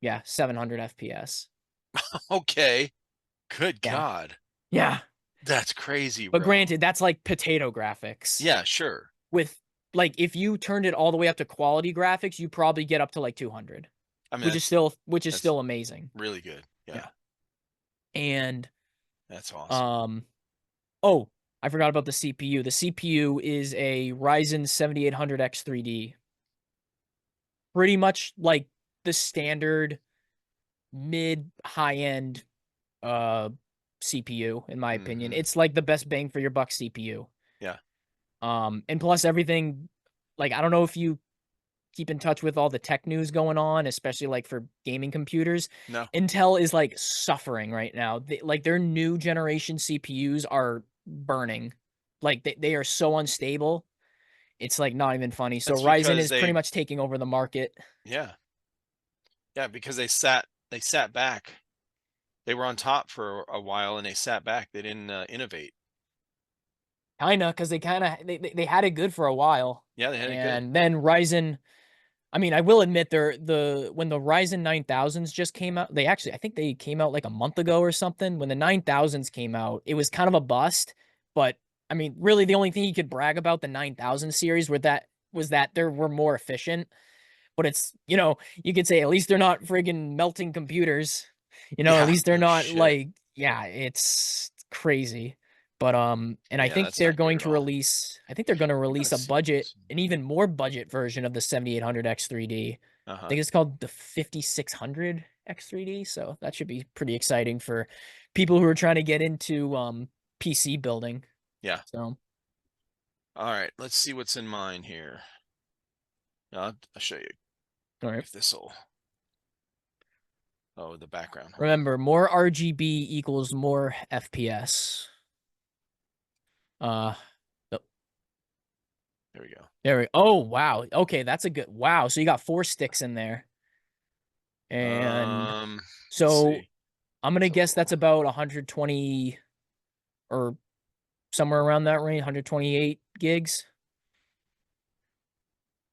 Yeah, 700 FPS. Okay. Good Yeah. God. Yeah. That's crazy, But bro. granted, that's like potato graphics. Yeah, sure. With like if you turned it all the way up to quality graphics, you probably get up to like 200. I mean, Which is that's still amazing. really good. Yeah. And That's awesome. oh, I forgot about the CPU. The CPU is a Ryzen 7800X 3D. Pretty much like the standard mid high end CPU in my opinion. Mhm. It's like the best bang for your buck CPU. Yeah. And plus everything, like I don't know if you keep in touch with all the tech news going on, especially like for gaming computers. No. Intel is like suffering right now. Like their new generation CPUs are burning. Like they are so unstable. It's like not even funny. So That's Ryzen because is pretty much taking over the market. yeah. Yeah, because they sat back. They were on top for a while and they sat back. They didn't innovate. Kinda, because they had it good for a while. Yeah, they had it good. And then Ryzen, I mean, I will admit when the Ryzen 9000s just came out, I think they came out like a month ago or something. When the 9000s came out, it was kind of a bust. But I mean, really the only thing you could brag about the 9000 series was that they were more efficient. But it's, you could say at least they're not friggin' melting computers. Yeah, At least they're no not shit. like, yeah, it's crazy. But and I Yeah, think that's not good at all. I think they're going to release gotta see. an even more budget version of the 7800X 3D. I Uh-huh. think it's called the 5600 X3D, so that should be pretty exciting for people who are trying to get into PC building. Yeah. So, All right, let's see what's in mine here. I'll show you all right. if this'll. Oh, the background. Hold on. Remember, more RGB equals more FPS. There we go. Oh, wow. Okay, that's a good. Wow, so you got 4 sticks in there. And Let's so see. I'm going to guess So- that's about 120 or somewhere around that range, 128 gigs.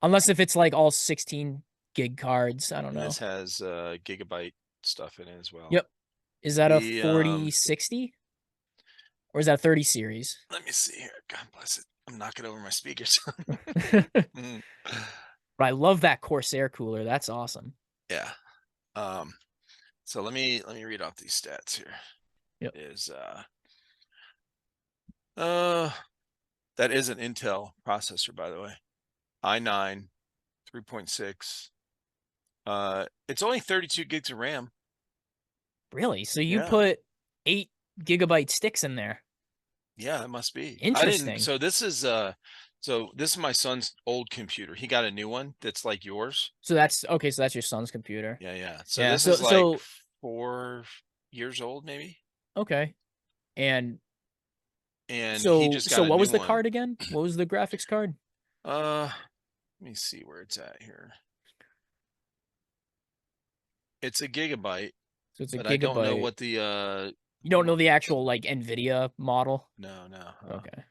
Unless if it's like all 16 gig cards, I don't And know. this has gigabyte stuff in it as well. Yep. Is that a The, 4060? Or is that a 30 series? Let me see here. God bless it. I'm knocking over my speakers. Mm. But I love that Corsair cooler. That's awesome. Yeah. So let me read off these stats here. Yep. Is that is an Intel processor, by the way. i9 3.6. It's only 32 gigs of RAM. Really? So you Yeah. put 8 gigabyte sticks in there. Yeah, it must be. Interesting. So this is my son's old computer. He got a new one that's like yours. So that's okay. So that's your son's computer. Yeah, yeah. So Yeah, this is like 4 years old, maybe. Okay. And And he just got a what was new the one. card again? What was the graphics card? Let me see where it's at here. It's a gigabyte. So it's a but gigabyte. I don't know what the You don't know the actual like NVIDIA model? No. Okay.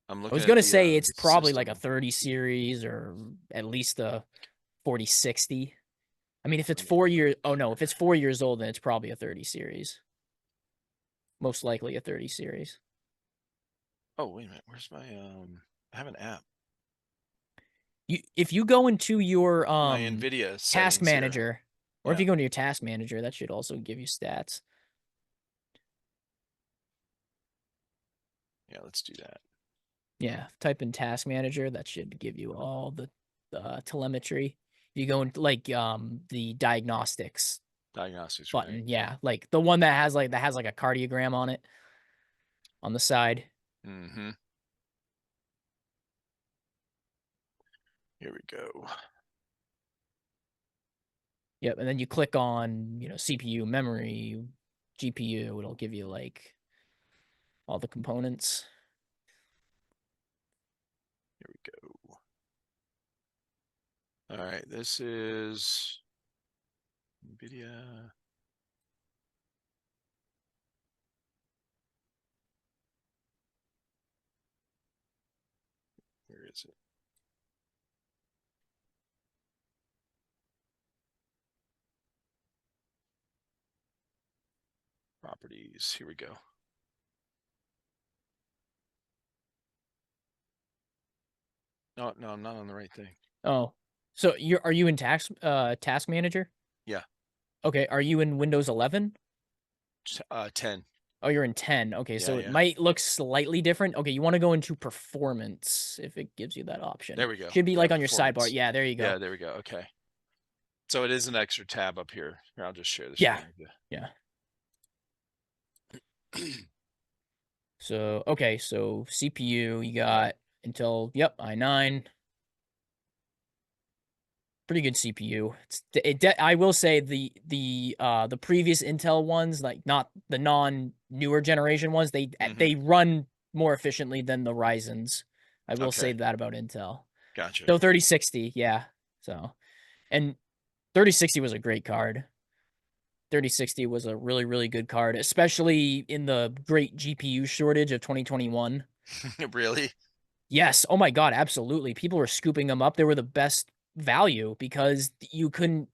I'm I looking was at gonna the, say it's probably like a system. 30 series or at least a 4060. I mean, if it's 4 years, oh no, if it's 4 years old, then it's probably a 30 series. Most likely a 30 series. Oh, wait a minute. Where's my I have an app. If you go into your My NVIDIA task settings here. manager, or if Yeah. you go into your task manager, that should also give you stats. Yeah, let's do that. Yeah, type in task manager, that should give you all the telemetry. You go into like the diagnostics Diagnostics button, right? yeah, like the one that has like a cardiogram on it on the side. Mm-hmm. Here we go. Yep, and then you click on, CPU, memory, GPU, it'll give you like all the components. Here we go. All right, this is NVIDIA. Where is it? properties. Here we go. No, no, I'm not on the right thing. Oh, so are you in task manager? Yeah. Okay. Are you in Windows 11? 10. Oh, you're in 10. Okay, so Yeah, it yeah. might look slightly different. Okay, you want to go into performance if it gives you that option. There we go. Should be Yeah, like on your sidebar. performance. Yeah, there you go. Yeah, there we go. Okay. So it is an extra tab up here. Here, I'll just share this. Yeah. With you. Yeah. So, okay, so CPU, you got Intel, yep, i9. Pretty good CPU. I will say the previous Intel ones, like not the newer generation ones, they run more efficiently than the Ryzen's. I will say that about Intel. Gotcha. So 3060, yeah. So, and 3060 was a great card. 3060 was a really, really good card, especially in the great GPU shortage of 2021. Really? Yes. Oh my God, absolutely. People were scooping them up. They were the best value because you couldn't,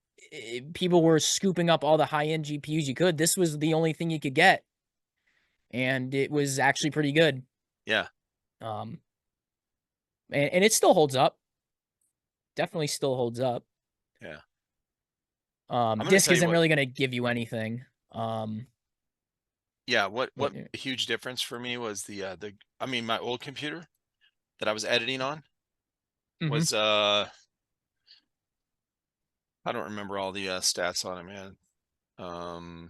people were scooping up all the high-end GPUs you could. This was the only thing you could get. And it was actually pretty good. Yeah. And it still holds up. Definitely still holds up. Yeah. Disk isn't really going to give you anything. Yeah, what a huge difference for me was I mean, my old computer that I was editing on was I don't remember all the stats on it, man.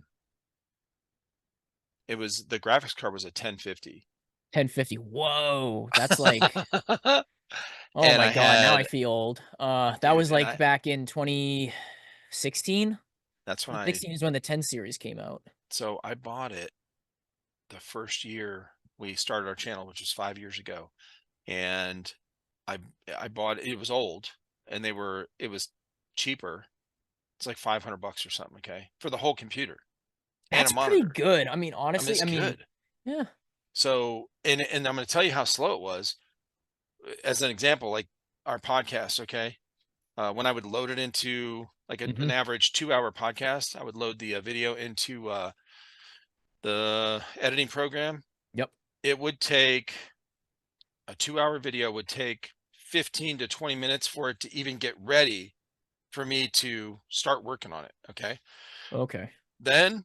It was the graphics card was a 1050. 1050. Whoa, that's like oh and my God, now I feel old. That was like back in 2016. That's when 16 is when the 10 series came out. So I bought it the first year we started our channel, which was 5 years ago. And I bought it. It was old and it was cheaper. It's like $500 or something. Okay. For the whole computer. That's pretty good. I mean, honestly, I mean, good. Yeah. So, and I'm going to tell you how slow it was as an example, like our podcast. Okay. When I would load it into like an average 2-hour podcast, I would load the video into the editing program. Yep. It would take a 2-hour video would take 15 to 20 minutes for it to even get ready for me to start working on it. Okay. Okay. Then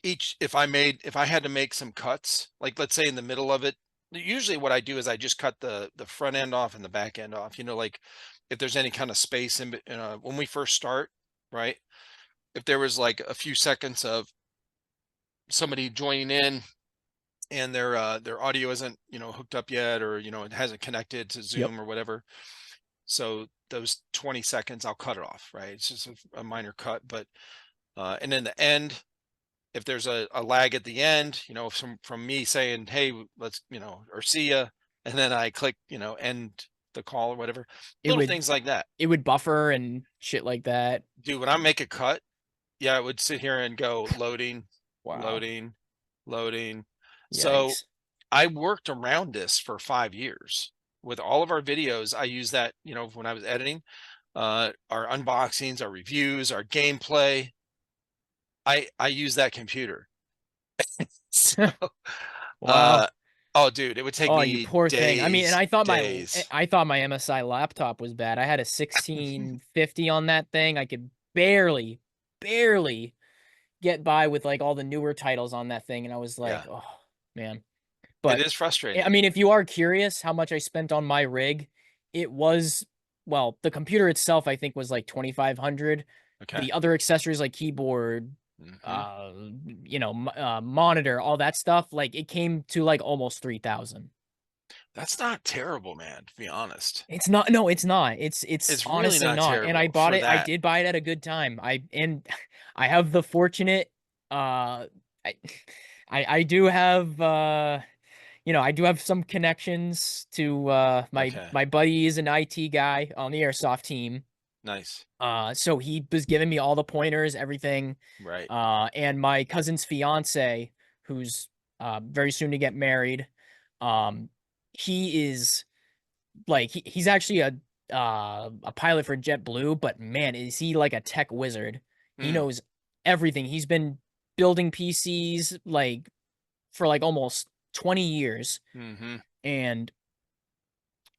if I had to make some cuts, like let's say in the middle of it, usually what I do is I just cut the front end off and the back end off, like if there's any kind of space in when we first start, right? If there was like a few seconds of somebody joining in and their audio isn't, hooked up yet, or, it hasn't connected to Zoom or whatever. So those 20 seconds, I'll cut it off, right? It's just a minor cut, but, and then the end, if there's a lag at the end, from me saying, hey, let's, or see ya. And then I click, end the call or whatever, things like that. It would buffer and shit like that. Dude, when I make a cut, yeah, I would sit here and go loading, loading. Yikes. So I worked around this for 5 years with all of our videos. I use that, when I was editing, our unboxings, our reviews, our gameplay. I use that computer. So, wow. Oh, dude, it would take me you poor days, thing. I mean, and I thought my MSI laptop was bad. I had a 1650 on that thing. I could barely get by with like all the newer titles on that thing, and I was like, oh man. But it is frustrating. I mean, if you are curious how much I spent on my rig, it was, well, the computer itself I think was like 2,500. Okay. The other accessories like keyboard, monitor, all that stuff, like it came to like almost 3,000. That's not terrible, man, to be honest. It's not. No, it's not. It's honestly really not. And I bought it. I did buy it at a good time. I have the fortunate, I do have, I do have some connections to, my buddy is an IT guy on the Airsoft team. Nice. So he was giving me all the pointers, everything. Right. And my cousin's fiance, who's very soon to get married, he is like he's actually a pilot for JetBlue, but man, is he like a tech wizard. He knows everything. He's been building PCs like for like almost 20 years. Mm-hmm. And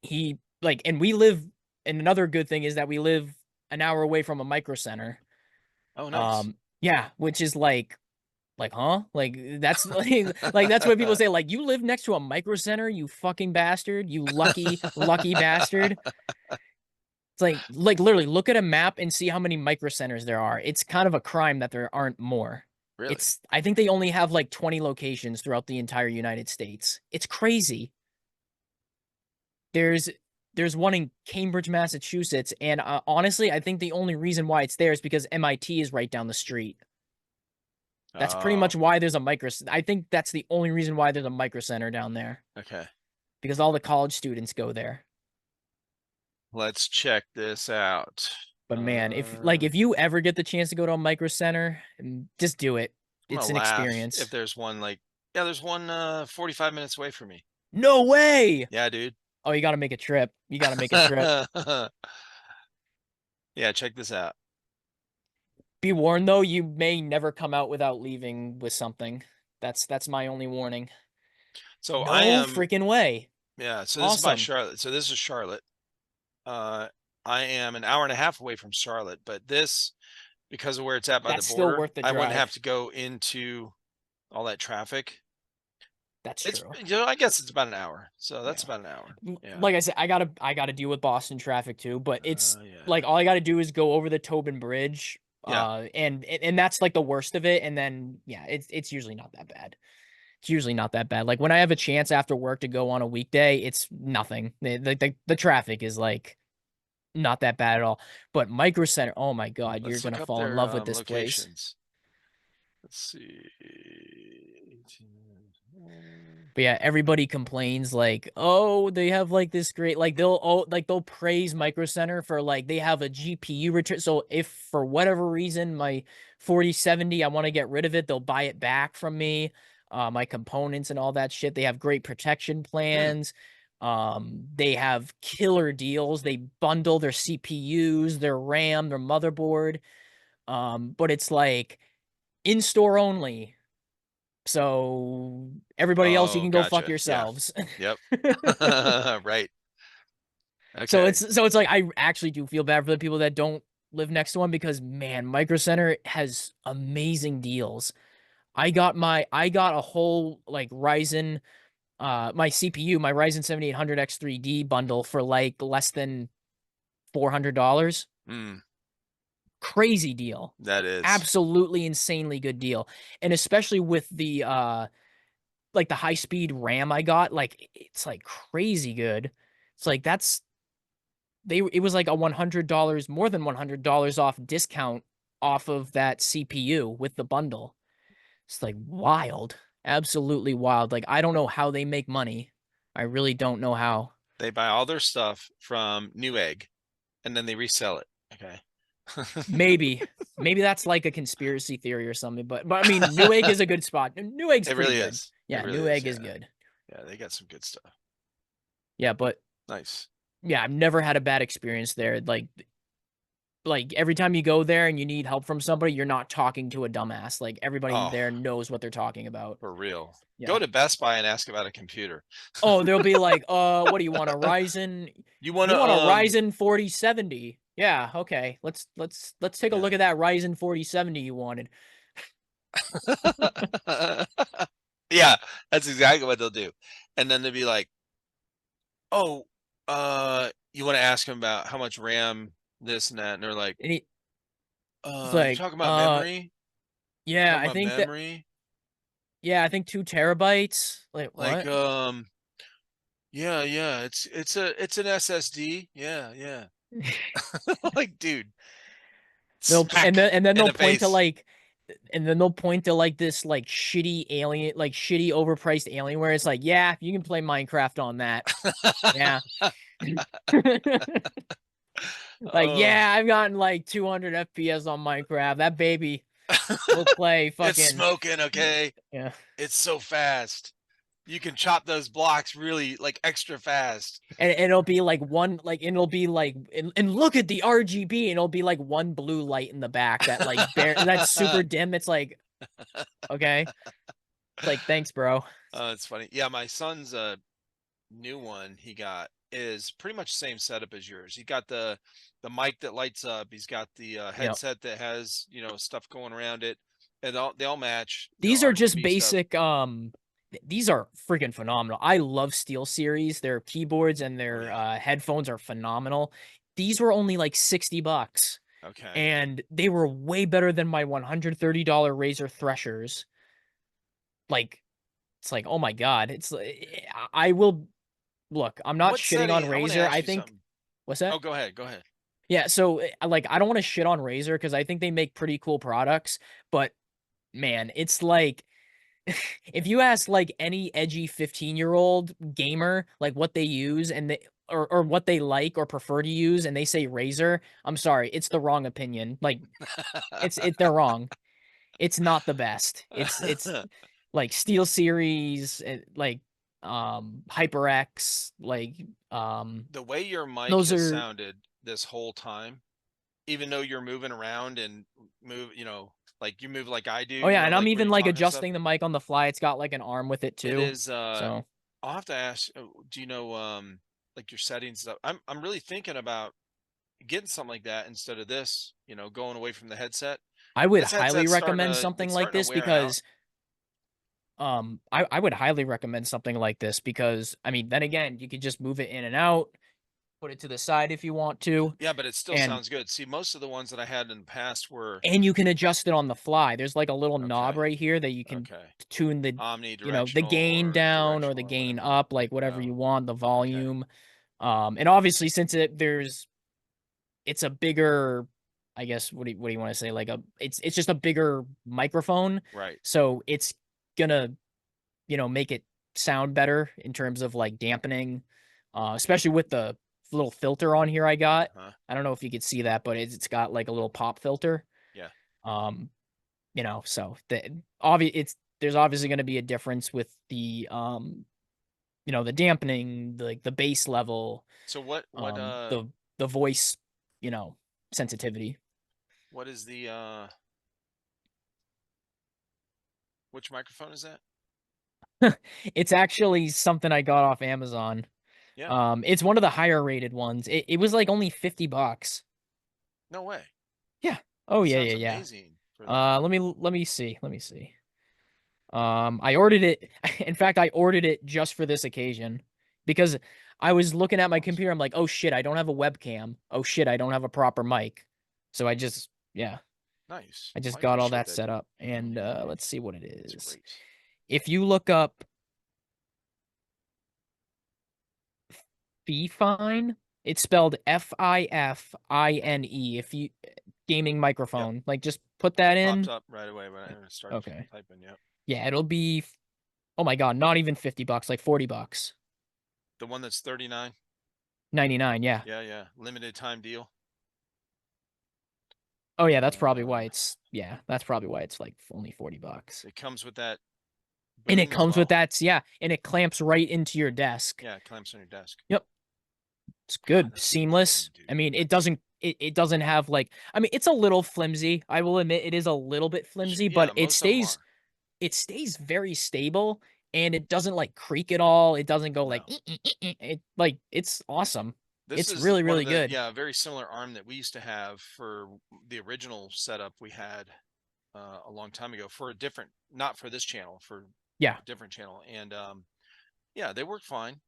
he like, and we live, and another good thing is that we live an hour away from a micro center. Oh, nice. Yeah, which is like, huh? Like that's like that's what people say. Like, you live next to a micro center, you fucking bastard, you lucky bastard. It's like literally look at a map and see how many micro centers there are. It's kind of a crime that there aren't more. Really? I think they only have like 20 locations throughout the entire United States. It's crazy. There's one in Cambridge, Massachusetts, and honestly, I think the only reason why it's there is because MIT is right down the street. That's pretty much why there's a I think that's the only reason why there's a micro center down there. Okay. Because all the college students go there. Let's check this out. But man, if you ever get the chance to go to a micro center, just do it. It's an experience. If there's one there's one 45 minutes away from me. No way. Yeah, dude. Oh, you got to make a trip. You got to make a trip. Yeah, check this out. Be warned though, you may never come out without leaving with something. That's my only warning. So no I am freaking way. Yeah, so this is by Charlotte. So this is Charlotte. I am an hour and a half away from Charlotte, but this, because of where it's at by That's the border, still worth the I wouldn't drive. have to go into all that traffic. That's It's, true. you know, I guess it's about an hour. So that's about an hour. Yeah. Like I said, I gotta deal with Boston traffic too, but it's yeah. like all I gotta do is go over the Tobin Bridge. Yeah. And that's like the worst of it. And then yeah, it's usually not that bad. It's usually not that bad. Like when I have a chance after work to go on a weekday, it's nothing. The traffic is like not that bad at all. But Micro Center, oh my God, Let's you're look gonna up fall in their, love with this locations. place. Let's see. But yeah, everybody complains like, oh, they have like this great, like they'll praise Micro Center for like they have a GPU return. So if for whatever reason my 4070, I want to get rid of it, they'll buy it back from me. My components and all that shit. They have great protection plans. They have killer deals. They bundle their CPUs, their RAM, their motherboard. But it's like in store only. So everybody else, you can go fuck yourselves. Yeah. Yep. Right. Okay. So it's like I actually do feel bad for the people that don't live next to one because man, Micro Center has amazing deals. I got a whole like Ryzen, my CPU, my Ryzen 7800 X3D bundle for like less than $400. Crazy deal. That is absolutely insanely good deal. And especially with the like the high speed RAM I got, like it's like crazy good. It's like it was like a $100, more than $100 off discount off of that CPU with the bundle. It's like wild. Absolutely wild. Like I don't know how they make money. I really don't know how. They buy all their stuff from Newegg and then they resell it. Okay. Maybe that's like a conspiracy theory or something, but I mean, Newegg is a good spot. Newegg's it pretty really good. is. Yeah, really Newegg is is good. Yeah, they got some good stuff. Yeah, but nice. Yeah, I've never had a bad experience there. Like every time you go there and you need help from somebody, you're not talking to a dumbass. Like everybody there knows what they're talking about. For real. Yeah. Go to Best Buy and ask about a computer. Oh, they'll be like, what do you want, a Ryzen? You want a Ryzen 4070? Yeah, okay. Let's take a look at that Ryzen 4070 you wanted. Yeah, that's exactly what they'll do. And then they'll be like, oh, you want to ask them about how much RAM, this and that, and they're like, like, you talking about memory? Yeah, I think memory? Yeah, I think 2 terabytes. Like what? Yeah, it's an SSD. Yeah. Like, dude. And then they'll point to like, and then they'll point to like this like shitty alien, like shitty overpriced Alienware. It's like, yeah, you can play Minecraft on that. Yeah. Like, yeah, I've gotten like 200 FPS on Minecraft. That baby will play fucking. It's smoking, okay? Yeah. It's so fast. You can chop those blocks really like extra fast. And it'll be like one, like, and it'll be like, and look at the RGB, and it'll be like one blue light in the back that like that's super dim. It's like, Okay. It's like, thanks, bro. It's funny. Yeah, my son's new one he got is pretty much the same setup as yours. He got the mic that lights up. He's got the Yep. headset that has, you know, stuff going around it. And they all match. You These know, are just RGB stuff. basic, these are freaking phenomenal. I love SteelSeries. Their keyboards and their headphones are phenomenal. These were only like $60. Okay. And they were way better than my $130 Razer Threshers. Like, it's like, oh my God. It's I will look, I'm not shitting on Razer. I think something. What's that? Oh, go ahead. Go ahead. Yeah, so like I don't want to shit on Razer because I think they make pretty cool products, but man, it's like if you ask like any edgy 15-year-old gamer like what they use and they or what they like or prefer to use and they say Razer, I'm sorry, it's the wrong opinion. Like they're wrong. It's not the best. It's like SteelSeries, like HyperX, like The way your mic those has are sounded this whole time, even though you're moving around and move, you know, like you move like I do. Oh yeah, you know, and I'm like when even you're like talking stuff. adjusting the mic on the fly. It's got like an arm with it It too. is. So I'll have to ask. Do you know like your settings stuff? I'm really thinking about getting something like that instead of this. You know, going away from the headset. I would This highly headset's recommend something it's like starting to this wear out. because I would highly recommend something like this because I mean then again you could just move it in and out, put it to the side if you want to. Yeah, but it still And sounds good. See, most of the ones that I had in the past were and you can adjust it on the fly. There's like a little knob okay. right here that you can Okay. tune the the Omnidirectional gain or down or the directional or gain whatever. up, like whatever you Oh, want, the okay. volume. And obviously since it's a bigger, I guess what do you want to say, like it's just a bigger microphone, Right. so it's gonna make it sound better in terms of like dampening, especially with the little filter on here I got. I don't know if you could see that, but it's got like a little pop filter. Yeah. So there's obviously going to be a difference with the the dampening, like the bass level, So what the voice, sensitivity. what is the which microphone is that? It's actually something I got off Amazon. Yeah. It's one of the higher rated ones. It was like only $50. No way. Yeah. Oh That yeah, sounds yeah. amazing for that. Let me see. I ordered it. In fact, I ordered it just for this occasion because I was looking at my computer. I'm like, oh shit, I don't have a webcam. Oh shit, I don't have a proper mic. So I just Nice. I just Well, got all appreciate that set dude. up. And Yeah, let's see what it that's is. great. If you look up Fifine, it's spelled Fifine. If you gaming microphone, like just put that Popped in. up right away when I started typing. Yep. Yeah, it'll be, oh my God, not even $50, like $40. The one that's 39. 99, yeah. Yeah, yeah. Limited time deal. Oh yeah, that's probably why it's like only $40. It comes with that. And it boom as comes with well? that, and it clamps right into your desk. Yeah, it clamps on your desk. Yep. It's good, that's seamless. awesome, I mean, it doesn't have like, I mean, it's a little flimsy. I will admit it is a little bit flimsy, Yeah, but most of them are. it stays very stable and it doesn't like creak at all. It doesn't go like, it's awesome. This It's is really, one really of the, good. yeah, very similar arm that we used to have for the original setup we had a long time ago for a different, not for this channel, for Yeah. a different channel. And yeah, they work fine.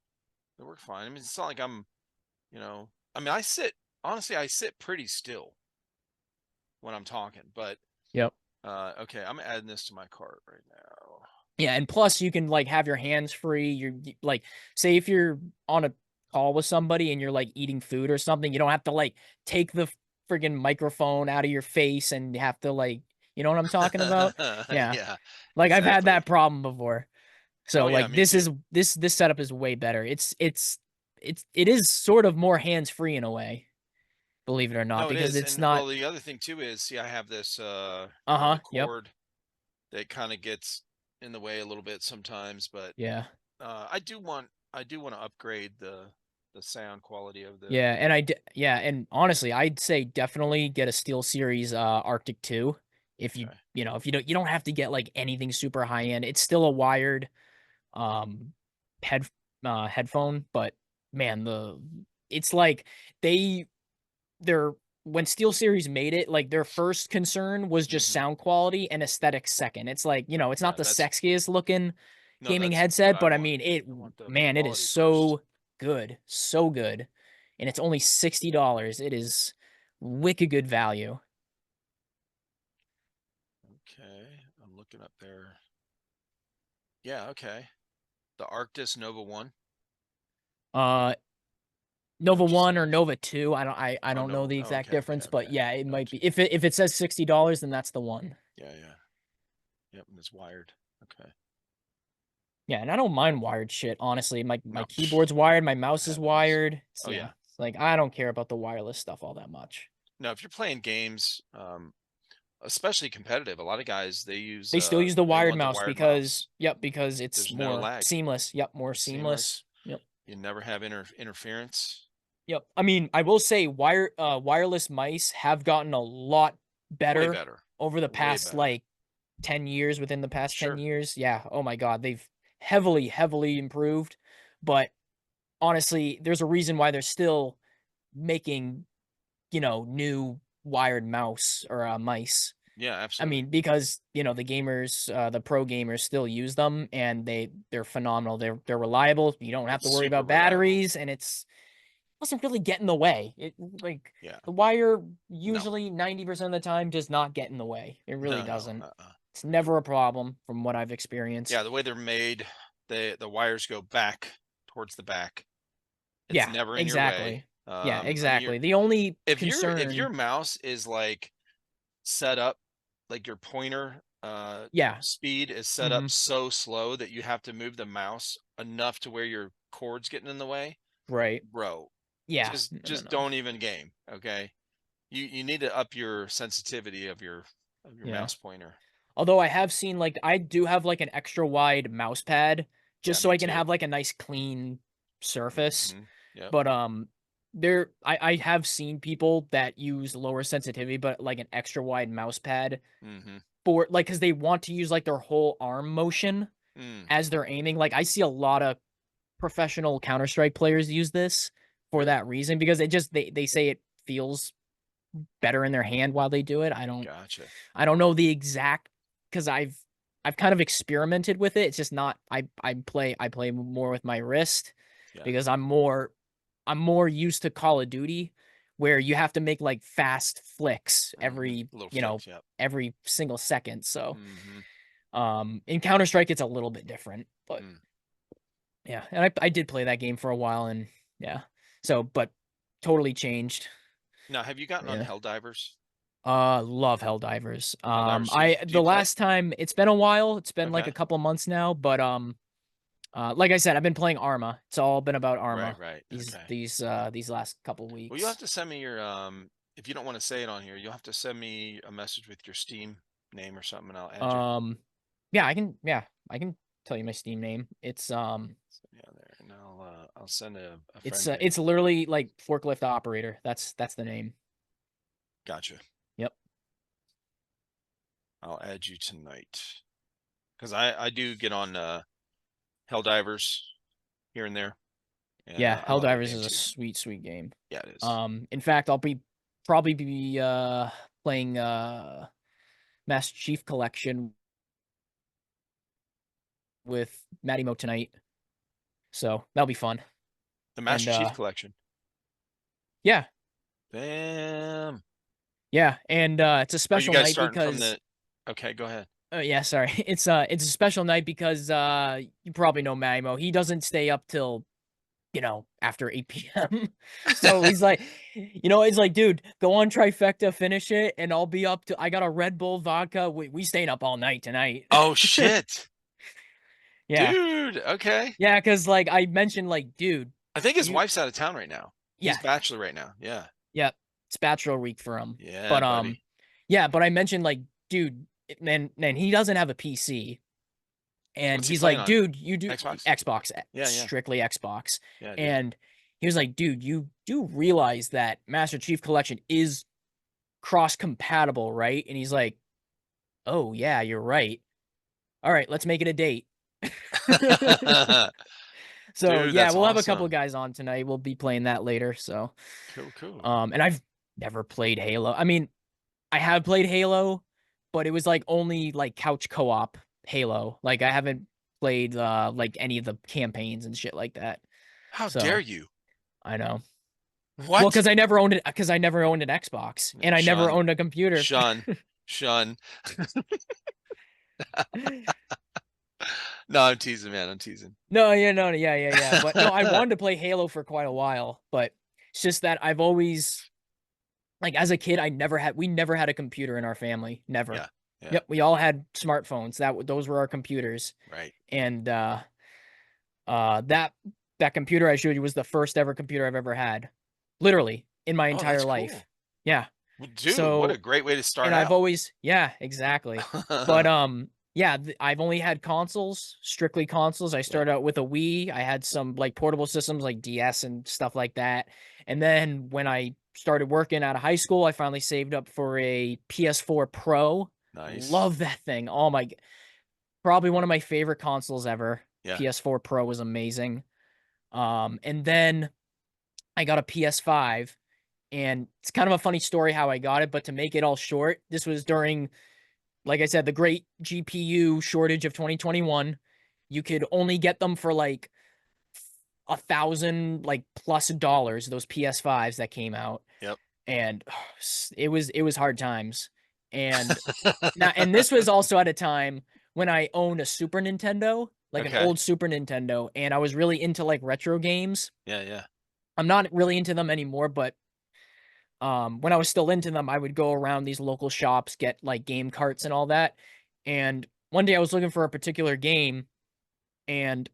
They work fine. I mean, it's not like I'm, I mean, honestly, I sit pretty still when I'm talking, but Yep. okay, I'm adding this to my cart right now. Yeah, and plus you can like have your hands free. You're like, say if you're on a call with somebody and you're like eating food or something, you don't have to like take the friggin' microphone out of your face and have to like, you know what I'm talking about? Yeah. Yeah, Like I've had exactly. that problem before. So Oh, yeah, like me this too. this setup is way better. It is sort of more hands free in a way, believe it or not, No, it because is. it's And not. well, the other thing too is, see, I have this the Yep. cord that kind of gets in the way a little bit sometimes, but Yeah. I do want to upgrade the sound quality of the Yeah, and and honestly, I'd say definitely get a SteelSeries Arctic 2 If you Okay. if you don't have to get like anything super high end. It's still a wired head headphone, but man, it's like they're when SteelSeries made it, like their first concern was just Mhm. sound quality and aesthetics second. It's like, it's Yeah, not the that's sexiest looking no, gaming that's what headset, I but I want. mean, I want the man, it is quality first. so good, so good. And it's only $60. It is wicked good value. Okay, I'm looking up there. Yeah, okay. The Arctis Nova 1. Uh Nova What'd you 1 say? or Nova 2, I Oh, don't know Nova. the Oh, exact okay, okay, difference, but okay. yeah, it might Gotcha. be. If it says $60, then that's the one. Yeah, yeah. Yep, and it's wired. Okay. Yeah, and I don't mind wired shit, honestly. My No, keyboard's wired, my mouse is heavens. wired. Oh yeah. It's like I don't care about the wireless stuff all that much. Now, if you're playing games, especially competitive, a lot of guys They still use the they wired want the mouse wired because mouse. because it's There's no more lag. seamless. Yep, more It's seamless. seamless. Yep. You never have interference. Yep. I mean, I will say wireless mice have gotten a lot Way better better. over the Way past better. like 10 years, within the past 10 Sure. years. Yeah. Oh my God. They've heavily improved. But honestly, there's a reason why they're still making, new wired mouse or mice. Yeah, I absolutely. mean, because, the gamers, the pro gamers still use them and they're phenomenal. They're reliable. You don't have It's to worry super about reliable. batteries, and doesn't really get in the way. It like Yeah. the wire No. usually 90% of the time does not get in the way. It really No, no. doesn't. It's never a problem from what I've experienced. Yeah, the way they're made, the wires go back towards the back. It's Yeah, never in your way. exactly. Yeah, I mean, exactly. The only if your concern, mouse is like set up, like your pointer yeah, speed is set up hmm so slow that you have to move the mouse enough to where your cord's getting in the way, right. bro, Yeah, just no. don't even game. Okay, you need to up your sensitivity of your Yeah. mouse pointer. Although I have seen, like, I do have like an extra wide mouse pad Yeah, just so me I can too. have like a nice clean surface. Yep. But I have seen people that use lower sensitivity but like an extra wide mouse pad Mm-hmm. for like, because they want to use like their whole arm motion Mm. as they're aiming. Like, I see a lot of professional Counter-Strike players use this for Really? that reason, because it just they say it feels better in their hand while they do it. Gotcha. I don't know the exact, because I've kind of experimented with it. It's just not, I play more with my wrist Yeah. because I'm more used to Call of Duty, where you have to make like fast flicks every, Little flicks. Yep. every single second. So Mm-hmm. in Counter-Strike it's a little bit different, but Mm. yeah, and I did play that game for a while, and yeah. So, but totally changed. Now, have you gotten on Yeah. Helldivers? Love Helldivers. Helldivers. Do The you play? last time, it's been a while. It's been like a Okay. couple months now, but like I said, I've been playing Arma. It's all been about Arma Right. these Okay. these last couple Well, you'll have weeks. to send me your if you don't want to say it on here, you'll have to send me a message with your Steam name or something, and I'll add you. Yeah, I can tell you my Steam name. It's Yeah, there, and I'll send a friend. it's literally like forklift operator. That's the name. Gotcha. Yep. I'll add you tonight because I do get on Helldivers here and there. And, Yeah, I love that Helldivers game is a too. sweet game. Yeah, it is. In fact, I'll probably be playing Master Chief Collection with Mattimo tonight. So that'll be fun. The Master and, Chief Collection. Yeah. Damn. Yeah, and it's a Are you special guys night starting from because the? Okay, go ahead. yeah, sorry. It's a special night because you probably know Mattimo. He doesn't stay up till after 8 p.m. So he's like, he's like, dude, go on Trifecta, finish it, and I'll be up to. I got a Red Bull vodka. We staying up all night tonight. Oh shit. Yeah. Dude, okay. Yeah, because like I mentioned, like, dude, I think his wife's out of town right now. He's yeah, bachelor right now. Yeah. yeah, it's bachelor week for him. Yeah, But buddy. yeah, but I mentioned, like, dude, man, he doesn't have a PC, and What's he he's playing like, on? dude, you do Xbox? Yeah. strictly Xbox, Yeah, dude. and he was like, dude, you do realize that Master Chief Collection is cross compatible, right? And he's like, Oh yeah, you're right. All right, let's make it a date. So Dude, yeah, that's we'll have a couple awesome. guys on tonight. We'll be playing that later. So, Cool. and I've never played Halo. I mean, I have played Halo, but it was like only like couch co-op Halo. Like I haven't played like any of the campaigns and shit like that. How dare So you? I know. Well, What? because I never owned it. Because I never owned an Xbox, and I never Sean, owned a computer. Sean. No, I'm teasing, man. I'm teasing. No, yeah. But no, I wanted to play Halo for quite a while, but it's just that I've always, like, as a kid, we never had a computer in our family. Never. Yeah. Yep, we all had smartphones. Those were our computers. Right. And that computer I showed you was the first ever computer I've ever had, literally in my entire that's life. cool. Yeah. Well, dude, So, what a great way to start and out. I've always, yeah, exactly. But yeah, I've only had consoles, strictly consoles. I started out with a Wii. I had some like portable systems like DS and stuff like that. And then when I started working out of high school, I finally saved up for a PS4 Pro. Nice. Love that thing. Oh my, probably one of my favorite consoles ever. Yeah. PS4 Pro was amazing. And then I got a PS5, and it's kind of a funny story how I got it, but to make it all short, this was during, like I said, the great GPU shortage of 2021. You could only get them for like $1,000 like plus dollars, those PS5s that came out. Yep. And it was hard times. And now, and this was also at a time when I owned a Super Nintendo, like an old Super Nintendo, and I was really into like retro games. Yeah. I'm not really into them anymore, but when I was still into them, I would go around these local shops, get like game carts and all that. And one day I was looking for a particular game, and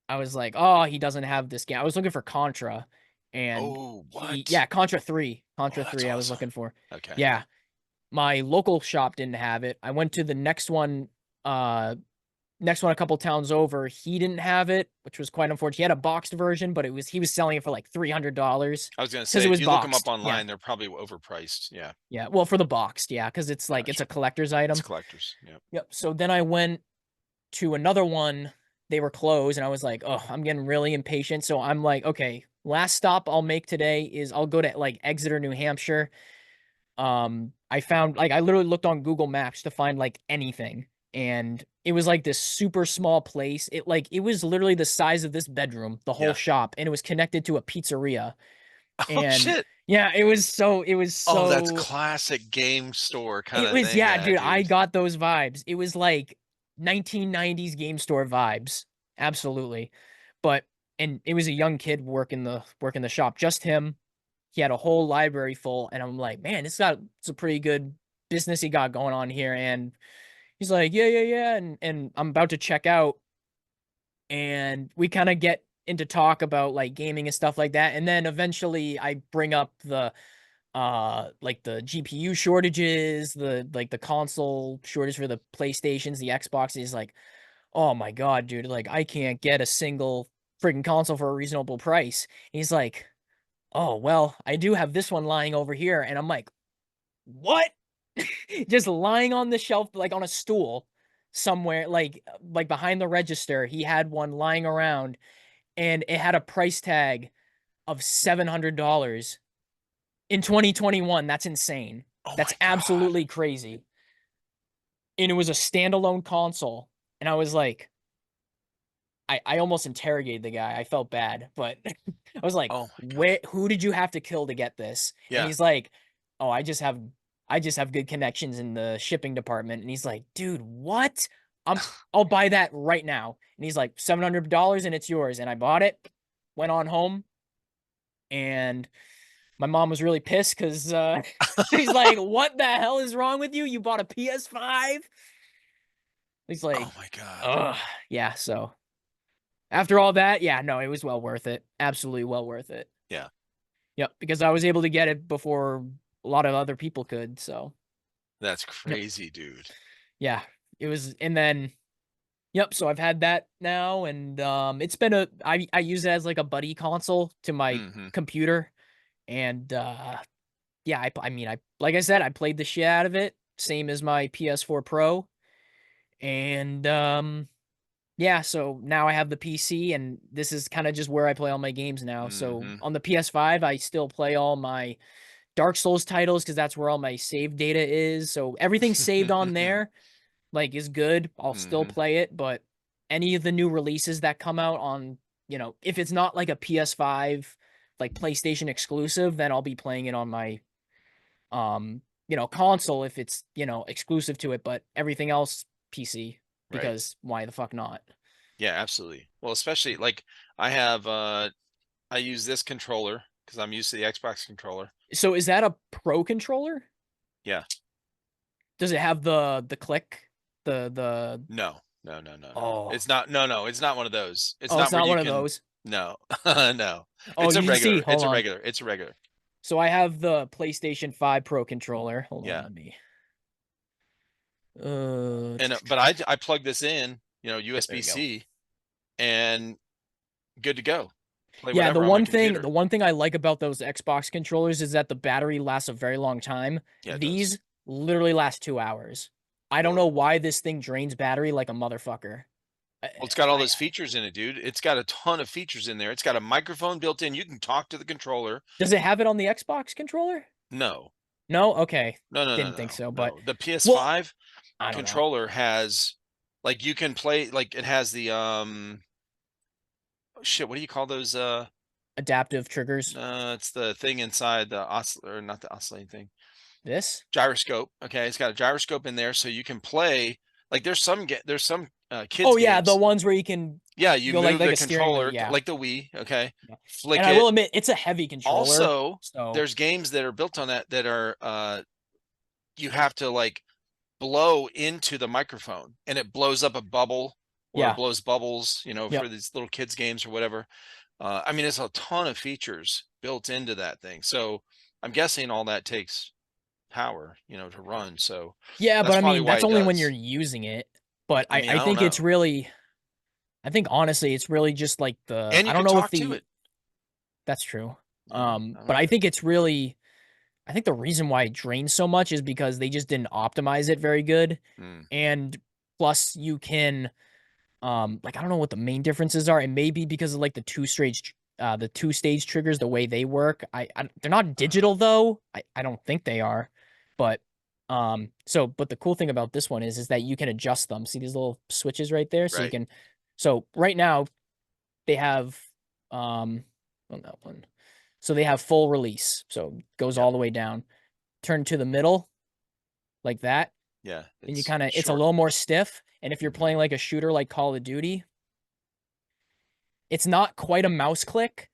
I was like, oh, he doesn't have this game. I was looking for Contra. And yeah, Contra 3. Contra 3 I was looking for. Okay. Yeah. My local shop didn't have it. I went to the next one a couple towns over. He didn't have it, which was quite unfortunate. He had a boxed version, but he was selling it for like $300. I was gonna say, it was if you look them up boxed. online, they're probably overpriced. Yeah. Yeah, well, for the boxed, yeah, because it's like it's a collector's item. It's collectors. Yep. So then I went to another one. They were closed, and I was like, oh, I'm getting really impatient. So I'm like, okay, last stop I'll make today is I'll go to like Exeter, New Hampshire. I found, like, I literally looked on Google Maps to find like anything, and it was like this super small place. It was literally the size of this bedroom, the whole shop, and it was connected to a pizzeria. And shit. yeah, it was so Oh, that's classic game store kind of thing. Yeah, dude, I got those vibes. It was like 1990s game store vibes. Absolutely. And it was a young kid working the shop, just him. He had a whole library full, and I'm like, man, it's a pretty good business he got going on here. And he's like, yeah. And I'm about to check out, and we kind of get into talk about like gaming and stuff like that. And then eventually I bring up the like the GPU shortages, the console shortage for the PlayStations, the Xbox. He's like, oh my God, dude, like I can't get a single freaking console for a reasonable price. And he's like, oh, well, I do have this one lying over here. And I'm like, what? Just lying on the shelf, like on a stool somewhere, like behind the register. He had one lying around, and it had a price tag of $700 in 2021. That's insane. That's absolutely crazy. And it was a standalone console. And I was like, I almost interrogated the guy. I felt bad, but I was like, who did you have to kill to get this? Yeah. And he's like, oh, I just have good connections in the shipping department. And he's like, dude, what? I'll buy that right now. And he's like, $700 and it's yours. And I bought it, went on home, and my mom was really pissed because she's like, what the hell is wrong with you? You bought a PS5? He's like, oh my God. Yeah. So after all that, yeah, no, it was well worth it. Absolutely well worth it. Yeah. Yep. Because I was able to get it before a lot of other people could. So that's crazy, dude. Yeah, it was. And then, yep. So I've had that now, and it's been I use it as like a buddy console to my computer. And yeah, I mean, like I said, I played the shit out of it. same as my PS4 Pro. And yeah, so now I have the PC, and this is kind of just where I play all my games now. So on the PS5, I still play all my Dark Souls titles because that's where all my save data is. So everything's saved on there, like, is good. I'll still play it, but any of the new releases that come out on, you know, if it's not like a PS5, like PlayStation exclusive, then I'll be playing it on my, you know, console if it's, you know, exclusive to it, but everything else PC, because why the fuck not? Yeah, absolutely. Well, especially like I have, I use this controller because I'm used to the Xbox controller. So is that a Pro controller? Yeah. Does it have the click? The No. Oh. It's not. No, it's not one of those. It's Oh, not it's where not you one can. of those. No, no. Oh, It's a you regular. see, hold It's a on. regular. It's a regular. So I have the PlayStation 5 Pro controller. Hold on, Yeah. let me. And but I plug this in, you know, There we go. USB-C, and good to go. Play Yeah, whatever the on my one thing computer. I like about those Xbox controllers is that the battery lasts a very long time. Yeah, it These does. literally last 2 hours. I don't know why this thing drains battery like a motherfucker. Well, it's got all those features in it, dude. It's got a ton of features in there. It's got a microphone built in. You can talk to the controller. Does it have it on the Xbox controller? No. No? Okay. No. Didn't think so, but the PS5 well, I don't know. controller has, like, you can play, like, it has the shit, what do you call those Adaptive triggers. it's the thing inside the oscillator, not the oscillating thing. This? Gyroscope. Okay, it's got a gyroscope in there, so you can play, like, there's some kids Oh yeah, games. the ones where you can You go move like the a steering wheel, controller like the Wii. Okay, Yeah. flick And it. I will admit, it's a heavy controller. Also, so there's games that are built on that are you have to, like, blow into the microphone, and it blows up a bubble, or it blows bubbles, you know, for these little kids games or whatever. I mean, there's a ton of features built into that thing, so I'm guessing all that takes power, you know, to run. So yeah, that's but I probably mean, why that's it only when does. you're using it. But I mean, I I think don't it's know. really, I think honestly, it's really just like the, And you I don't can know if talk to the, it. that's true. Yeah, But I think it's really, I think the reason why it drains so much is because they just didn't optimize it very good. And plus you can, like, I don't know what the main differences are. It may be because of like the two stage triggers, the way they work. They're not digital though. I don't think they are, but but the cool thing about this one is that you can adjust them. See these little switches right there? So you can, so right now they have, on that one. So they have full release. So it goes all the way down, turn to the middle like that. Yeah. And you kind of, it's a little more stiff. And if you're playing like a shooter like Call of Duty, it's not quite a mouse click,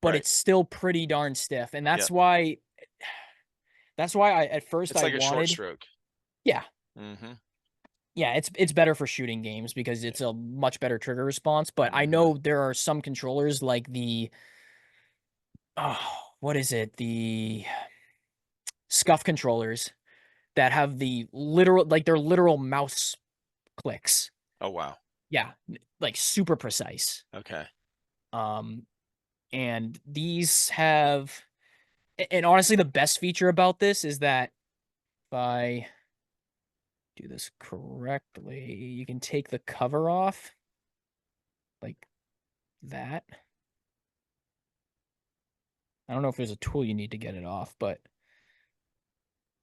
but it's still pretty darn stiff. And that's why I, at first it's like I a short wanted, stroke. yeah. Yeah, it's better for shooting games because it's a much better trigger response. But I know there are some controllers like the, what is it? The Scuff controllers that have the literal, like, they're literal mouse clicks. Oh, wow. Yeah, like super precise. Okay. And these have, and honestly, the best feature about this is that if I do this correctly, you can take the cover off like that. I don't know if there's a tool you need to get it off, but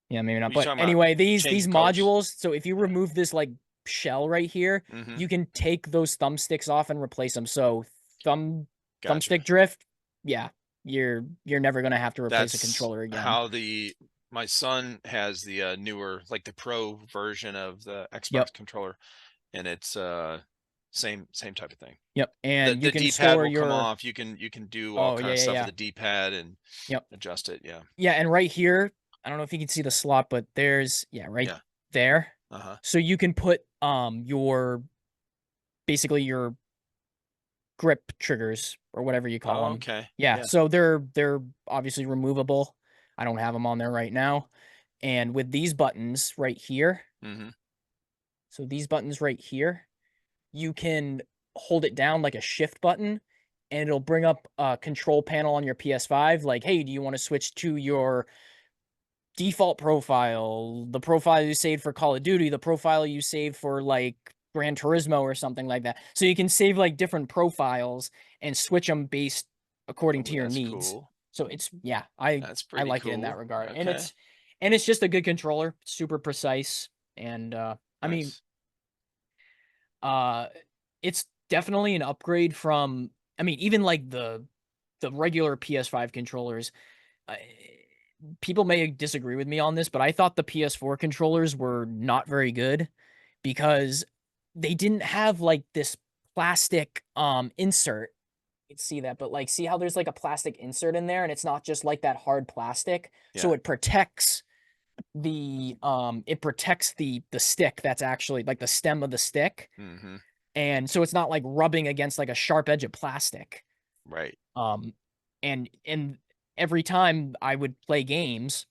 yeah, maybe not. But anyway, these modules, so if you remove this like shell right here, you can take those thumbsticks off and replace them. So thumbstick drift, yeah, you're never gonna have to replace a controller again. How my son has the newer, like the Pro version of the Xbox controller, and it's same type of thing. Yep, and you can D-pad store will your, come off. You can do all kind of stuff with the D-pad and adjust it. Yeah, and right here, I don't know if you can see the slot, but there's there. So you can put your, basically your grip triggers or whatever you call them. Okay. Yeah, so they're obviously removable. I don't have them on there right now. And with these buttons right here, so these buttons right here, you can hold it down like a shift button, and it'll bring up a control panel on your PS5. Like, hey, do you want to switch to your default profile, the profile you saved for Call of Duty, the profile you saved for like Gran Turismo or something like that. So you can save like different profiles and switch them based according to your needs. Cool. So it's That's I pretty like cool. it in that regard. Okay. And it's just a good controller, super precise, and I mean it's definitely an upgrade from even like the regular PS5 controllers. People may disagree with me on this, but I thought the PS4 controllers were not very good because they didn't have like this plastic insert. You can see that, but like see how there's like a plastic insert in there and it's not just like that hard plastic. Yeah. So it protects the stick that's actually like the stem of the stick. Mm-hmm. And so it's not like rubbing against like a sharp edge of plastic. Right. And every time I would play games,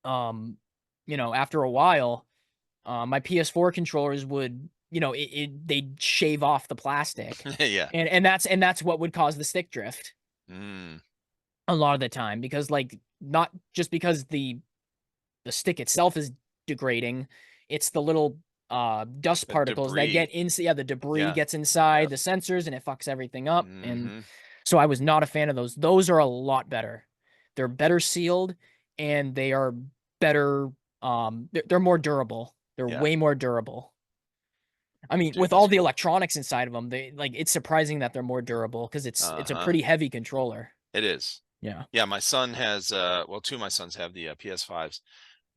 after a while, my PS4 controllers would, they'd shave off the plastic. Yeah. And that's what would cause the stick drift. Mm. A lot of the time, because like not just because the stick itself is degrading, it's the little dust particles that get inside. The debris gets inside the sensors and it fucks everything up. And so I was not a fan of those. Those are a lot better. They're better sealed and they are better. They're more durable. They're way more durable. With all the electronics inside of them, it's surprising that they're more durable because it's a pretty heavy controller. It is. Yeah. Yeah. My son has, two of my sons have the PS5s.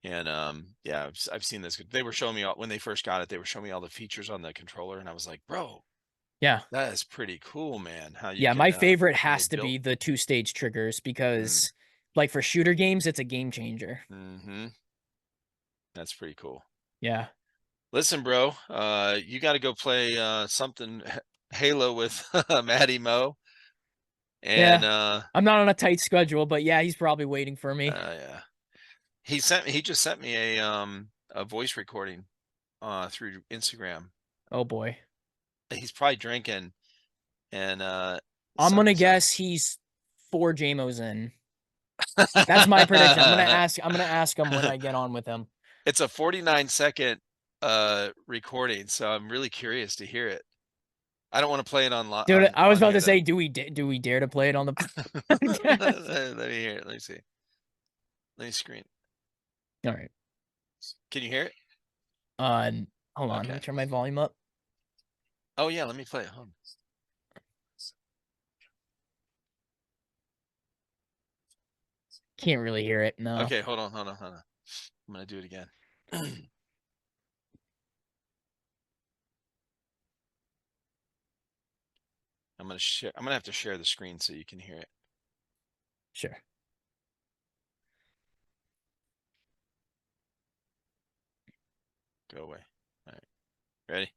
And I've seen this. They were showing me when they first got it, they were showing me all the features on the controller, and I was like, bro, yeah, that is pretty cool, man. How you my favorite has to be the 2-stage triggers because like for shooter games, it's a game changer. Mm-hmm. That's pretty cool. Yeah. Listen, bro, you got to go play something Halo with Matty Mo. And I'm not on a tight schedule, but yeah, he's probably waiting for me. Yeah. He just sent me a voice recording through Instagram. Oh boy. He's probably drinking and I'm gonna guess he's 4 JMOs in. That's my prediction. I'm gonna ask him when I get on with him. It's a 49-second recording, so I'm really curious to hear it. I don't want to play it online. Dude, I was about to say, do we dare to play it on the Let me hear it. Let me see. Let me screen. All right. Can you hear it? Hold on. Let me turn my volume up. Oh yeah, let me play it. Hold on. Can't really hear it. No. Okay, hold on. I'm gonna do it again. I'm gonna have to share the screen so you can hear it. Sure. Go away. All right. Ready?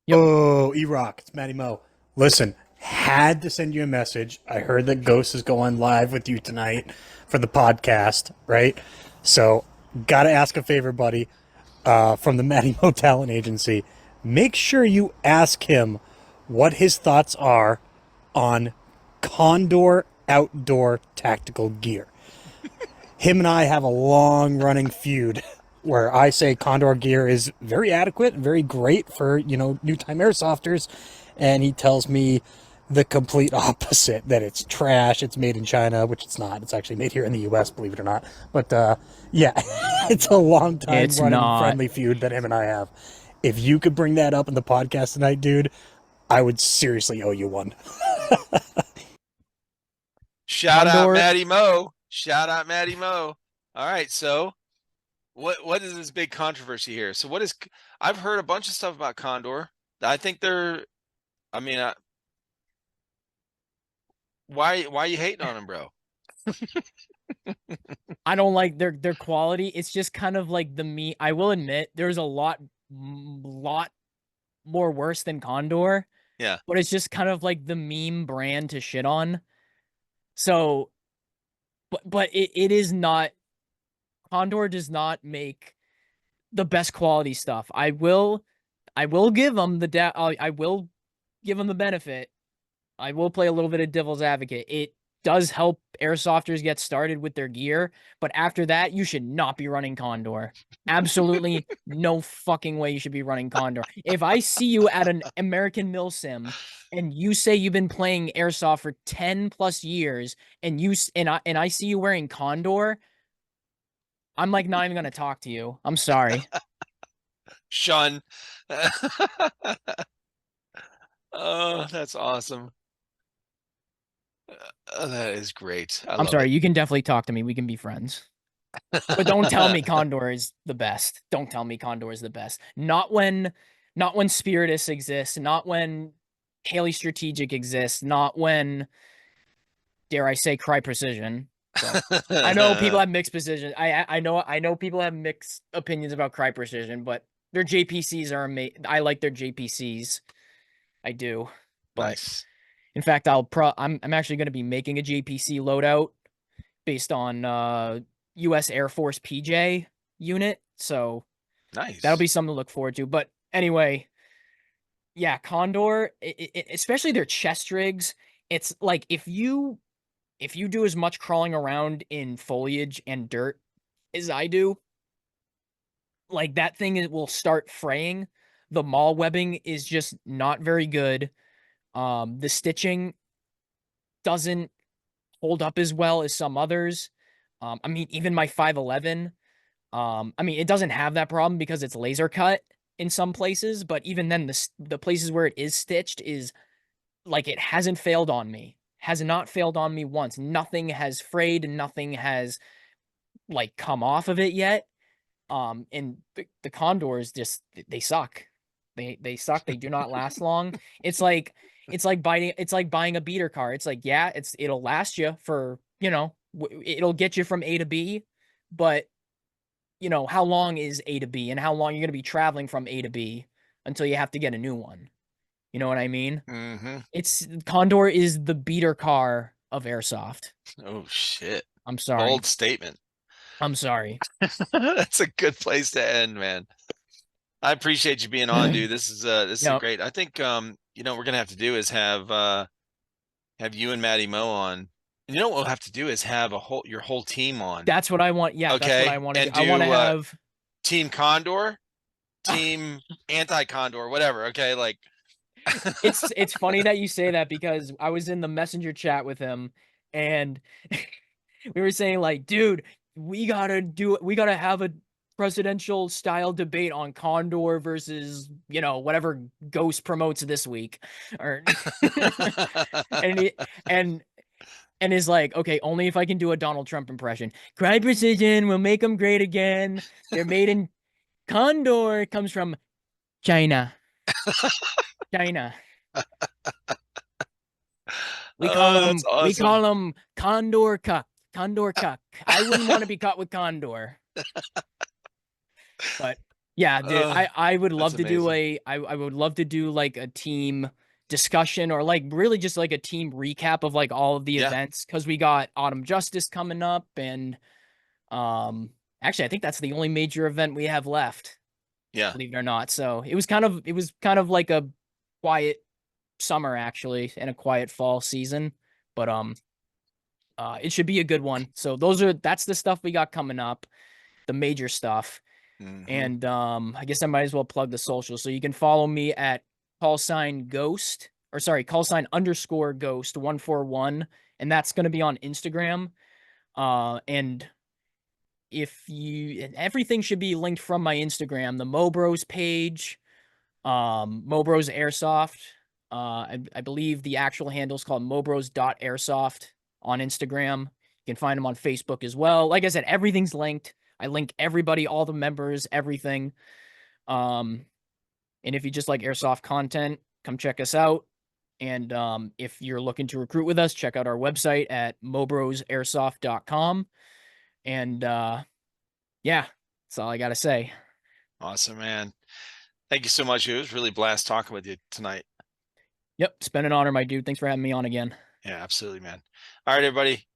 Yep. Oh, E-Rock, it's Matty Mo. Listen, had to send you a message. I heard that Ghost is going live with you tonight for the podcast, right? So, gotta ask a favor, buddy, from the Matty Mo Talent Agency. Make sure you ask him what his thoughts are on Condor outdoor tactical gear. Him and I have a long-running feud where I say Condor gear is very adequate, very great for, new time airsofters, and he tells me the complete opposite, that it's trash, it's made in China, which it's not. It's actually made here in the U.S., believe it or not. But, yeah, it's a long time running friendly feud that him and I have. If you could bring that up in the podcast tonight, dude, I would seriously owe you one. Shout out Matty Mo. Shout out Matty Mo. All right, so what is this big controversy here? So I've heard a bunch of stuff about Condor. I think why are you hating on them, bro? I don't like their quality. It's just kind of like I will admit there's a lot more worse than Condor. Yeah. But it's just kind of like the meme brand to shit on. So but it is not. Condor does not make the best quality stuff. I will give them I will give them the benefit. I will play a little bit of devil's advocate. It does help airsofters get started with their gear, but after that, you should not be running Condor. Absolutely no fucking way you should be running Condor. If I see you at an American MilSim and you say you've been playing airsoft for 10 plus years and I see you wearing Condor, I'm like not even gonna talk to you. I'm sorry. Shun. Oh, that's awesome. That is great. I'm sorry. You can definitely talk to me. We can be friends. But don't tell me Condor is the best. Don't tell me Condor is the best. Not when Spiritus exists. Not when Haley Strategic exists. Not when, dare I say, Cry Precision. So, I know people have mixed positions. I know people have mixed opinions about Cry Precision, but their JPCs are amazing. I like their JPCs. I do. But nice. In fact, I'm actually going to be making a JPC loadout based on U.S. Air Force PJ unit. So nice. That'll be something to look forward to. But anyway, yeah, Condor, especially their chest rigs. It's like if you do as much crawling around in foliage and dirt as I do, like that thing will start fraying. The mall webbing is just not very good. The stitching doesn't hold up as well as some others. I mean, even my 511, I mean, it doesn't have that problem because it's laser cut in some places, but even then the places where it is stitched is like, it hasn't failed on me. Has not failed on me once. Nothing has frayed and nothing has like come off of it yet. And the Condors just, they suck. They suck. They do not last long. It's like buying a beater car. It's like, yeah, it'll last you for, it'll get you from A to B, but how long is A to B and how long you're going to be traveling from A to B until you have to get a new one. You know what I mean? Mm-hmm. Condor is the beater car of airsoft. Oh shit. I'm sorry. Bold statement. I'm sorry. That's a good place to end, man. I appreciate you being on, dude. This is great. I think what we're gonna have to do is have you and Matty Mo on. You know what we'll have to do is have your whole team on. That's what I want. Yeah, okay. That's what I want to do. I want to have Team Condor, Team Anti-Condor, whatever. Okay, like it's funny that you say that because I was in the messenger chat with him and we were saying like, dude, we gotta have a presidential style debate on Condor versus whatever Ghost promotes this week, or and is like, okay, only if I can do a Donald Trump impression. Cry Precision will make them great again. They're made in Condor comes from China. China. We call them awesome. We call them Condor cuck. Condor cuck. I wouldn't want to be caught with Condor. But yeah, dude, I would love to do I would love to do like a team discussion or like really just like a team recap of like all of the events, because we got Autumn Justice coming up and actually I think that's the only major event we have left. Yeah. Believe it or not. So it was kind of like a quiet summer actually and a quiet fall season, but it should be a good one. So that's the stuff we got coming up, the major stuff. And I guess I might as well plug the social. So you can follow me at callsign Ghost 141, and that's going to be on Instagram. And everything should be linked from my Instagram, the Mobros page, Mobros Airsoft. I believe the actual handle is called mobros.airsoft on Instagram. You can find them on Facebook as well. Like I said, everything's linked. I link everybody, all the members, everything. And if you just like airsoft content, come check us out. And if you're looking to recruit with us, check out our website at mobrosairsoft.com. And yeah, that's all I got to say. Awesome, man. Thank you so much. It was really a blast talking with you tonight. Yep. It's been an honor, my dude. Thanks for having me on again. Yeah, absolutely, man. All right, everybody.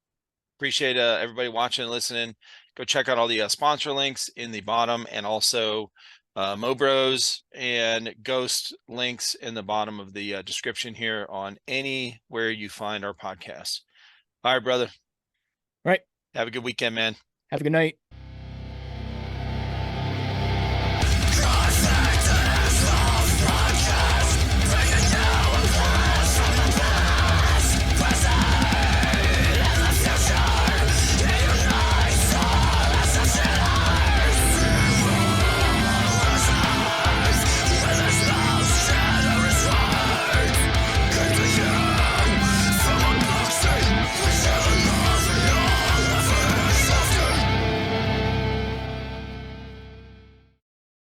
Appreciate everybody watching and listening. Go check out all the sponsor links in the bottom, and also Mobros and Ghost links in the bottom of the description here on anywhere you find our podcast. All right, brother. Right. Have a good weekend, man. Have a good night.